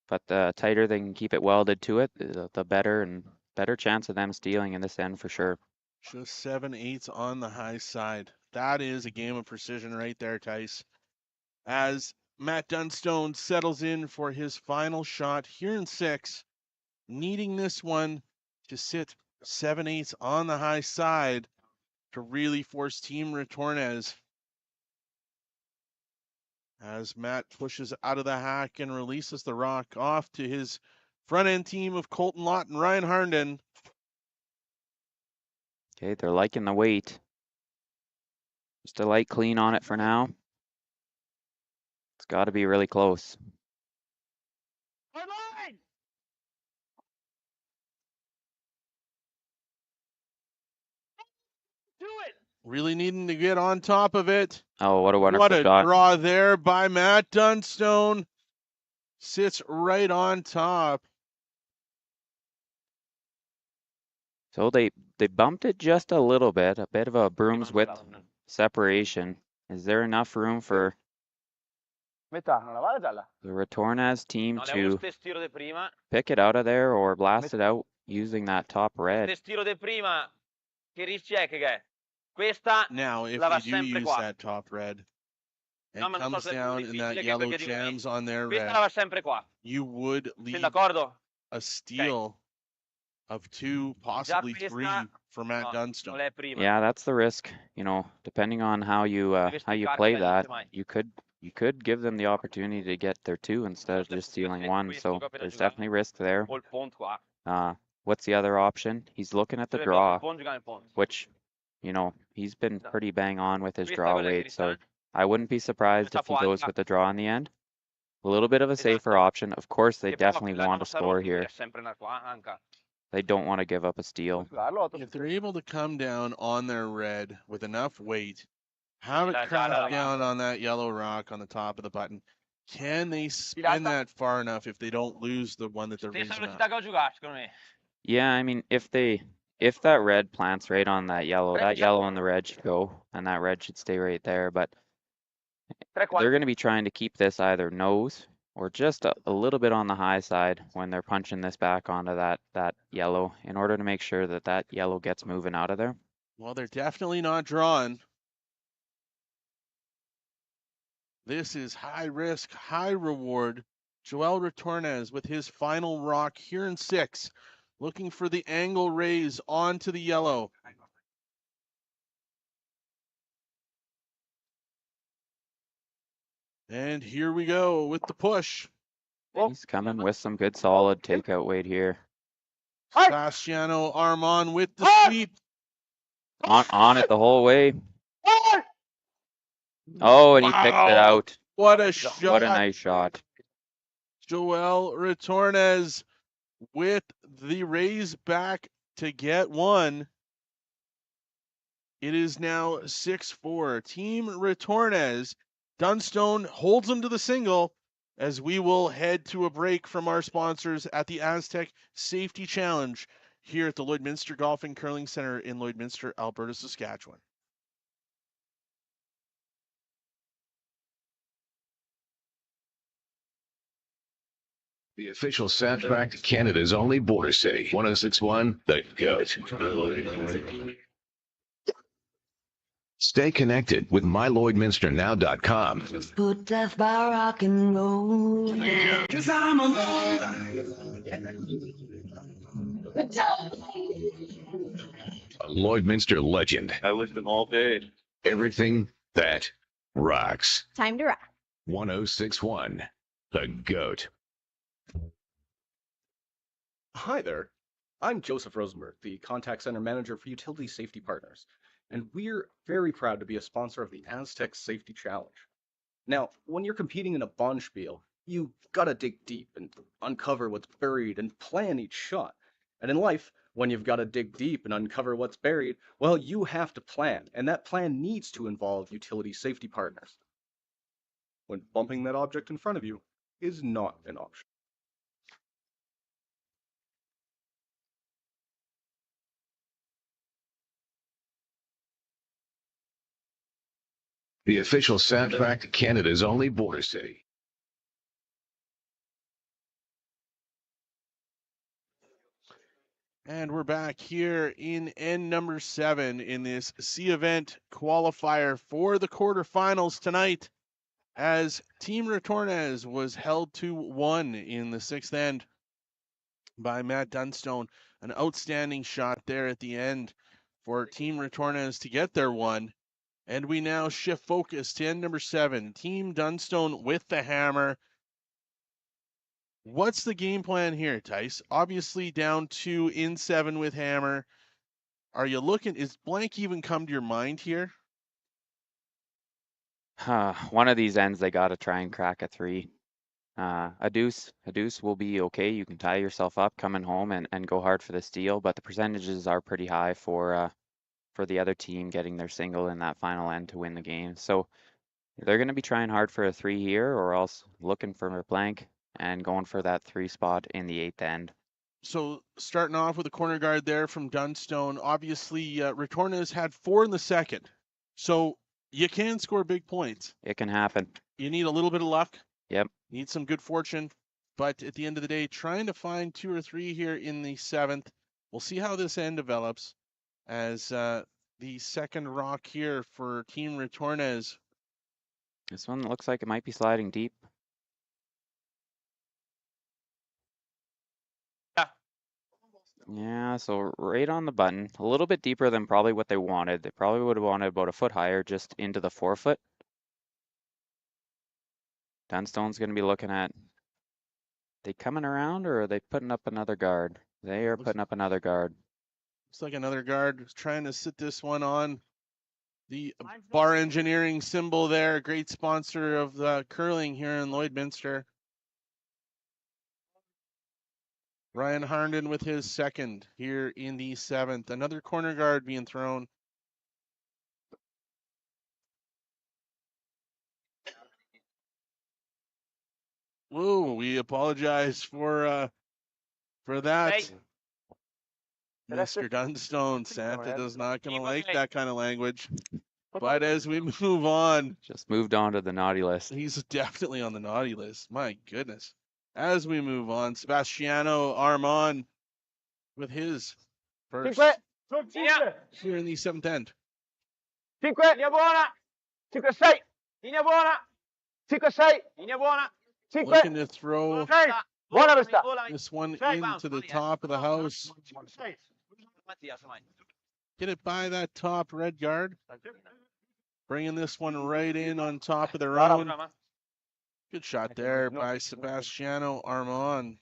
Speaker 9: but the tighter they can keep it welded to it, the better chance of them stealing in this end for sure.
Speaker 8: Just 7/8 on the high side. That is a game of precision right there, Tice. As Matt Dunstone settles in for his final shot here in 6, needing this one to sit 7/8 on the high side to really force Team Retornaz. As Matt pushes out of the hack and releases the rock off to his front end team of Colton Lott and Ryan Harnden.
Speaker 9: Okay, they're liking the weight. Just a light clean on it for now. It's got to be really close.
Speaker 4: Do it.
Speaker 8: Really needing to get on top of it.
Speaker 9: Oh, what a wonderful
Speaker 8: What a
Speaker 9: shot.
Speaker 8: draw there by Matt Dunstone. Sits right on top.
Speaker 9: So they bumped it just a little bit, a bit of a broom's width separation. Is there enough room for the Retornaz team to pick it out of there or blast it out using that top red?
Speaker 8: Now, if you do use that top red, and it comes down and that yellow jams on their red, you would leave a steal of 2, possibly 3 for Matt Dunstone.
Speaker 9: Yeah, that's the risk. You know, depending on how you play that, you could give them the opportunity to get their 2 instead of just stealing 1. So there's definitely risk there. What's the other option? He's looking at the draw, which, you know, he's been pretty bang on with his draw weight. So I wouldn't be surprised if he goes with the draw in the end. A little bit of a safer option. Of course, they definitely want to score here. They don't want to give up a steal.
Speaker 8: If they're able to come down on their red with enough weight, have it crash down on that yellow rock on the top of the button, can they spin that far enough if they don't lose the one that they're raising up?
Speaker 9: Yeah, I mean, if that red plants right on that yellow and the red should go, and that red should stay right there. But they're going to be trying to keep this either nose or just a little bit on the high side when they're punching this back onto that yellow in order to make sure that that yellow gets moving out of there.
Speaker 8: Well, they're definitely not drawn. This is high risk, high reward. Joel Retornaz with his final rock here in 6, looking for the angle raise onto the yellow. And here we go with the push.
Speaker 9: He's coming with some good solid takeout weight here.
Speaker 8: Sebastiano Armand with the sweep.
Speaker 9: On it the whole way. Oh, and he picked it out.
Speaker 8: What a shot.
Speaker 9: What a nice shot.
Speaker 8: Joel Retornaz with the raise back to get one. It is now 6-4. Team Retornaz. Dunstone holds them to the single as we will head to a break from our sponsors at the Astec Safety Challenge here at the Lloydminster Golf and Curling Center in Lloydminster, Alberta, Saskatchewan.
Speaker 1: The official soundtrack to Canada's only border city, 106.1 The Goat. Stay connected with mylloydminsternow.com.
Speaker 2: Put death by rock and roll. Cause I'm alive.
Speaker 1: A Lloydminster legend.
Speaker 12: I listen all day.
Speaker 1: Everything that rocks.
Speaker 15: Time to rock.
Speaker 1: 106.1 The Goat.
Speaker 6: Hi there. I'm Joseph Rosenberg, the Contact Center Manager for Utility Safety Partners, and we're very proud to be a sponsor of the Astec Safety Challenge. Now, when you're competing in a bonspiel, you gotta dig deep and uncover what's buried and plan each shot. And in life, when you've gotta dig deep and uncover what's buried, well, you have to plan, and that plan needs to involve utility safety partners. When bumping that object in front of you is not an option.
Speaker 1: The official soundtrack to Canada's only border city.
Speaker 8: And we're back here in end number 7 in this C-Event qualifier for the quarterfinals tonight, as Team Retornaz was held to 1 in the 6th end by Matt Dunstone. An outstanding shot there at the end for Team Retornaz to get their 1. And we now shift focus to end number 7. Team Dunstone with the hammer. What's the game plan here, Tice? Obviously down 2 in 7 with hammer. Are you looking, is blank even come to your mind here?
Speaker 9: One of these ends, they got to try and crack a 3. A deuce will be okay. You can tie yourself up coming home and go hard for the steal, but the percentages are pretty high for the other team getting their single in that final end to win the game. So they're going to be trying hard for a 3 here, or else looking for a blank and going for that 3 spot in the 8th end.
Speaker 8: So starting off with a corner guard there from Dunstone. Obviously, Retornaz had 4 in the 2nd. So you can score big points.
Speaker 9: It can happen.
Speaker 8: You need a little bit of luck.
Speaker 9: Yep.
Speaker 8: Need some good fortune. But at the end of the day, trying to find 2 or 3 here in the 7th. We'll see how this end develops, as the second rock here for Team Retornaz.
Speaker 9: This one looks like it might be sliding deep. Yeah, so right on the button, a little bit deeper than probably what they wanted. They probably would have wanted about a foot higher, just into the 4-foot. Dunstone's going to be looking at, they coming around, or are they putting up another guard? They are putting up another guard.
Speaker 8: Looks like another guard trying to sit this one on. The Bar Engineering symbol there, great sponsor of the curling here in Lloydminster. Ryan Harnden with his second here in the 7th. Another corner guard being thrown. Whoa, we apologize for that. Mr. Dunstone, Santa does not gonna like that kind of language. But as we move on,
Speaker 9: Just moved on to the naughty list.
Speaker 8: he's definitely on the naughty list. My goodness. As we move on, Sebastiano Armand with his first here in the 7th end.
Speaker 12: 5, linea buona. 5, 6, linea buona. 5, 6, linea buona. 5,
Speaker 8: Looking to throw
Speaker 12: 6, buona questa.
Speaker 8: this one into the top of the house. Get it by that top red guard. Bringing this one right in on top of their own. Good shot there by Sebastiano Armand.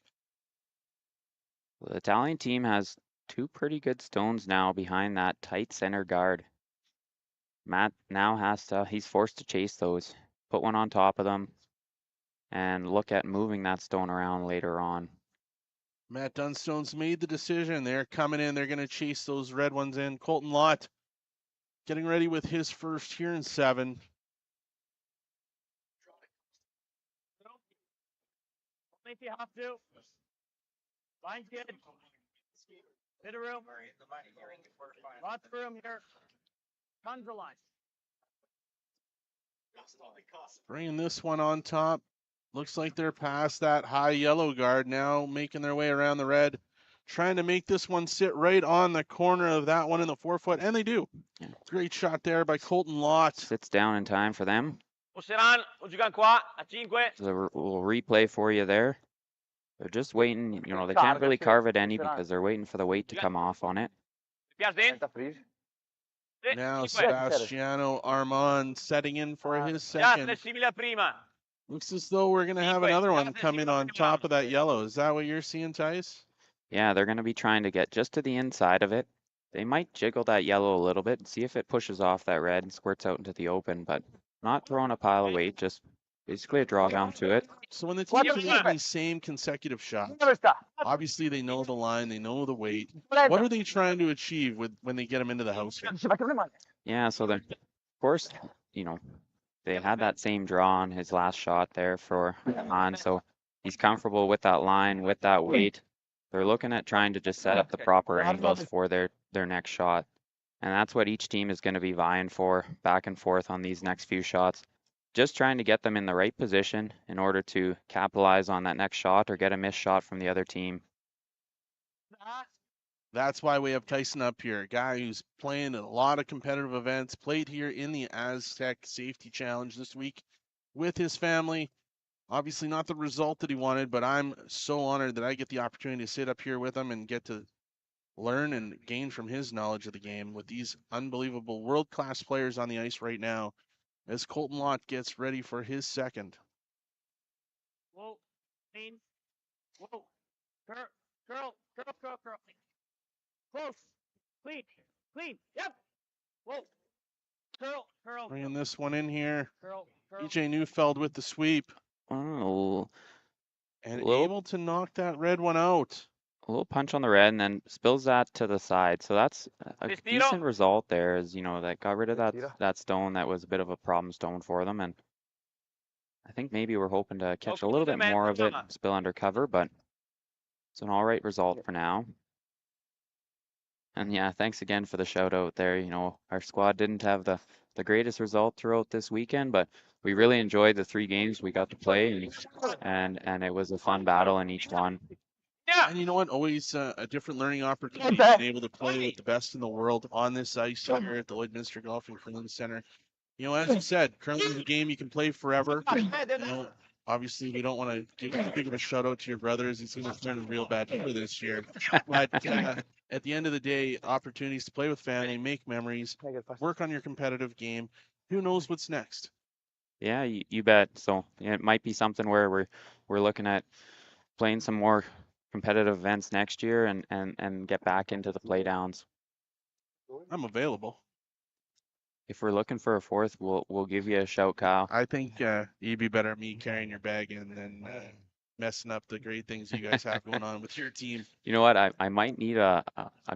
Speaker 9: The Italian team has 2 pretty good stones now behind that tight center guard. Matt now he's forced to chase those, put one on top of them, and look at moving that stone around later on.
Speaker 8: Matt Dunstone's made the decision. They're coming in. They're going to chase those red ones in. Colton Lott getting ready with his first here in 7.
Speaker 4: If you have to. Line's good. Bit of room. Lots of room here. Tons of line.
Speaker 8: Bringing this one on top. Looks like they're past that high yellow guard now, making their way around the red, trying to make this one sit right on the corner of that one in the 4-foot, and they do.
Speaker 9: Yeah.
Speaker 8: Great shot there by Colton Lott.
Speaker 9: Sits down in time for them.
Speaker 12: Osseran, o giocano qua a 5.
Speaker 9: There's a little replay for you there. They're just waiting, you know, they can't really carve it any because they're waiting for the weight to come off on it.
Speaker 8: Now Sebastiano Armand setting in for his second. Looks as though we're going to have another one come in on top of that yellow. Is that what you're seeing, Tice?
Speaker 9: Yeah, they're going to be trying to get just to the inside of it. They might jiggle that yellow a little bit and see if it pushes off that red and squirts out into the open, but not throwing a pile of weight, just basically a drawdown to it.
Speaker 8: So when the teams are making these same consecutive shots, obviously they know the line, they know the weight. What are they trying to achieve when they get them into the house here?
Speaker 9: Yeah, so then, of course, you know, they had that same draw on his last shot there for Han, so he's comfortable with that line, with that weight. They're looking at trying to just set up the proper angles for their next shot. And that's what each team is going to be vying for back and forth on these next few shots. Just trying to get them in the right position in order to capitalize on that next shot or get a missed shot from the other team.
Speaker 8: That's why we have Tyson up here, a guy who's playing a lot of competitive events, played here in the Astec Safety Challenge this week with his family. Obviously not the result that he wanted, but I'm so honored that I get the opportunity to sit up here with him and get to learn and gain from his knowledge of the game with these unbelievable world-class players on the ice right now as Colton Lott gets ready for his second.
Speaker 4: Whoa, clean. Whoa, curl. Close, clean, yep. Whoa, curl.
Speaker 8: Bringing this one in here.
Speaker 4: Curl.
Speaker 8: EJ Neufeld with the sweep.
Speaker 9: Oh.
Speaker 8: And able to knock that red one out.
Speaker 9: A little punch on the red and then spills that to the side. So that's a decent result there, as you know, that got rid of that stone that was a bit of a problem stone for them. And I think maybe we're hoping to catch a little bit more of it and spill under cover, but it's an all right result for now. And yeah, thanks again for the shout out there. You know, our squad didn't have the greatest result throughout this weekend, but we really enjoyed the 3 games we got to play, and it was a fun battle in each one.
Speaker 8: And you know what? Always a different learning opportunity, being able to play with the best in the world on this ice here at the Lloydminster Golf and Curling Center. You know, as you said, curling is a game you can play forever. You know, obviously, we don't want to give too big of a shout out to your brothers. He's going to turn a real bad for this year. But at the end of the day, opportunities to play with family, make memories, work on your competitive game. Who knows what's next?
Speaker 9: Yeah, you bet. So yeah, it might be something where we're looking at playing some more competitive events next year and get back into the playdowns.
Speaker 8: I'm available.
Speaker 9: If we're looking for a 4th, we'll give you a shout, Kyle.
Speaker 8: I think you'd be better at me carrying your bag in than messing up the great things you guys have going on with your team.
Speaker 9: You know what? I might need a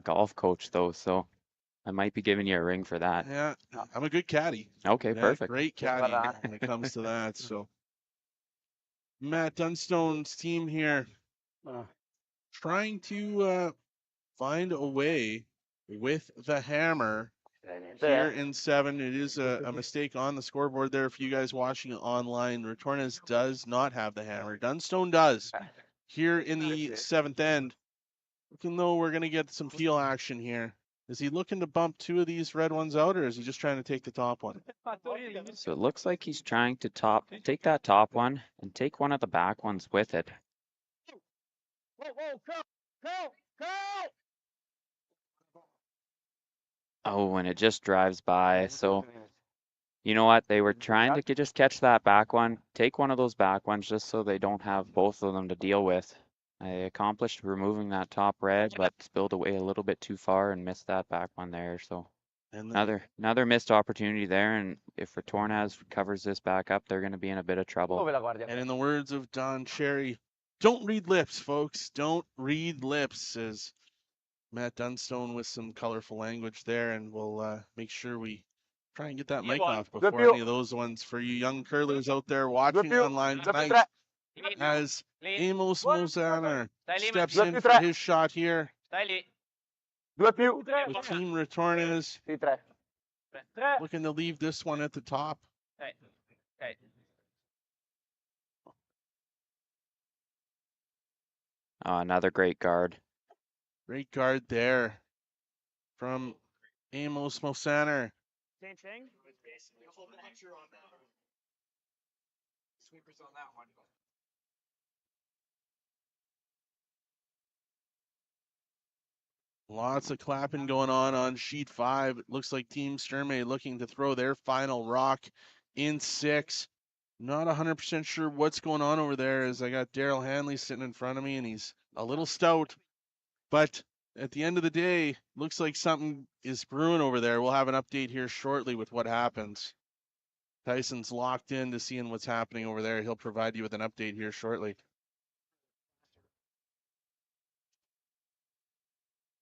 Speaker 9: golf coach though, so I might be giving you a ring for that.
Speaker 8: Yeah, I'm a good caddy.
Speaker 9: Okay,
Speaker 8: Yeah,
Speaker 9: perfect.
Speaker 8: great caddy when it comes to that. So Matt Dunstone's team here trying to find a way with the hammer here in 7. It is a mistake on the scoreboard there for you guys watching it online. Retornaz does not have the hammer. Dunstone does here in the 7th end. Looking though we're going to get some field action here. Is he looking to bump 2 of these red ones out, or is he just trying to take the top one?
Speaker 9: So it looks like he's trying to take that top one and take one of the back ones with it. Oh, and it just drives by. So you know what? They were trying to just catch that back one, take one of those back ones just so they don't have both of them to deal with. I accomplished removing that top red, but spilled away a little bit too far and missed that back one there. So
Speaker 8: And
Speaker 9: another missed opportunity there. And if Retornaz covers this back up, they're going to be in a bit of trouble.
Speaker 8: And in the words of Don Cherry, don't read lips, folks. Don't read lips, says Matt Dunstone with some colorful language there. And we'll make sure we try and get that mic off before any of those ones for you young curlers out there watching online tonight. As Amos Mozaner steps in for his shot here with Team Retornaz, looking to leave this one at the top.
Speaker 9: Another great guard.
Speaker 8: Great guard there from Amos Mozaner.
Speaker 4: Same thing.
Speaker 10: Sweepers on that one.
Speaker 8: Lots of clapping going on sheet 5. It looks like Team Sturmey looking to throw their final rock in 6. Not 100% sure what's going on over there, as I got Daryl Hanley sitting in front of me, and he's a little stout. But at the end of the day, looks like something is brewing over there. We'll have an update here shortly with what happens. Tyson's locked in to seeing what's happening over there. He'll provide you with an update here shortly.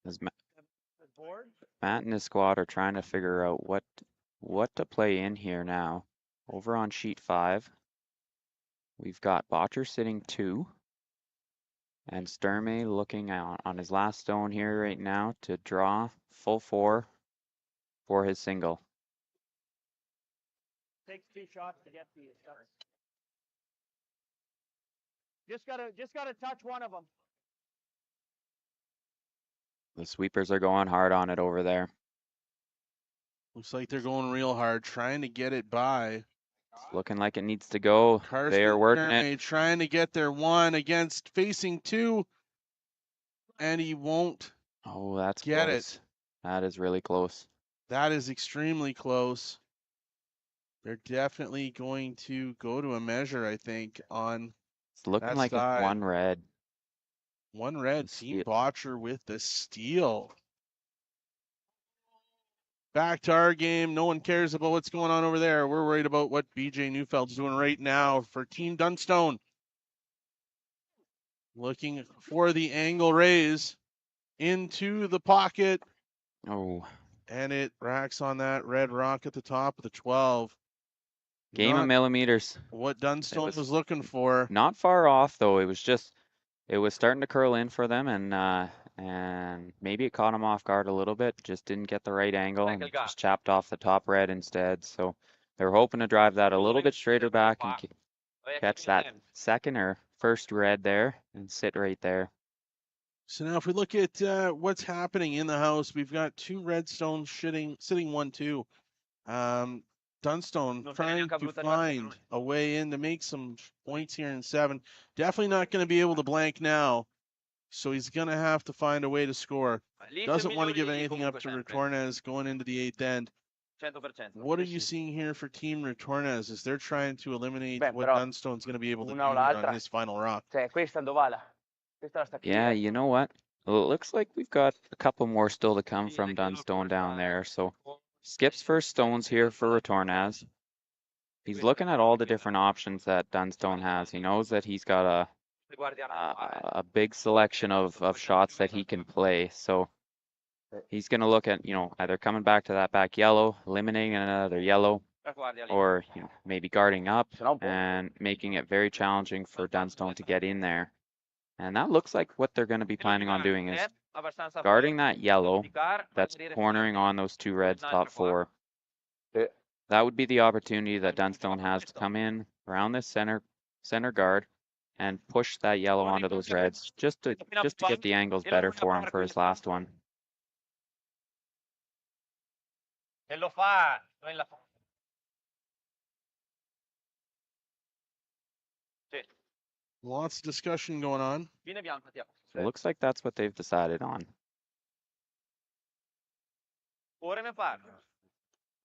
Speaker 9: As Matt and his squad are trying to figure out what to play in here now. Over on sheet 5, we've got Botcher sitting 2, and Sturmey looking out on his last stone here right now to draw full 4 for his single.
Speaker 4: Takes 2 shots to get the shots. Just gotta touch one of them.
Speaker 9: The sweepers are going hard on it over there.
Speaker 8: Looks like they're going real hard, trying to get it by.
Speaker 9: It's looking like it needs to go. They are working it.
Speaker 8: Trying to get their 1 against facing 2, and he won't.
Speaker 9: Oh, that's
Speaker 8: get
Speaker 9: close.
Speaker 8: It.
Speaker 9: That is really close.
Speaker 8: That is extremely close. They're definitely going to go to a measure, I think, on.
Speaker 9: It's looking like it's 1 red.
Speaker 8: 1 red. Team Botcher with the steal. Back to our game. No one cares about what's going on over there. We're worried about what BJ Neufeld's doing right now for Team Dunstone. Looking for the angle raise into the pocket.
Speaker 9: Oh.
Speaker 8: And it racks on that red rock at the top of the 12.
Speaker 9: Game of millimeters.
Speaker 8: What Dunstone was looking for.
Speaker 9: Not far off though. It was starting to curl in for them, and maybe it caught him off guard a little bit. Just didn't get the right angle and just chapped off the top red instead. So they're hoping to drive that a little bit straighter back and catch that second or first red there and sit right there.
Speaker 8: So now if we look at what's happening in the house, we've got 2 red stones sitting 1-2. Dunstone trying to find a way in to make some points here in 7. Definitely not going to be able to blank now. So he's going to have to find a way to score. Doesn't want to give anything up to Retornaz going into the 8th end. What are you seeing here for Team Retornaz as they're trying to eliminate what Dunstone's going to be able to do on his final rock?
Speaker 9: Yeah, you know what? Well, it looks like we've got a couple more still to come from Dunstone down there. So skips first stones here for Retornaz. He's looking at all the different options that Dunstone has. He knows that he's got a big selection of shots that he can play. So he's going to look at, either coming back to that back yellow, eliminating another yellow, or maybe guarding up and making it very challenging for Dunstone to get in there. And that looks like what they're going to be planning on doing is guarding that yellow that's cornering on those two reds top four. That would be the opportunity that Dunstone has to come in around this center guard and push that yellow onto those reds just to get the angles better for him for his last one.
Speaker 12: E lo fa,
Speaker 8: Lots of discussion going on.
Speaker 9: So it looks like that's what they've decided on.
Speaker 12: Ora mi pare.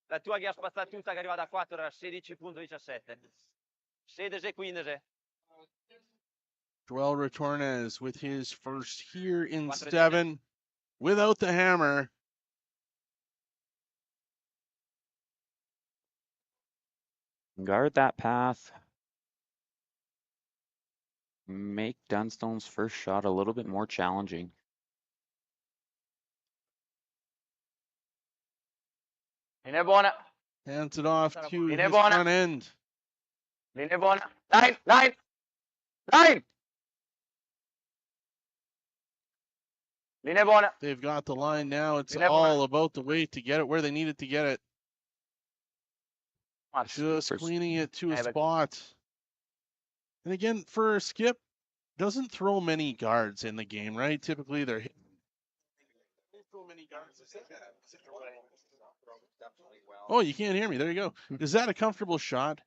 Speaker 12: La tua che ha spazzato tutta che arriva da 4 era 16.17. 16-15.
Speaker 8: Joel Retornaz with his first here in 7 without the hammer.
Speaker 9: Guard that path. Make Dunstone's first shot a little bit more challenging.
Speaker 12: Linea buona.
Speaker 8: Hands it off to
Speaker 12: Linea
Speaker 8: his
Speaker 12: buona.
Speaker 8: front end.
Speaker 12: Linea buona. Line, line, line. Linea buona.
Speaker 8: They've got the line now. It's
Speaker 12: Linea
Speaker 8: all
Speaker 12: buona.
Speaker 8: about the weight to get it where they need it to get it. Just cleaning it to a spot. And again, for Skip, doesn't throw many guards in the game, right? Typically, they're hitting. Oh, you can't hear me. There you go. Is that a comfortable shot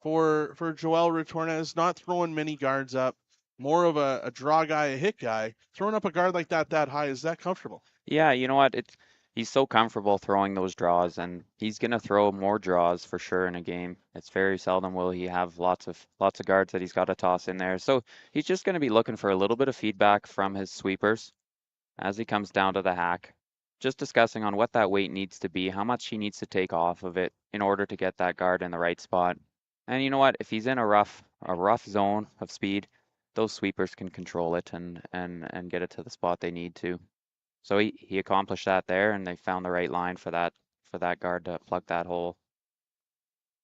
Speaker 8: for Joel Retornaz? Not throwing many guards up, more of a draw guy, a hit guy. Throwing up a guard like that high, is that comfortable?
Speaker 9: Yeah, you know what? He's so comfortable throwing those draws, and he's gonna throw more draws for sure in a game. It's very seldom will he have lots of guards that he's got to toss in there. So he's just gonna be looking for a little bit of feedback from his sweepers as he comes down to the hack. Just discussing on what that weight needs to be, how much he needs to take off of it in order to get that guard in the right spot. And you know what? If he's in a rough zone of speed, those sweepers can control it and get it to the spot they need to. So he accomplished that there, and they found the right line for that guard to plug that hole.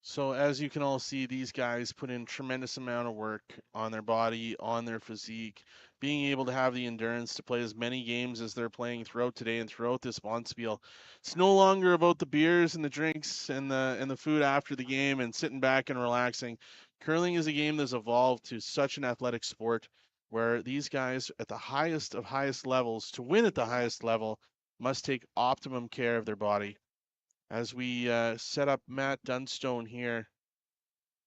Speaker 8: So as you can all see, these guys put in tremendous amount of work on their body, on their physique, being able to have the endurance to play as many games as they're playing throughout today and throughout this Bonspiel. It's no longer about the beers and the drinks and the food after the game and sitting back and relaxing. Curling is a game that's evolved to such an athletic sport where these guys at the highest of highest levels, to win at the highest level, must take optimum care of their body. As we set up Matt Dunstone here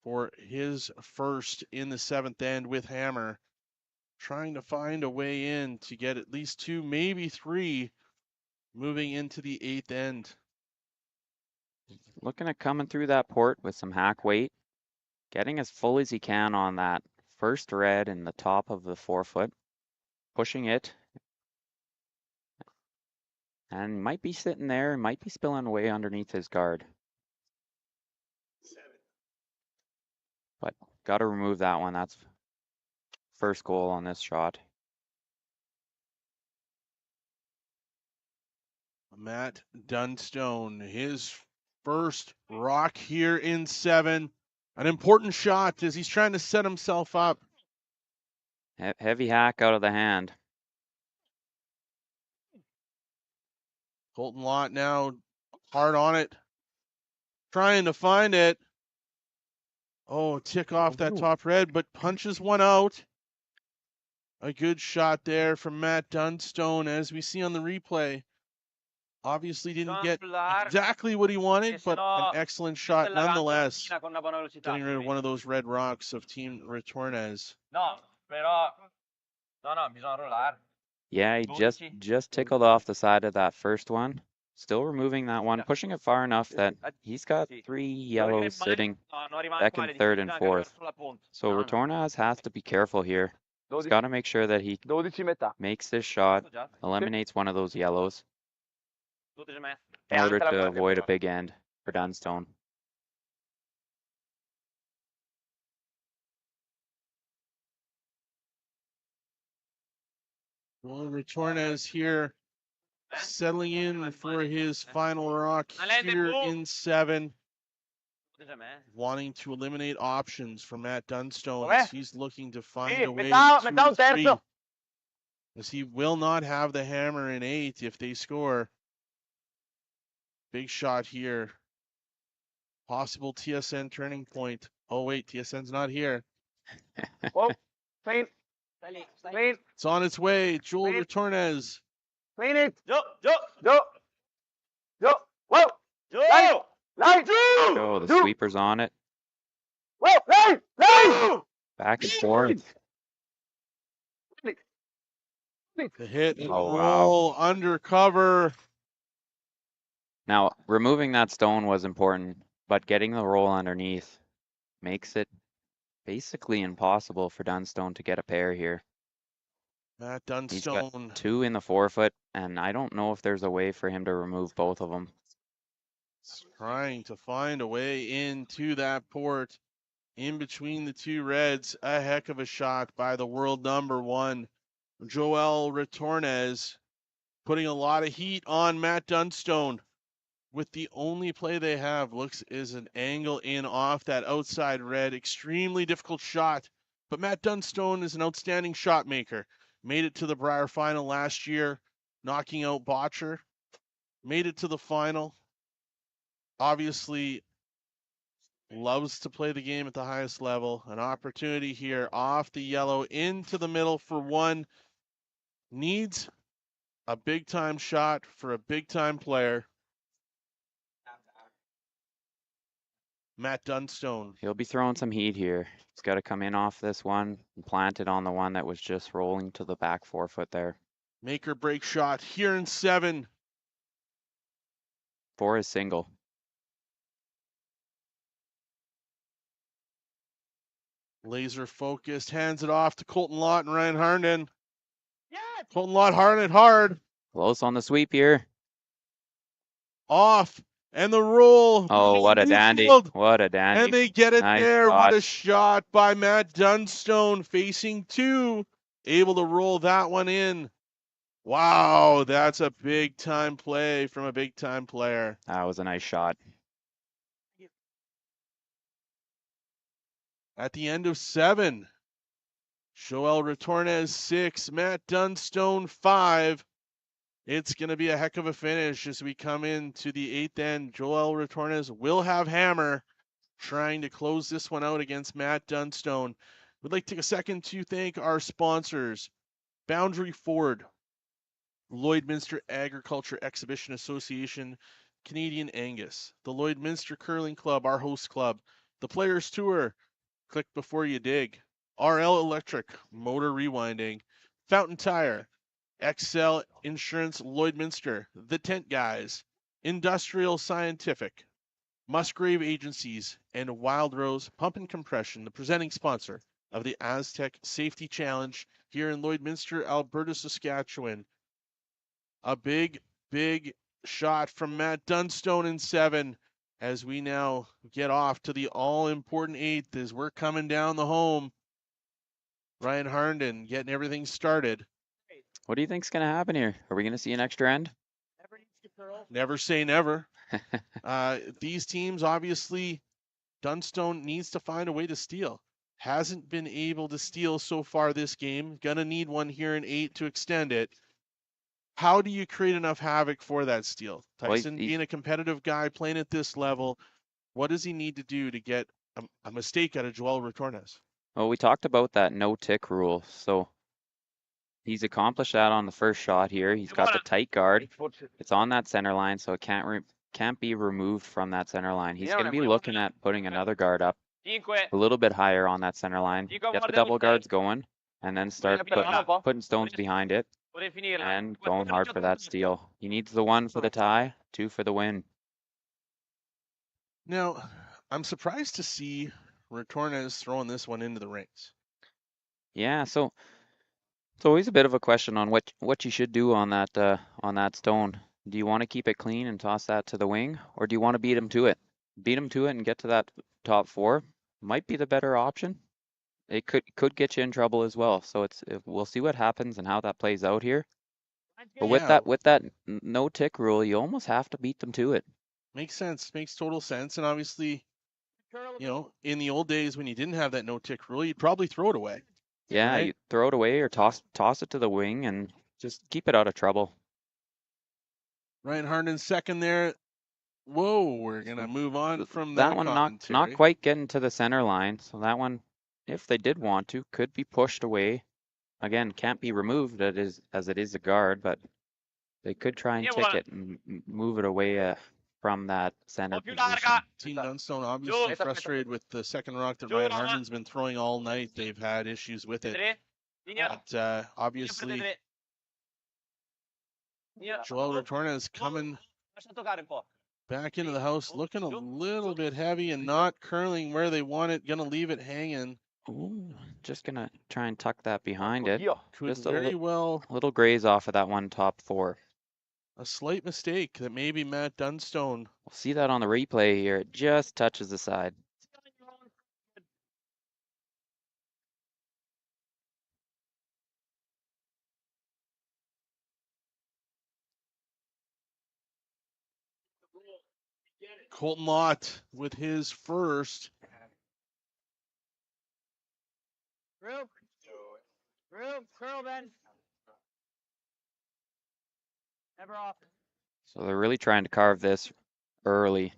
Speaker 8: for his first in the 7th end with hammer, trying to find a way in to get at least 2, maybe 3, moving into the 8th end.
Speaker 9: Looking at coming through that port with some hack weight, getting as full as he can on that first red in the top of the forefoot, pushing it. And might be sitting there, might be spilling away underneath his guard. But got to remove that one. That's first goal on this shot.
Speaker 8: Matt Dunstone, his first rock here in 7. An important shot as he's trying to set himself up.
Speaker 9: Heavy hack out of the hand.
Speaker 8: Colton Lott now hard on it, trying to find it. Oh, tick off that top red, but punches one out. A good shot there from Matt Dunstone, as we see on the replay. Obviously didn't get exactly what he wanted, but an excellent shot nonetheless. Getting rid of one of those red rocks of Team Retornaz.
Speaker 12: No, però no, bisogna rollare.
Speaker 9: Yeah, he just tickled off the side of that first one. Still removing that one, pushing it far enough that he's got 3 yellows sitting second, third, and fourth. So Retornaz has to be careful here. He's got to make sure that he makes this shot, eliminates one of those yellows in order to avoid a big end for Dunstone.
Speaker 8: Well, Retornaz here settling in for his final rock here in 7. Wanting to eliminate options for Matt Dunstone as he's looking to find a way to 3. As he will not have the hammer in 8 if they score. Big shot here. Possible TSN turning point. Oh wait, TSN's not here.
Speaker 11: Whoa, clean. Clean.
Speaker 8: It's on its way. Joel Retornaz.
Speaker 11: Clean it. Yo. Whoa. Line. Line.
Speaker 9: Oh, the sweeper's on it.
Speaker 11: Whoa. Line.
Speaker 9: Back and forth.
Speaker 8: The hit and
Speaker 9: Oh,
Speaker 8: roll undercover.
Speaker 9: Now, removing that stone was important, but getting the roll underneath makes it basically impossible for Dunstone to get a pair here.
Speaker 8: Matt
Speaker 9: He's got
Speaker 8: Dunstone
Speaker 9: 2 in the forefoot, and I don't know if there's a way for him to remove both of them.
Speaker 8: trying to find a way into that port in between the 2 reds. A heck of a shot by the world number 1, Joel Retornaz, putting a lot of heat on Matt Dunstone. With the only play they have is an angle in off that outside red. Extremely difficult shot, but Matt Dunstone is an outstanding shot maker. Made it to the Brier final last year, knocking out Botcher. Made it to the final. Obviously loves to play the game at the highest level. An opportunity here off the yellow into the middle for 1. Needs a big time shot for a big time player. Matt Dunstone.
Speaker 9: He'll be throwing some heat here. He's got to come in off this one and plant it on the one that was just rolling to the back forefoot there.
Speaker 8: Make or break shot here in 7.
Speaker 9: For his single.
Speaker 8: Laser focused, hands it off to Colton Lott and Ryan Harnden. Colton Lott hard.
Speaker 9: Close on the sweep here.
Speaker 8: Off. And the roll.
Speaker 9: Oh, what a dandy. What a dandy.
Speaker 8: And they get it
Speaker 9: Nice
Speaker 8: there.
Speaker 9: shot.
Speaker 8: What a shot by Matt Dunstone, facing 2. Able to roll that one in. Wow, that's a big time play from a big time player.
Speaker 9: That was a nice shot.
Speaker 8: At the end of 7, Joel Retornaz 6, Matt Dunstone 5. It's going to be a heck of a finish as we come into the 8th end. Joel Retornaz will have hammer, trying to close this one out against Matt Dunstone. We'd like to take a second to thank our sponsors, Boundary Ford, Lloydminster Agriculture Exhibition Association, Canadian Angus, the Lloydminster Curling Club, our host club, the Players Tour, Click Before You Dig, RL Electric, Motor Rewinding, Fountain Tire, XL Insurance Lloydminster, The Tent Guys, Industrial Scientific, Musgrave Agencies, and Wild Rose Pump and Compression, the presenting sponsor of the Astec Safety Challenge here in Lloydminster, Alberta, Saskatchewan. A big shot from Matt Dunstone in 7 as we now get off to the all-important 8th as we're coming down the home. Ryan Harnden getting everything started.
Speaker 9: What do you think's going to happen here? Are we going to see an extra end?
Speaker 8: Never say never. These teams, obviously, Dunstone needs to find a way to steal. Hasn't been able to steal so far this game. Gonna need one here in 8 to extend it. How do you create enough havoc for that steal? Tyson, being a competitive guy, playing at this level, what does he need to do to get a mistake out of Joel Retornaz?
Speaker 9: Well, we talked about that no-tick rule, so he's accomplished that on the first shot here. He's got the tight guard. It's on that center line, so it can't be removed from that center line. He's going to be looking at putting another guard up a little bit higher on that center line. Get the double guards going, and then start putting stones behind it and going hard for that steal. He needs the 1 for the tie, 2 for the win.
Speaker 8: Now, I'm surprised to see Retornaz throwing this one into the rings.
Speaker 9: Yeah, so it's always a bit of a question on what you should do on that stone. Do you want to keep it clean and toss that to the wing, or do you want to beat him to it? Beat him to it and get to that top 4 might be the better option. it could get you in trouble as well. So we'll see what happens and how that plays out here. But with that no tick rule, you almost have to beat them to it.
Speaker 8: Makes sense. Makes total sense. And obviously, you know, in the old days when you didn't have that no tick rule, you'd probably throw it away.
Speaker 9: Yeah,
Speaker 8: right?
Speaker 9: you throw it away or toss it to the wing and just keep it out of trouble.
Speaker 8: Ryan Harden's second there. Whoa, we're gonna move on from
Speaker 9: That one not
Speaker 8: commentary.
Speaker 9: quite getting to the center line. So that one, if they did want to, could be pushed away. Again, can't be removed as it is a guard, but they could try and tick it and move it away from that center position.
Speaker 8: Team Dunstone obviously frustrated with the second rock that Ryan Harden's been throwing all night. They've had issues with it. But obviously, Joel Retornaz coming back into the house, looking a little bit heavy and not curling where they want it. Gonna leave it hanging.
Speaker 9: Ooh, just gonna try and tuck that behind it.
Speaker 8: Could
Speaker 9: Just
Speaker 8: very well
Speaker 9: little graze off of that one top four.
Speaker 8: a slight mistake that maybe Matt Dunstone.
Speaker 9: We'll see that on the replay here. It just touches the side.
Speaker 8: Colton Lott with his first.
Speaker 4: Room, curl then. Never off.
Speaker 9: So they're really trying to carve this early.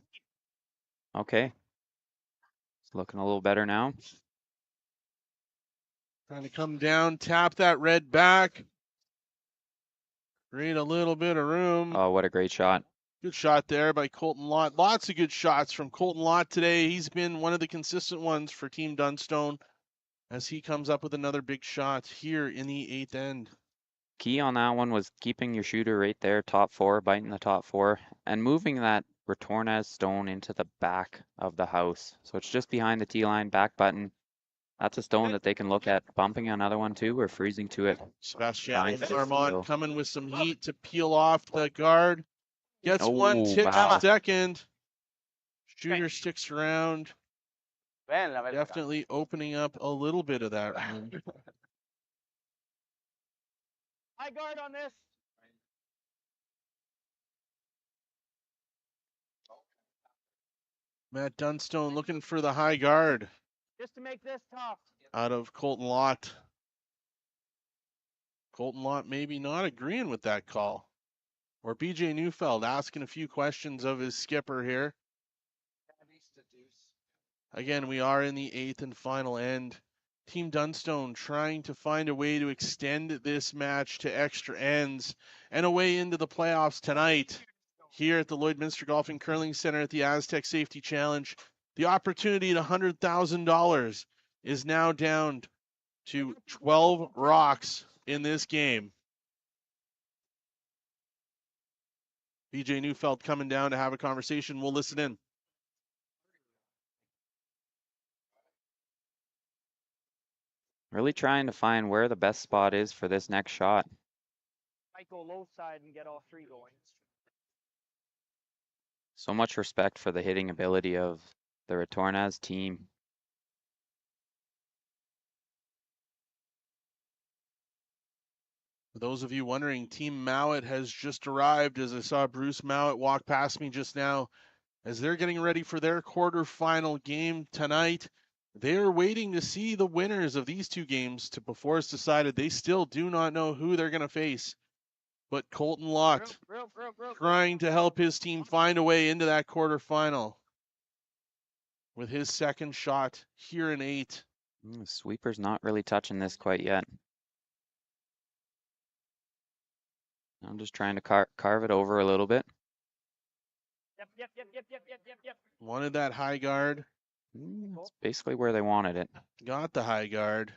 Speaker 9: Okay. It's looking a little better now.
Speaker 8: Trying to come down, tap that red back. Create a little bit of room.
Speaker 9: Oh, what a great shot.
Speaker 8: Good shot there by Colton Lott. Lots of good shots from Colton Lott today. He's been one of the consistent ones for Team Dunstone as he comes up with another big shot here in the eighth end.
Speaker 9: Key on that one was keeping your shooter right there, top four, biting the top four, and moving that Retornaz stone into the back of the house. So it's just behind the tee line, back button. That's a stone that they can look at bumping another one too or freezing to it.
Speaker 8: Sebastian Armand coming with some heat to peel off the guard. Gets one tick second. Shooter sticks around. Definitely opening up a little bit of that room.
Speaker 4: High guard on this.
Speaker 8: Matt Dunstone looking for the high guard
Speaker 4: Just to make this tough.
Speaker 8: out of Colton Lott. Colton Lott maybe not agreeing with that call. Or BJ Neufeld asking a few questions of his skipper here. Again, we are in the eighth and final end. Team Dunstone trying to find a way to extend this match to extra ends and a way into the playoffs tonight here at the Lloydminster Golf and Curling Center at the Astec Safety Challenge. The opportunity at $100,000 is now down to 12 rocks in this game. BJ Neufeld coming down to have a conversation. We'll listen in.
Speaker 9: Really trying to find where the best spot is for this next shot.
Speaker 4: Might go low side and get all three going.
Speaker 9: So much respect for the hitting ability of the Retornaz team.
Speaker 8: For those of you wondering, Team Mowat has just arrived as I saw Bruce Mowat walk past me just now as they're getting ready for their quarterfinal game tonight. They're waiting to see the winners of these two games before it's decided. They still do not know who they're going to face. But Colton Lott trying to help his team find a way into that quarterfinal with his second shot here in 8.
Speaker 9: Sweeper's not really touching this quite yet. I'm just trying to carve it over a little bit.
Speaker 4: Yep.
Speaker 8: Wanted that high guard.
Speaker 9: It's basically where they wanted it.
Speaker 8: Got the high guard.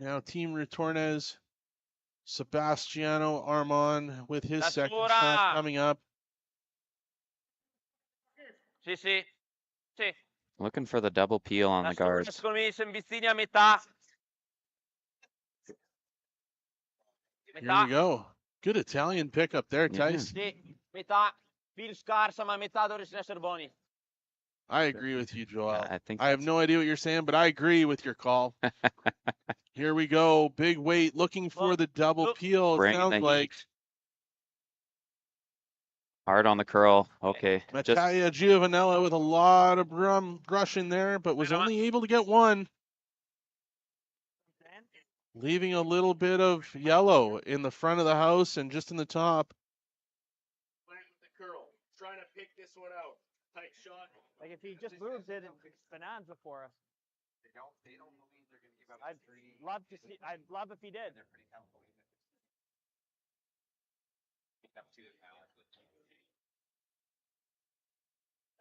Speaker 8: Now Team Retornaz, Sebastiano Armand with his second shot coming up.
Speaker 12: Sì.
Speaker 9: Looking for the double peel on the guards.
Speaker 12: Secondo me si avvicini a metà.
Speaker 8: Here we go. Good Italian pickup there, Tice.
Speaker 12: Sì, metà. Più scarsa, ma metà dovresti essere buoni.
Speaker 8: I agree with you, Joel.
Speaker 9: I think
Speaker 8: I have no idea what you're saying, but I agree with your call. Here we go. Big weight looking for the double peel. It
Speaker 9: Bring
Speaker 8: sounds
Speaker 9: the
Speaker 8: like
Speaker 9: heat. Hard on the curl. Okay. Just
Speaker 8: Mattia Giovanella with a lot of brush in there, but was only able to get one. Leaving a little bit of yellow in the front of the house and just in the top.
Speaker 4: Trying to pick this one out. Tight shot. Like if he just moves it, it's bonanza for us. They don't believe they're going to give up. I'd love to see. I'd love if he did. They're pretty comfortable with it.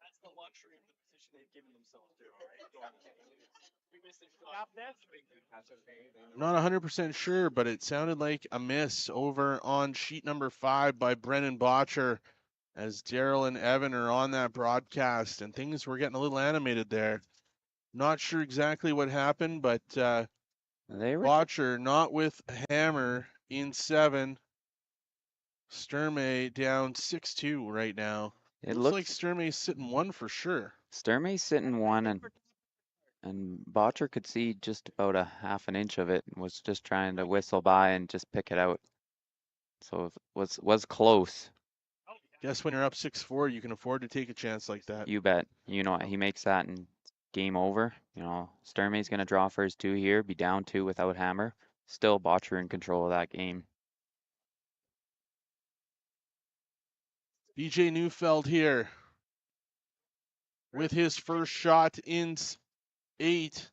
Speaker 4: That's the luxury of the position they've given themselves to. Stop this.
Speaker 8: I'm not 100% sure, but it sounded like a miss over on sheet number 5 by Brennan Botcher, as Daryl and Evan are on that broadcast, and things were getting a little animated there. Not sure exactly what happened, but Botcher not with a hammer in 7. Sturmey down 6-2 right now.
Speaker 9: It
Speaker 8: looks like Sturmey's sitting 1 for sure.
Speaker 9: Sturmey's sitting 1, and Botcher could see just about a half an inch of it and was just trying to whistle by and just pick it out. So it was close.
Speaker 8: Guess when you're up 6-4, you can afford to take a chance like that.
Speaker 9: You bet. You know, he makes that and game over. You know, Sturmey's going to draw for his 2 here, be down 2 without hammer. Still Botcher in control of that game.
Speaker 8: BJ Neufeld here with his first shot in 8.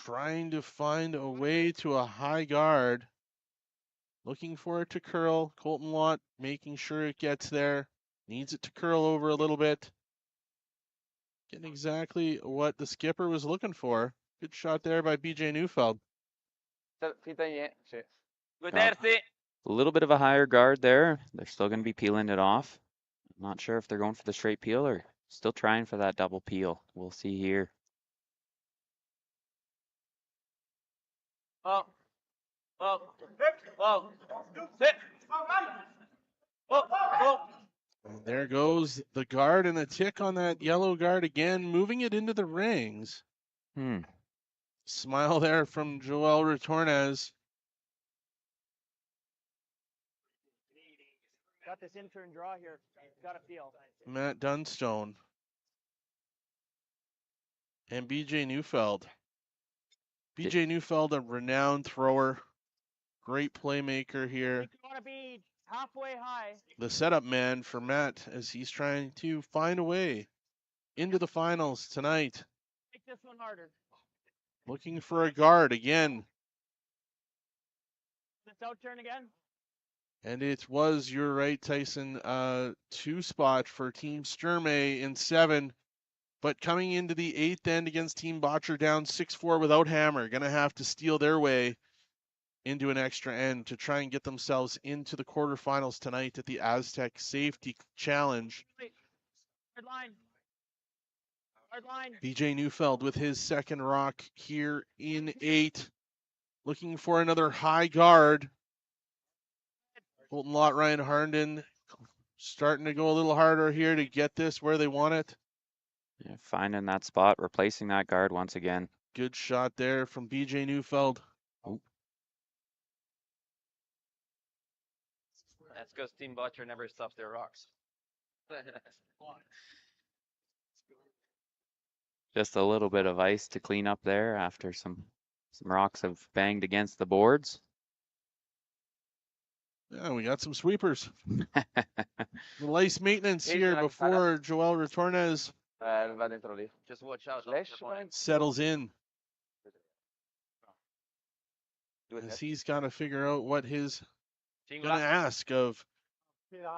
Speaker 8: Trying to find a way to a high guard. Looking for it to curl. Colton Lott making sure it gets there. Needs it to curl over a little bit. Getting exactly what the skipper was looking for. Good shot there by BJ Neufeld.
Speaker 9: A little bit of a higher guard there. They're still going to be peeling it off. I'm not sure if they're going for the straight peel or still trying for that double peel. We'll see here.
Speaker 8: There goes the guard and a tick on that yellow guard again, moving it into the rings. Smile there from Joel Retornaz.
Speaker 4: Got this intern draw here. Got a feel.
Speaker 8: Matt Dunstone. And BJ Neufeld. BJ Neufeld, a renowned thrower. Great playmaker here.
Speaker 4: You want to be halfway high.
Speaker 8: The setup man for Matt as he's trying to find a way into the finals tonight.
Speaker 4: Make this one harder.
Speaker 8: Looking for a guard again.
Speaker 4: This out turn again.
Speaker 8: And it was, you're right, Tyson, 2 spot for Team Sturmey in 7. But coming into the 8th end against Team Botcher down 6-4 without hammer. Going to have to steal their way into an extra end to try and get themselves into the quarterfinals tonight at the Astec Safety Challenge.
Speaker 4: Hard line. Hard line.
Speaker 8: BJ Neufeld with his second rock here in 8. Looking for another high guard. Colton Lott, Ryan Harnden starting to go a little harder here to get this where they want it.
Speaker 9: Yeah, finding that spot, replacing that guard once again.
Speaker 8: Good shot there from BJ Neufeld.
Speaker 12: That's because Team Butcher never stops their rocks.
Speaker 9: Just a little bit of ice to clean up there after some rocks have banged against the boards.
Speaker 8: Yeah, we got some sweepers. Little ice maintenance here before Joel Retornaz
Speaker 12: Just watch out.
Speaker 8: settles in. As he's got to figure out what his gonna ask of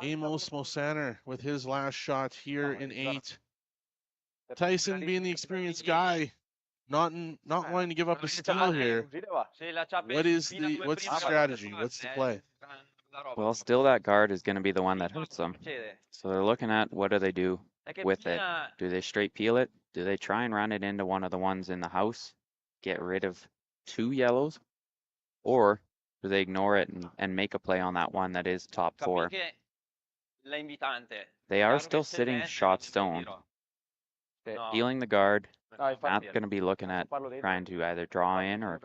Speaker 8: Amos Mosaner with his last shot here in 8. Tyson being the experienced guy, not wanting to give up a steal here. What's the strategy? What's the play?
Speaker 9: Well, still that guard is going to be the one that hurts them. So they're looking at what do they do with it? Do they straight peel it? Do they try and run it into one of the ones in the house? Get rid of 2 yellows? Or do they ignore it and make a play on that one that is top 4? They are still sitting shot stone. Healing the guard. Matt's going to be looking at trying to either draw in or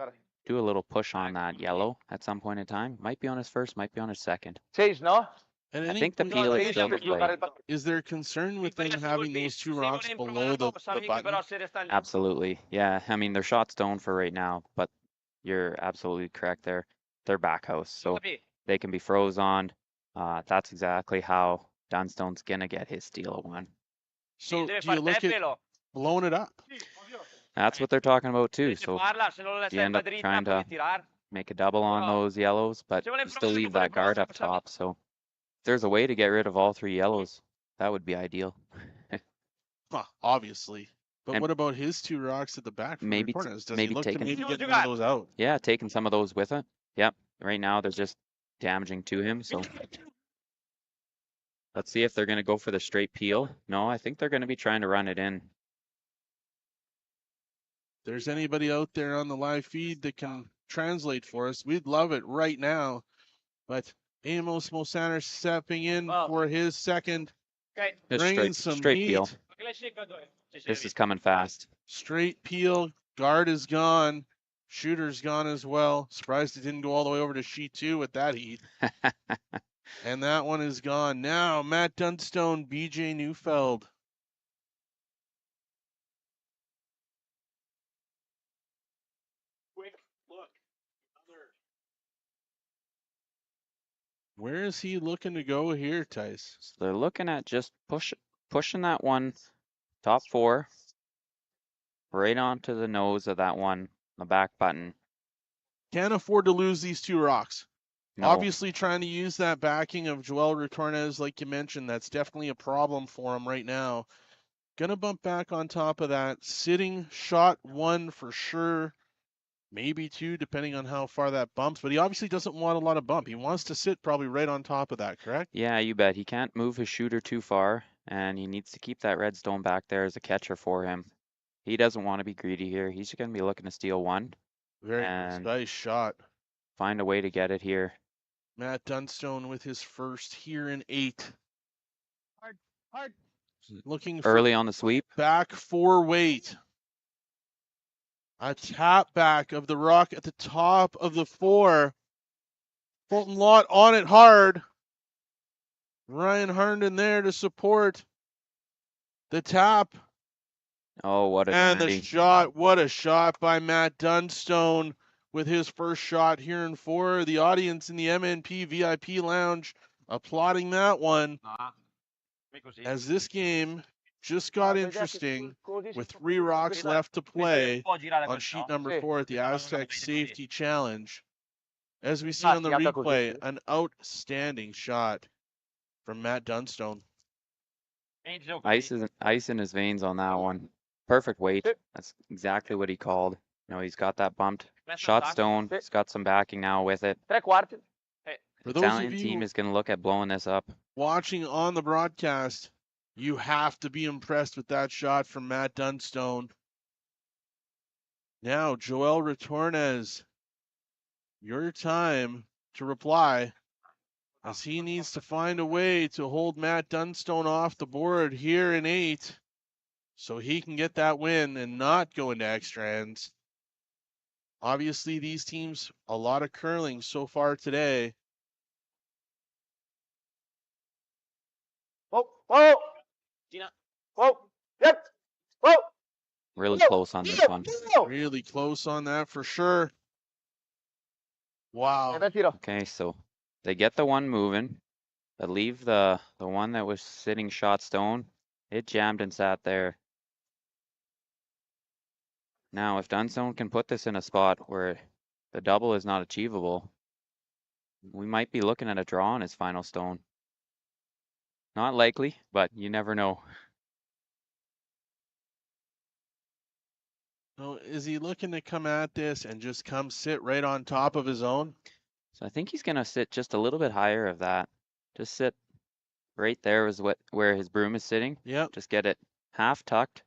Speaker 9: do a little push on that yellow at some point in time. Might be on his first, might be on his second.
Speaker 11: Chase, no?
Speaker 8: And
Speaker 9: I think the peel is still to play.
Speaker 8: Is there concern with them having those two rocks below the button?
Speaker 9: Absolutely. Yeah. I mean, they're shot stone for right now, but you're absolutely correct there. They're back house, so they can be froze on. That's exactly how Dunstone's going to get his steal at 1.
Speaker 8: So do you look at blowing it up?
Speaker 9: That's what they're talking about too. So you end up trying to make a double on those yellows, but you still leave that guard up top. So if there's a way to get rid of all 3 yellows, that would be ideal.
Speaker 8: Obviously. But
Speaker 9: And
Speaker 8: what about his 2 rocks at the back? From
Speaker 9: maybe
Speaker 8: Retornaz? Does
Speaker 9: maybe
Speaker 8: he look to
Speaker 9: taking-
Speaker 8: maybe get one of those out?
Speaker 9: Yeah, taking some of those with it. Yep. Right now they're just damaging to him. So let's see if they're going to go for the straight peel. No, I think they're going to be trying to run it in.
Speaker 8: If there's anybody out there on the live feed that can translate for us, we'd love it right now. But Amos Mosaner stepping in for his second,
Speaker 9: Just
Speaker 8: bringing
Speaker 9: straight,
Speaker 8: some
Speaker 9: straight
Speaker 8: heat.
Speaker 9: peel. This is coming fast.
Speaker 8: Straight peel, guard is gone, shooter's gone as well. Surprised it didn't go all the way over to sheet 2 with that heat. And that one is gone. Now, Matt Dunstone, BJ Neufeld.
Speaker 4: Quick look.
Speaker 8: Where is he looking to go here, Tice?
Speaker 9: So they're looking at just pushing that one top 4 right onto the nose of that one, the back button.
Speaker 8: Can't afford to lose these 2 rocks.
Speaker 9: No.
Speaker 8: Obviously trying to use that backing of Joel Retornaz, like you mentioned. That's definitely a problem for him right now. Gonna bump back on top of that. Sitting shot 1 for sure. Maybe 2, depending on how far that bumps. But he obviously doesn't want a lot of bump. He wants to sit probably right on top of that, correct?
Speaker 9: Yeah, you bet. He can't move his shooter too far, and he needs to keep that redstone back there as a catcher for him. He doesn't want to be greedy here. He's going to be looking to steal 1
Speaker 8: Very
Speaker 9: and
Speaker 8: nice shot.
Speaker 9: find a way to get it here.
Speaker 8: Matt Dunstone with his first here in 8.
Speaker 4: Hard.
Speaker 8: Looking for
Speaker 9: Early on the sweep.
Speaker 8: back 4 weight. A tap back of the rock at the top of the 4. Fulton Lott on it hard. Ryan Herndon there to support the tap.
Speaker 9: Oh, what a
Speaker 8: And the
Speaker 9: dirty.
Speaker 8: shot. What a shot by Matt Dunstone with his first shot here in 4. The audience in the MNP VIP lounge applauding that one. As this game just got interesting with 3 rocks left to play on sheet number 4 at the Astec Safety Challenge. As we see on the replay, an outstanding shot from Matt Dunstone.
Speaker 9: Ice in his veins on that one. Perfect weight. That's exactly what he called. You know, he's got that bumped shot stone. He's got some backing now with it.
Speaker 8: For those
Speaker 9: Italian
Speaker 8: of
Speaker 9: team
Speaker 8: you
Speaker 9: is going to look at blowing this up.
Speaker 8: watching on the broadcast, you have to be impressed with that shot from Matt Dunstone. Now, Joel Retornaz, your time to reply, as he needs to find a way to hold Matt Dunstone off the board here in 8 so he can get that win and not go into extra ends. Obviously, these teams, a lot of curling so far today.
Speaker 9: Really close on this one.
Speaker 8: Really close on that for sure. Wow.
Speaker 9: Okay, so they get the one moving, but leave the one that was sitting shot stone. It jammed and sat there. Now, if Dunstone can put this in a spot where the double is not achievable, we might be looking at a draw on his final stone. Not likely, but you never know.
Speaker 8: So is he looking to come at this and just come sit right on top of his own?
Speaker 9: So I think he's going to sit just a little bit higher of that. Just sit right there is where his broom is sitting.
Speaker 8: Yep.
Speaker 9: Just get it half tucked.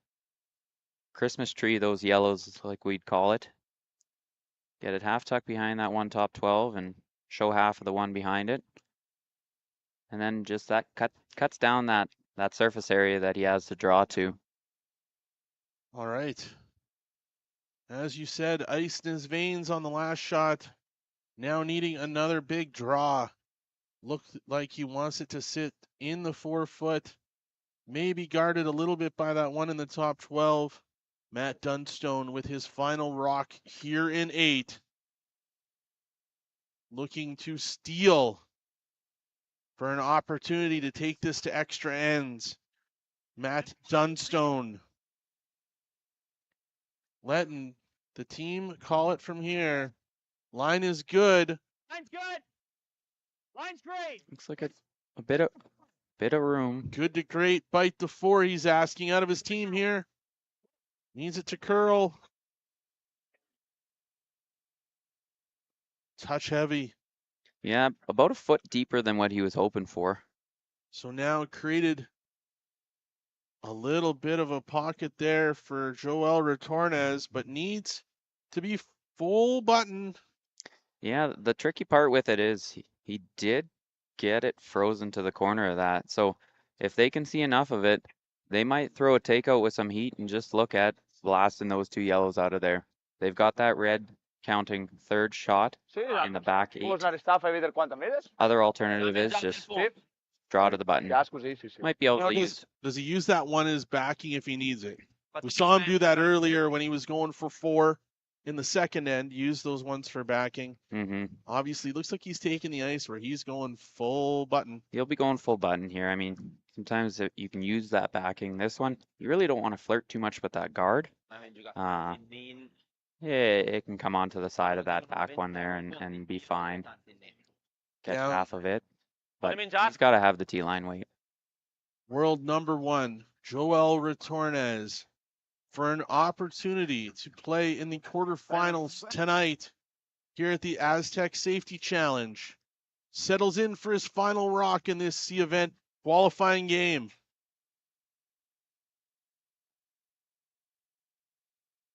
Speaker 9: Christmas tree, those yellows, like we'd call it. Get it half tucked behind that one top 12 and show half of the one behind it. And then just that cuts down that that surface area that he has to draw to.
Speaker 8: All right. As you said, ice in his veins on the last shot. Now needing another big draw. Looked like he wants it to sit in the 4-foot. Maybe guarded a little bit by that one in the top 12. Matt Dunstone with his final rock here in 8. Looking to steal for an opportunity to take this to extra ends. Matt Dunstone letting the team call it from here. Line is good.
Speaker 4: Line's good. Line's great.
Speaker 9: Looks like a bit of room.
Speaker 8: Good to great. Bite the 4 he's asking out of his team here. Needs it to curl. Touch heavy.
Speaker 9: Yeah, about a foot deeper than what he was hoping for.
Speaker 8: So now created a little bit of a pocket there for Joel Retornaz, but needs to be full button.
Speaker 9: Yeah, the tricky part with it is he did get it frozen to the corner of that. So if they can see enough of it, they might throw a takeout with some heat and just look at blasting those 2 yellows out of there. They've got that red counting 3rd shot in the back 8. Other alternative is just draw to the button. Might be able to use.
Speaker 8: Does he use that one as backing if he needs it? We saw him do that earlier when he was going for 4 in the second end. Use those ones for backing. Obviously, looks like he's taking the ice where he's going full button.
Speaker 9: He'll be going full button here. I mean, sometimes you can use that backing. This one, you really don't want to flirt too much with that guard. Yeah, it can come onto the side of that back one there and be fine. Catch half of it. But he's got to have the T-line weight.
Speaker 8: World number 1, Joel Retornaz, for an opportunity to play in the quarterfinals tonight here at the Astec Safety Challenge. Settles in for his final rock in this C-Event qualifying game.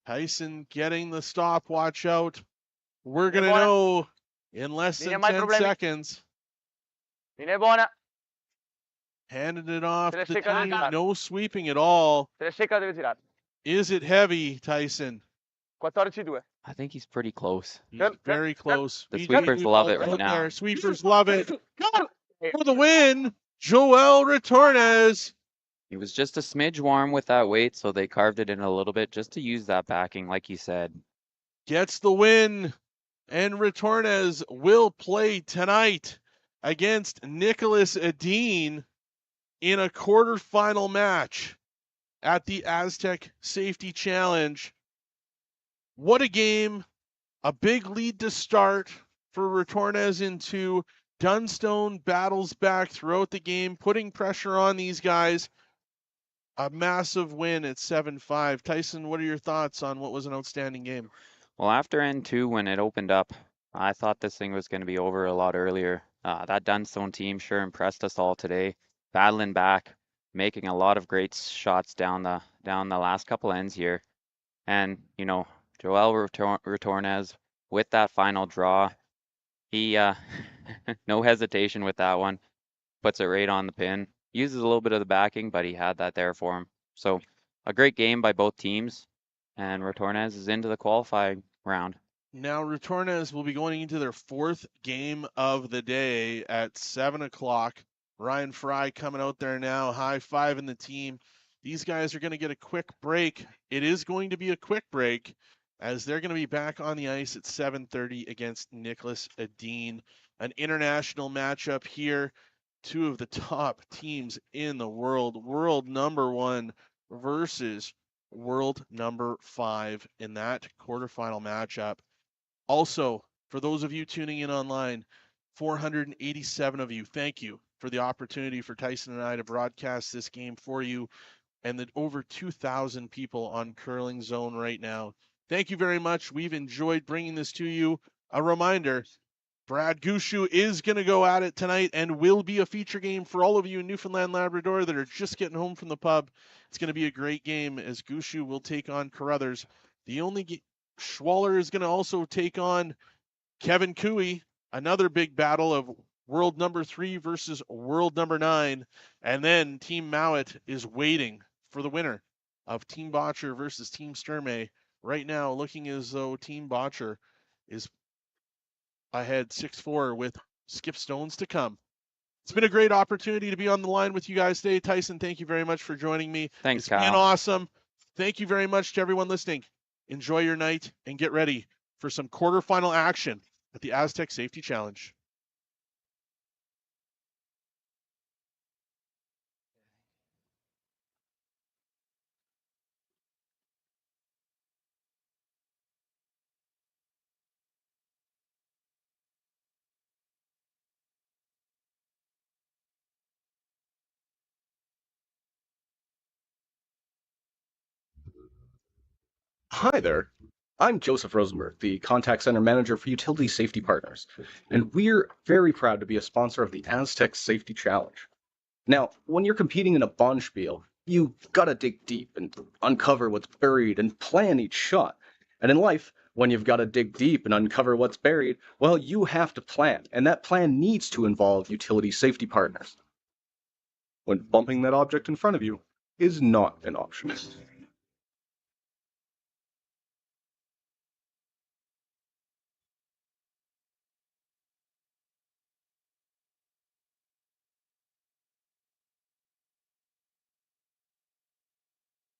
Speaker 8: Tyson getting the stopwatch out. We're going to know in less than 10 seconds. Handed it off to the team. No sweeping at all. Is it heavy, Tyson?
Speaker 9: I think he's pretty close.
Speaker 8: He's very close.
Speaker 9: The sweepers love it right now.
Speaker 8: Sweepers love it. For the win, Joel Retornaz.
Speaker 9: He was just a smidge warm with that weight, so they carved it in a little bit just to use that backing, like you said.
Speaker 8: Gets the win, and Retornaz will play tonight against Nicholas Edin in a quarterfinal match at the Astec Safety Challenge. What a game. A big lead to start for Retornaz in 2. Dunstone battles back throughout the game, putting pressure on these guys. A massive win at 7-5. Tyson, what are your thoughts on what was an outstanding game?
Speaker 9: Well, after N2, when it opened up, I thought this thing was going to be over a lot earlier. That Dunstone team sure impressed us all today. Battling back, making a lot of great shots down the last couple ends here. And, you know, Joel Retornaz with that final draw, he, no hesitation with that one, puts it right on the pin. Uses a little bit of the backing, but he had that there for him. So a great game by both teams, and Retornaz is into the qualifying round.
Speaker 8: Now Retornaz will be going into their 4th game of the day at 7 o'clock. Ryan Fry coming out there now, high-fiving the team. These guys are going to get a quick break. It is going to be a quick break as they're going to be back on the ice at 7:30 against Nicholas Edin. An international matchup here. 2 of the top teams in the world. World number 1 versus world number 5 in that quarterfinal matchup. Also, for those of you tuning in online, 487 of you, thank you for the opportunity for Tyson and I to broadcast this game for you, and the over 2,000 people on Curling Zone right now. Thank you very much. We've enjoyed bringing this to you. A reminder, Brad Gushu is going to go at it tonight and will be a feature game for all of you in Newfoundland, Labrador that are just getting home from the pub. It's going to be a great game as Gushu will take on Carruthers. The only Schwaller is going to also take on Kevin Cooey, another big battle of world number 3 versus world number 9. And then Team Mowat is waiting for the winner of Team Botcher versus Team Sturmey. Right now, looking as though Team Botcher is ahead 6-4 with Skip Stones to come. It's been a great opportunity to be on the line with you guys today. Tyson, thank you very much for joining me.
Speaker 9: Thanks,
Speaker 8: It's
Speaker 9: Kyle.
Speaker 8: been awesome. Thank you very much to everyone listening. Enjoy your night and get ready for some quarterfinal action at the Astec Safety Challenge.
Speaker 6: Hi there. I'm Joseph Rosenberg, the Contact Center Manager for Utility Safety Partners, and we're very proud to be a sponsor of the Astec Safety Challenge. Now, when you're competing in a bond spiel, you gotta dig deep and uncover what's buried and plan each shot. And in life, when you've gotta dig deep and uncover what's buried, well, you have to plan, and that plan needs to involve utility safety partners. When bumping that object in front of you is not an option.